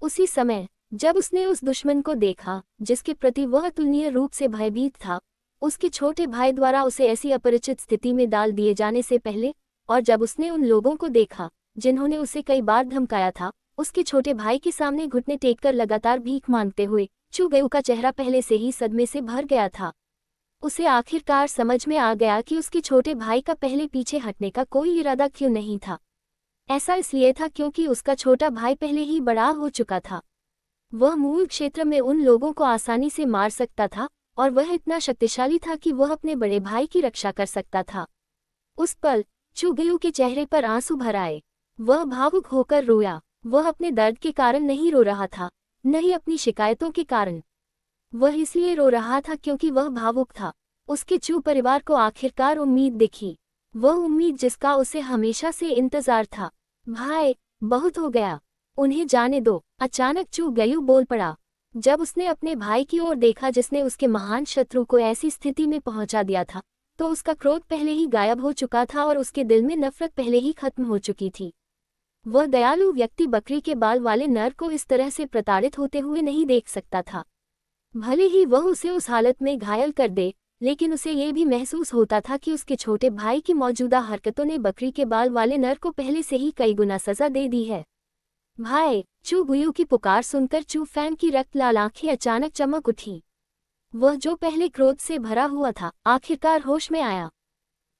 उसी समय जब उसने उस दुश्मन को देखा जिसके प्रति वह अतुलनीय रूप से भयभीत था, उसके छोटे भाई द्वारा उसे ऐसी अपरिचित स्थिति में डाल दिए जाने से पहले, और जब उसने उन लोगों को देखा जिन्होंने उसे कई बार धमकाया था, उसके छोटे भाई के सामने घुटने टेककर लगातार भीख मांगते हुए, चू गयू का चेहरा पहले से ही सदमे से भर गया था। उसे आखिरकार समझ में आ गया कि उसके छोटे भाई का पहले पीछे हटने का कोई इरादा क्यों नहीं था। ऐसा इसलिए था क्योंकि उसका छोटा भाई पहले ही बड़ा हो चुका था। वह मूल क्षेत्र में उन लोगों को आसानी से मार सकता था और वह इतना शक्तिशाली था कि वह अपने बड़े भाई की रक्षा कर सकता था। उस पल चू गयू के चेहरे पर आंसू भर आए। वह भावुक होकर रोया। वह अपने दर्द के कारण नहीं रो रहा था, न ही अपनी शिकायतों के कारण। वह इसलिए रो रहा था क्योंकि वह भावुक था। उसके चू परिवार को आखिरकार उम्मीद दिखी, वह उम्मीद जिसका उसे हमेशा से इंतजार था। भाई, बहुत हो गया, उन्हें जाने दो। अचानक चू गयू बोल पड़ा। जब उसने अपने भाई की ओर देखा जिसने उसके महान शत्रु को ऐसी स्थिति में पहुंचा दिया था, तो उसका क्रोध पहले ही गायब हो चुका था और उसके दिल में नफरत पहले ही खत्म हो चुकी थी। वह दयालु व्यक्ति बकरी के बाल वाले नर को इस तरह से प्रताड़ित होते हुए नहीं देख सकता था। भले ही वह उसे उस हालत में घायल कर दे, लेकिन उसे ये भी महसूस होता था कि उसके छोटे भाई की मौजूदा हरकतों ने बकरी के बाल वाले नर को पहले से ही कई गुना सजा दे दी है। भाई, चू गुयू की पुकार सुनकर चू फैंग की रक्त लाल आंखें अचानक चमक उठी। वह जो पहले क्रोध से भरा हुआ था, आखिरकार होश में आया।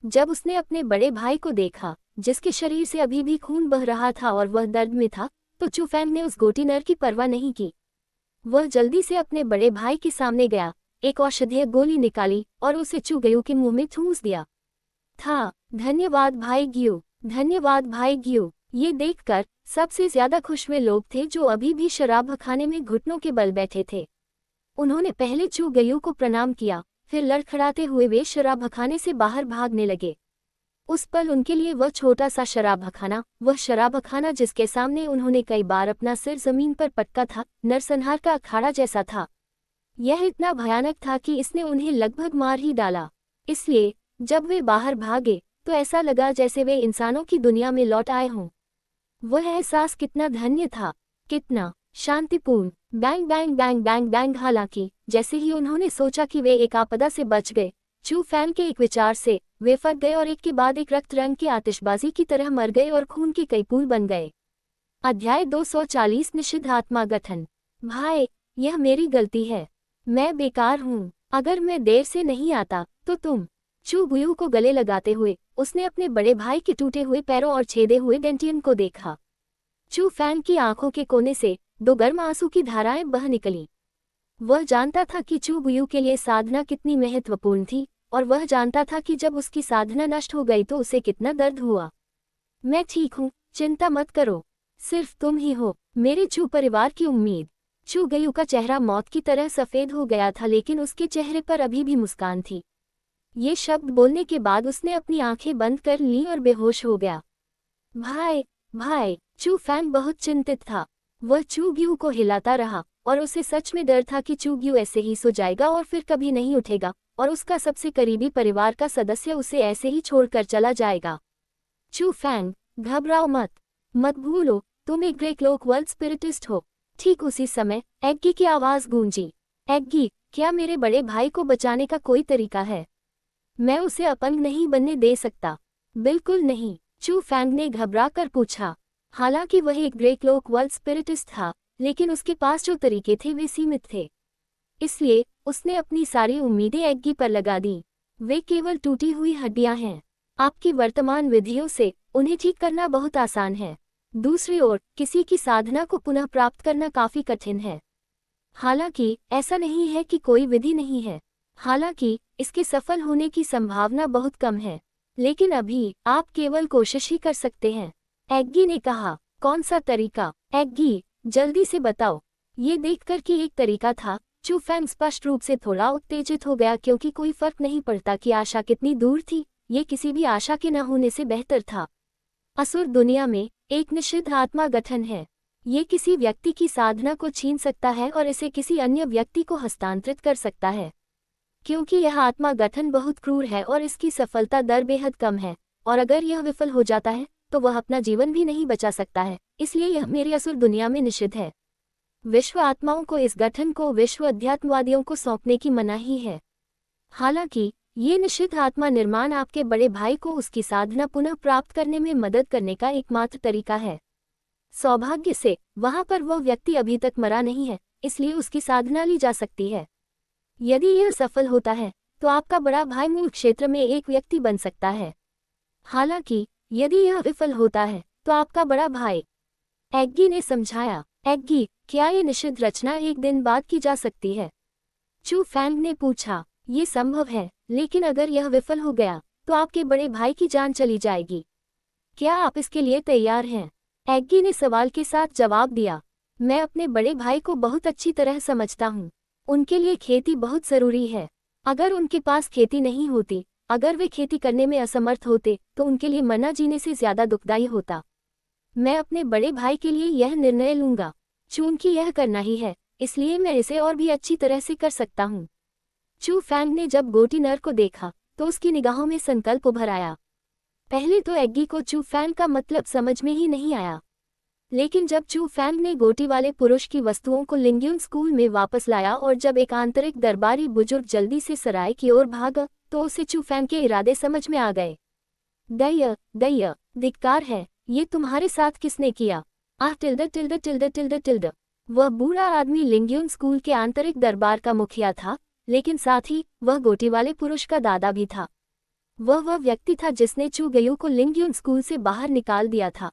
जब उसने अपने बड़े भाई को देखा, जिसके शरीर से अभी भी खून बह रहा था और वह दर्द में था, तो चू फैंग ने उस गोटी नर की परवाह नहीं की। वह जल्दी से अपने बड़े भाई के सामने गया, एक औषधीय गोली निकाली और उसे चू गयू के मुंह में ठूंस दिया था। धन्यवाद भाई ग्यू, धन्यवाद भाई ग्यू। ये देखकर सबसे ज्यादा खुश वे लोग थे जो अभी भी शराब खाने में घुटनों के बल बैठे थे। उन्होंने पहले चू गयू को प्रणाम किया, फिर लड़खड़ाते हुए वे शराबखाने से बाहर भागने लगे। उस पल उनके लिए वह छोटा सा शराबखाना, वह शराबखाना जिसके सामने उन्होंने कई बार अपना सिर जमीन पर पटका था, नरसंहार का अखाड़ा जैसा था। यह इतना भयानक था कि इसने उन्हें लगभग मार ही डाला। इसलिए जब वे बाहर भागे तो ऐसा लगा जैसे वे इंसानों की दुनिया में लौट आए हों। वह एहसास कितना धन्य था, कितना शांतिपूर्ण। Bang bang bang bang bang. हालांकि जैसे ही उन्होंने सोचा कि वे एक आपदा से बच गए, चू फैंग के एक विचार से वे फट गए और एक के बाद एक रक्त रंग की आतिशबाजी की तरह मर गए और खून के कई पुल बन गए। अध्याय 240 निषिद्ध आत्मा गठन। भाई, यह मेरी गलती है, मैं बेकार हूँ। अगर मैं देर से नहीं आता तो तुम। चू गुयू को गले लगाते हुए उसने अपने बड़े भाई के टूटे हुए पैरों और छेदे हुए डेंटियन को देखा। चू फैंग की आंखों के कोने से 2 गर्म आंसू की धाराएं बह निकली। वह जानता था कि चू गुयू के लिए साधना कितनी महत्वपूर्ण थी और वह जानता था कि जब उसकी साधना नष्ट हो गई तो उसे कितना दर्द हुआ। मैं ठीक हूँ, चिंता मत करो, सिर्फ तुम ही हो मेरे चू परिवार की उम्मीद। चू गयू का चेहरा मौत की तरह सफेद हो गया था, लेकिन उसके चेहरे पर अभी भी मुस्कान थी। ये शब्द बोलने के बाद उसने अपनी आंखें बंद कर लीं और बेहोश हो गया। भाई, भाई। चू फैंग बहुत चिंतित था। वह चू ग्यू को हिलाता रहा और उसे सच में डर था कि चू ग्यू ऐसे ही सो जाएगा और फिर कभी नहीं उठेगा और उसका सबसे करीबी परिवार का सदस्य उसे ऐसे ही छोड़कर चला जाएगा। चू फैंग, घबराओ मत, मत भूलो तुम एक ग्रे क्लोक वर्ल्ड स्पिरिटिस्ट हो। ठीक उसी समय एग्गी की आवाज गूंजी। एग्गी, क्या मेरे बड़े भाई को बचाने का कोई तरीका है? मैं उसे अपंग नहीं बनने दे सकता। बिल्कुल नहीं, चू फैंग ने घबरा कर पूछा। हालांकि वह एक ग्रे क्लोक वर्ल्ड स्पिरिटिस्ट था, लेकिन उसके पास जो तरीके थे वे सीमित थे। इसलिए उसने अपनी सारी उम्मीदें एग्गी पर लगा दी। वे केवल टूटी हुई हड्डियां हैं। आपकी वर्तमान विधियों से उन्हें ठीक करना बहुत आसान है। दूसरी ओर किसी की साधना को पुनः प्राप्त करना काफी कठिन है। हालांकि ऐसा नहीं है कि कोई विधि नहीं है। हालांकि इसके सफल होने की संभावना बहुत कम है, लेकिन अभी आप केवल कोशिश ही कर सकते हैं। एग्गी ने कहा। कौन सा तरीका? एग्गी, जल्दी से बताओ। ये देखकर कि एक तरीका था, चू फैंग स्पष्ट रूप से थोड़ा उत्तेजित हो गया, क्योंकि कोई फर्क नहीं पड़ता कि आशा कितनी दूर थी, ये किसी भी आशा के न होने से बेहतर था। असुर दुनिया में एक निषिद्ध आत्मा गठन है। ये किसी व्यक्ति की साधना को छीन सकता है और इसे किसी अन्य व्यक्ति को हस्तांतरित कर सकता है। क्योंकि यह आत्मा गठन बहुत क्रूर है और इसकी सफलता दर बेहद कम है, और अगर यह विफल हो जाता है तो वह अपना जीवन भी नहीं बचा सकता है, इसलिए यह मेरी असुर दुनिया में निषिद्ध है। विश्व आत्माओं को इस गठन को विश्व अध्यात्मवादियों को सौंपने की मनाही है। हालांकि ये निषिद्ध आत्मा निर्माण आपके बड़े भाई को उसकी साधना पुनः प्राप्त करने में मदद करने का एकमात्र तरीका है। सौभाग्य से वहां पर वह व्यक्ति अभी तक मरा नहीं है, इसलिए उसकी साधना ली जा सकती है। यदि यह सफल होता है तो आपका बड़ा भाई मूल क्षेत्र में एक व्यक्ति बन सकता है। हालांकि यदि यह विफल होता है तो आपका बड़ा भाई। एग्गी ने समझाया। एग्गी, क्या ये निषिद्ध रचना एक दिन बाद की जा सकती है? चू फैंग ने पूछा। ये संभव है, लेकिन अगर यह विफल हो गया तो आपके बड़े भाई की जान चली जाएगी। क्या आप इसके लिए तैयार हैं? एग्गी ने सवाल के साथ जवाब दिया। मैं अपने बड़े भाई को बहुत अच्छी तरह समझता हूँ। उनके लिए खेती बहुत जरूरी है। अगर उनके पास खेती नहीं होती, अगर वे खेती करने में असमर्थ होते, तो उनके लिए मरना जीने से ज्यादा दुखदायी होता। मैं अपने बड़े भाई के लिए यह निर्णय लूंगा। चूंकि यह करना ही है, इसलिए मैं इसे और भी अच्छी तरह से कर सकता हूँ। चू फैंग ने जब गोटी नर को देखा तो उसकी निगाहों में संकल्प उभर आया। पहले तो एग्गी को चू फैंग का मतलब समझ में ही नहीं आया, लेकिन जब चू फैंग ने गोटी वाले पुरुष की वस्तुओं को लिंग्यून स्कूल में वापस लाया और जब एक आंतरिक दरबारी बुजुर्ग जल्दी से सराय की ओर भागा, तो उसे चू फैंग के इरादे समझ में आ गए। दैय, दैय, धिक्कार है, ये तुम्हारे साथ किसने किया? आह टिल्ड टिल्ड टिल्ड टिल्ड टिल्ड। वह बूढ़ा आदमी लिंग्यून स्कूल के आंतरिक दरबार का मुखिया था, लेकिन साथ ही वह गोटी वाले पुरुष का दादा भी था। वह व्यक्ति था जिसने चू गयू को लिंगयुन स्कूल से बाहर निकाल दिया था।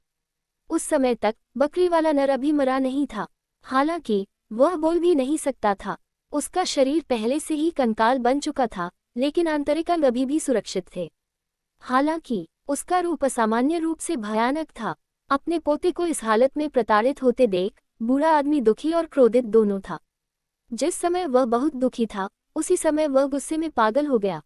उस समय तक बकरी वाला नर अभी मरा नहीं था। हालांकि वह बोल भी नहीं सकता था। उसका शरीर पहले से ही कंकाल बन चुका था, लेकिन आंतरिक अंग अभी भी सुरक्षित थे। हालांकि उसका रूप असामान्य रूप से भयानक था। अपने पोते को इस हालत में प्रताड़ित होते देख बूढ़ा आदमी दुखी और क्रोधित दोनों था। जिस समय वह बहुत दुखी था, उसी समय वह गुस्से में पागल हो गया।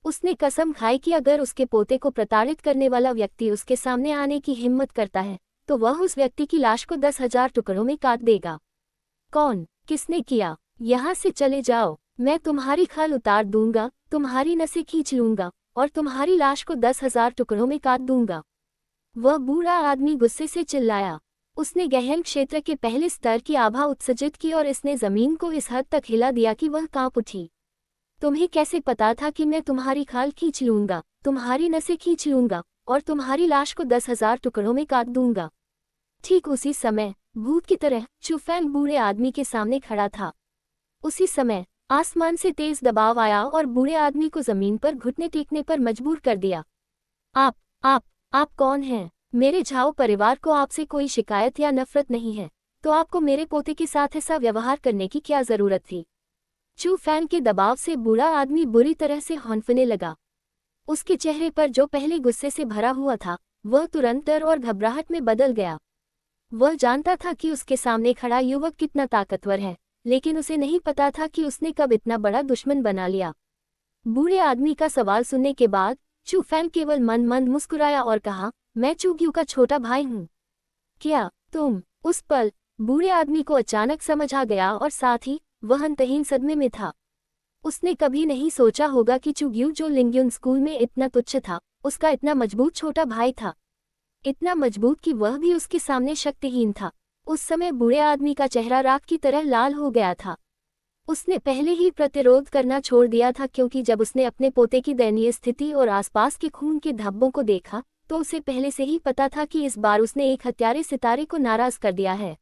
उसने कसम खाई कि अगर उसके पोते को प्रताड़ित करने वाला व्यक्ति उसके सामने आने की हिम्मत करता है, तो वह उस व्यक्ति की लाश को 10,000 टुकड़ों में काट देगा। कौन, किसने किया? यहाँ से चले जाओ, मैं तुम्हारी खाल उतार दूंगा, तुम्हारी नसें खींच लूंगा और तुम्हारी लाश को 10,000 टुकड़ों में काट दूंगा। वह बूढ़ा आदमी गुस्से से चिल्लाया। उसने गहन क्षेत्र के पहले स्तर की आभा उत्सर्जित की और इसने जमीन को इस हद तक हिला दिया कि वह कांप उठी। तुम्हें कैसे पता था कि मैं तुम्हारी खाल खींच लूंगा, तुम्हारी नसें खींच लूंगा और तुम्हारी लाश को 10,000 टुकड़ों में काट दूंगा? ठीक उसी समय भूत की तरह चू फैंग बूढ़े आदमी के सामने खड़ा था। उसी समय आसमान से तेज दबाव आया और बूढ़े आदमी को जमीन पर घुटने टेकने पर मजबूर कर दिया। आप कौन हैं? मेरे झाओ परिवार को आपसे कोई शिकायत या नफरत नहीं है, तो आपको मेरे पोते के साथ ऐसा व्यवहार करने की क्या जरूरत थी? चू फैंग के दबाव से बूढ़ा आदमी बुरी तरह से हौंफने लगा। उसके चेहरे पर जो पहले गुस्से से भरा हुआ था, वह तुरंत डर और घबराहट में बदल गया। वह जानता था कि उसके सामने खड़ा युवक कितना ताकतवर है, लेकिन उसे नहीं पता था कि उसने कब इतना बड़ा दुश्मन बना लिया। बूढ़े आदमी का सवाल सुनने के बाद चू फैंग केवल मन मुस्कुराया और कहा, मैं चू ग्यू का छोटा भाई हूँ। क्या तुम? उस पल बूढ़े आदमी को अचानक समझ आ गया और साथ ही वह अंतहीन सदमे में था। उसने कभी नहीं सोचा होगा कि चू ग्यू, जो लिंगयुन स्कूल में इतना तुच्छ था, उसका इतना मजबूत छोटा भाई था। इतना मजबूत कि वह भी उसके सामने शक्तिहीन था। उस समय बूढ़े आदमी का चेहरा राख की तरह लाल हो गया था। उसने पहले ही प्रतिरोध करना छोड़ दिया था, क्योंकि जब उसने अपने पोते की दयनीय स्थिति और आसपास के खून के धब्बों को देखा, तो उसे पहले से ही पता था कि इस बार उसने एक हत्यारे सितारे को नाराज कर दिया है।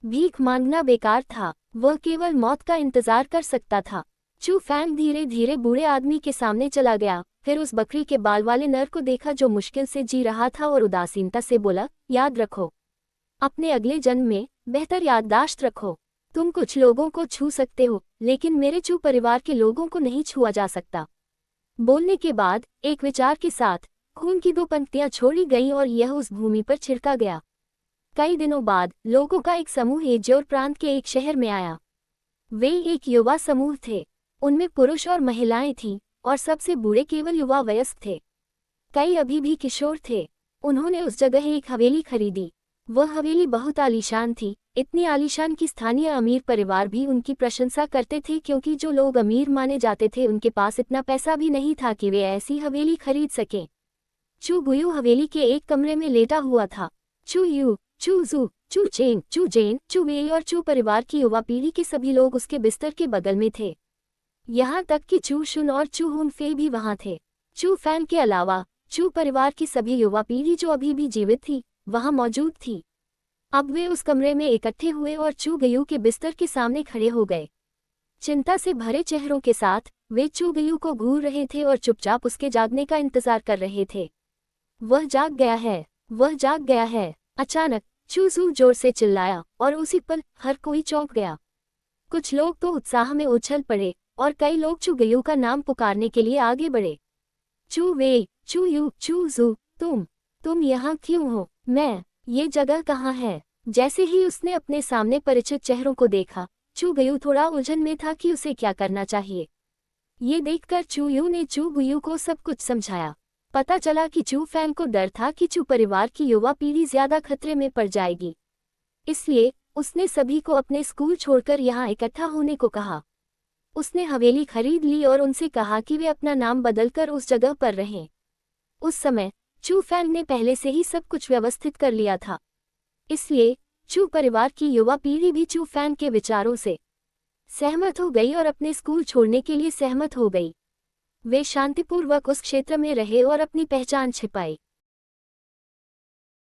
भीख मांगना बेकार था, वह केवल मौत का इंतजार कर सकता था। चू फैंग धीरे धीरे बूढ़े आदमी के सामने चला गया, फिर उस बकरी के बाल वाले नर को देखा जो मुश्किल से जी रहा था और उदासीनता से बोला, याद रखो, अपने अगले जन्म में बेहतर याददाश्त रखो। तुम कुछ लोगों को छू सकते हो, लेकिन मेरे चू परिवार के लोगों को नहीं छुआ जा सकता। बोलने के बाद एक विचार के साथ खून की 2 पंक्तियां छोड़ी गईं और यह उस भूमि पर छिड़का गया। कई दिनों बाद लोगों का एक समूह एजोर प्रांत के एक शहर में आया। वे एक युवा समूह थे। उनमें पुरुष और महिलाएं थीं और सबसे बूढ़े केवल युवा वयस्क थे। कई अभी भी किशोर थे। उन्होंने उस जगह एक हवेली खरीदी। वह हवेली बहुत आलीशान थी, इतनी आलीशान कि स्थानीय अमीर परिवार भी उनकी प्रशंसा करते थे, क्योंकि जो लोग अमीर माने जाते थे उनके पास इतना पैसा भी नहीं था कि वे ऐसी हवेली खरीद सकें। चू गुयू हवेली के एक कमरे में लेटा हुआ था। चू यू, चू जू, चू चेंग, चू जेन, चू वेई और चू परिवार की युवा पीढ़ी के सभी लोग उसके बिस्तर के बगल में थे। यहाँ तक कि चू शुन और चू हुन फे भी वहाँ थे। चू फैंग के अलावा चू परिवार की सभी युवा पीढ़ी जो अभी भी जीवित थी, वहाँ मौजूद थी। अब वे उस कमरे में इकट्ठे हुए और चू गयू के बिस्तर के सामने खड़े हो गए। चिंता से भरे चेहरों के साथ वे चू गयू को घूर रहे थे और चुपचाप उसके जागने का इंतजार कर रहे थे। वह जाग गया है, वह जाग गया है। अचानक चू जू जोर से चिल्लाया और उसी पल हर कोई चौंक गया। कुछ लोग तो उत्साह में उछल पड़े और कई लोग चू गयू का नाम पुकारने के लिए आगे बढ़े। चू वेई, चू यू, चू जू, तुम यहाँ क्यों हो? ये जगह कहाँ है? जैसे ही उसने अपने सामने परिचित चेहरों को देखा, चू गयू थोड़ा उलझन में था कि उसे क्या करना चाहिए। ये देखकर चू यू ने चू गुयू को सब कुछ समझाया। पता चला कि चू फैंग को डर था कि चू परिवार की युवा पीढ़ी ज्यादा खतरे में पड़ जाएगी, इसलिए उसने सभी को अपने स्कूल छोड़कर यहाँ इकट्ठा होने को कहा। उसने हवेली खरीद ली और उनसे कहा कि वे अपना नाम बदलकर उस जगह पर रहें। उस समय चू फैंग ने पहले से ही सब कुछ व्यवस्थित कर लिया था, इसलिए चू परिवार की युवा पीढ़ी भी चू फैंग के विचारों से सहमत हो गई और अपने स्कूल छोड़ने के लिए सहमत हो गई। वे शांतिपूर्वक उस क्षेत्र में रहे और अपनी पहचान छिपाई।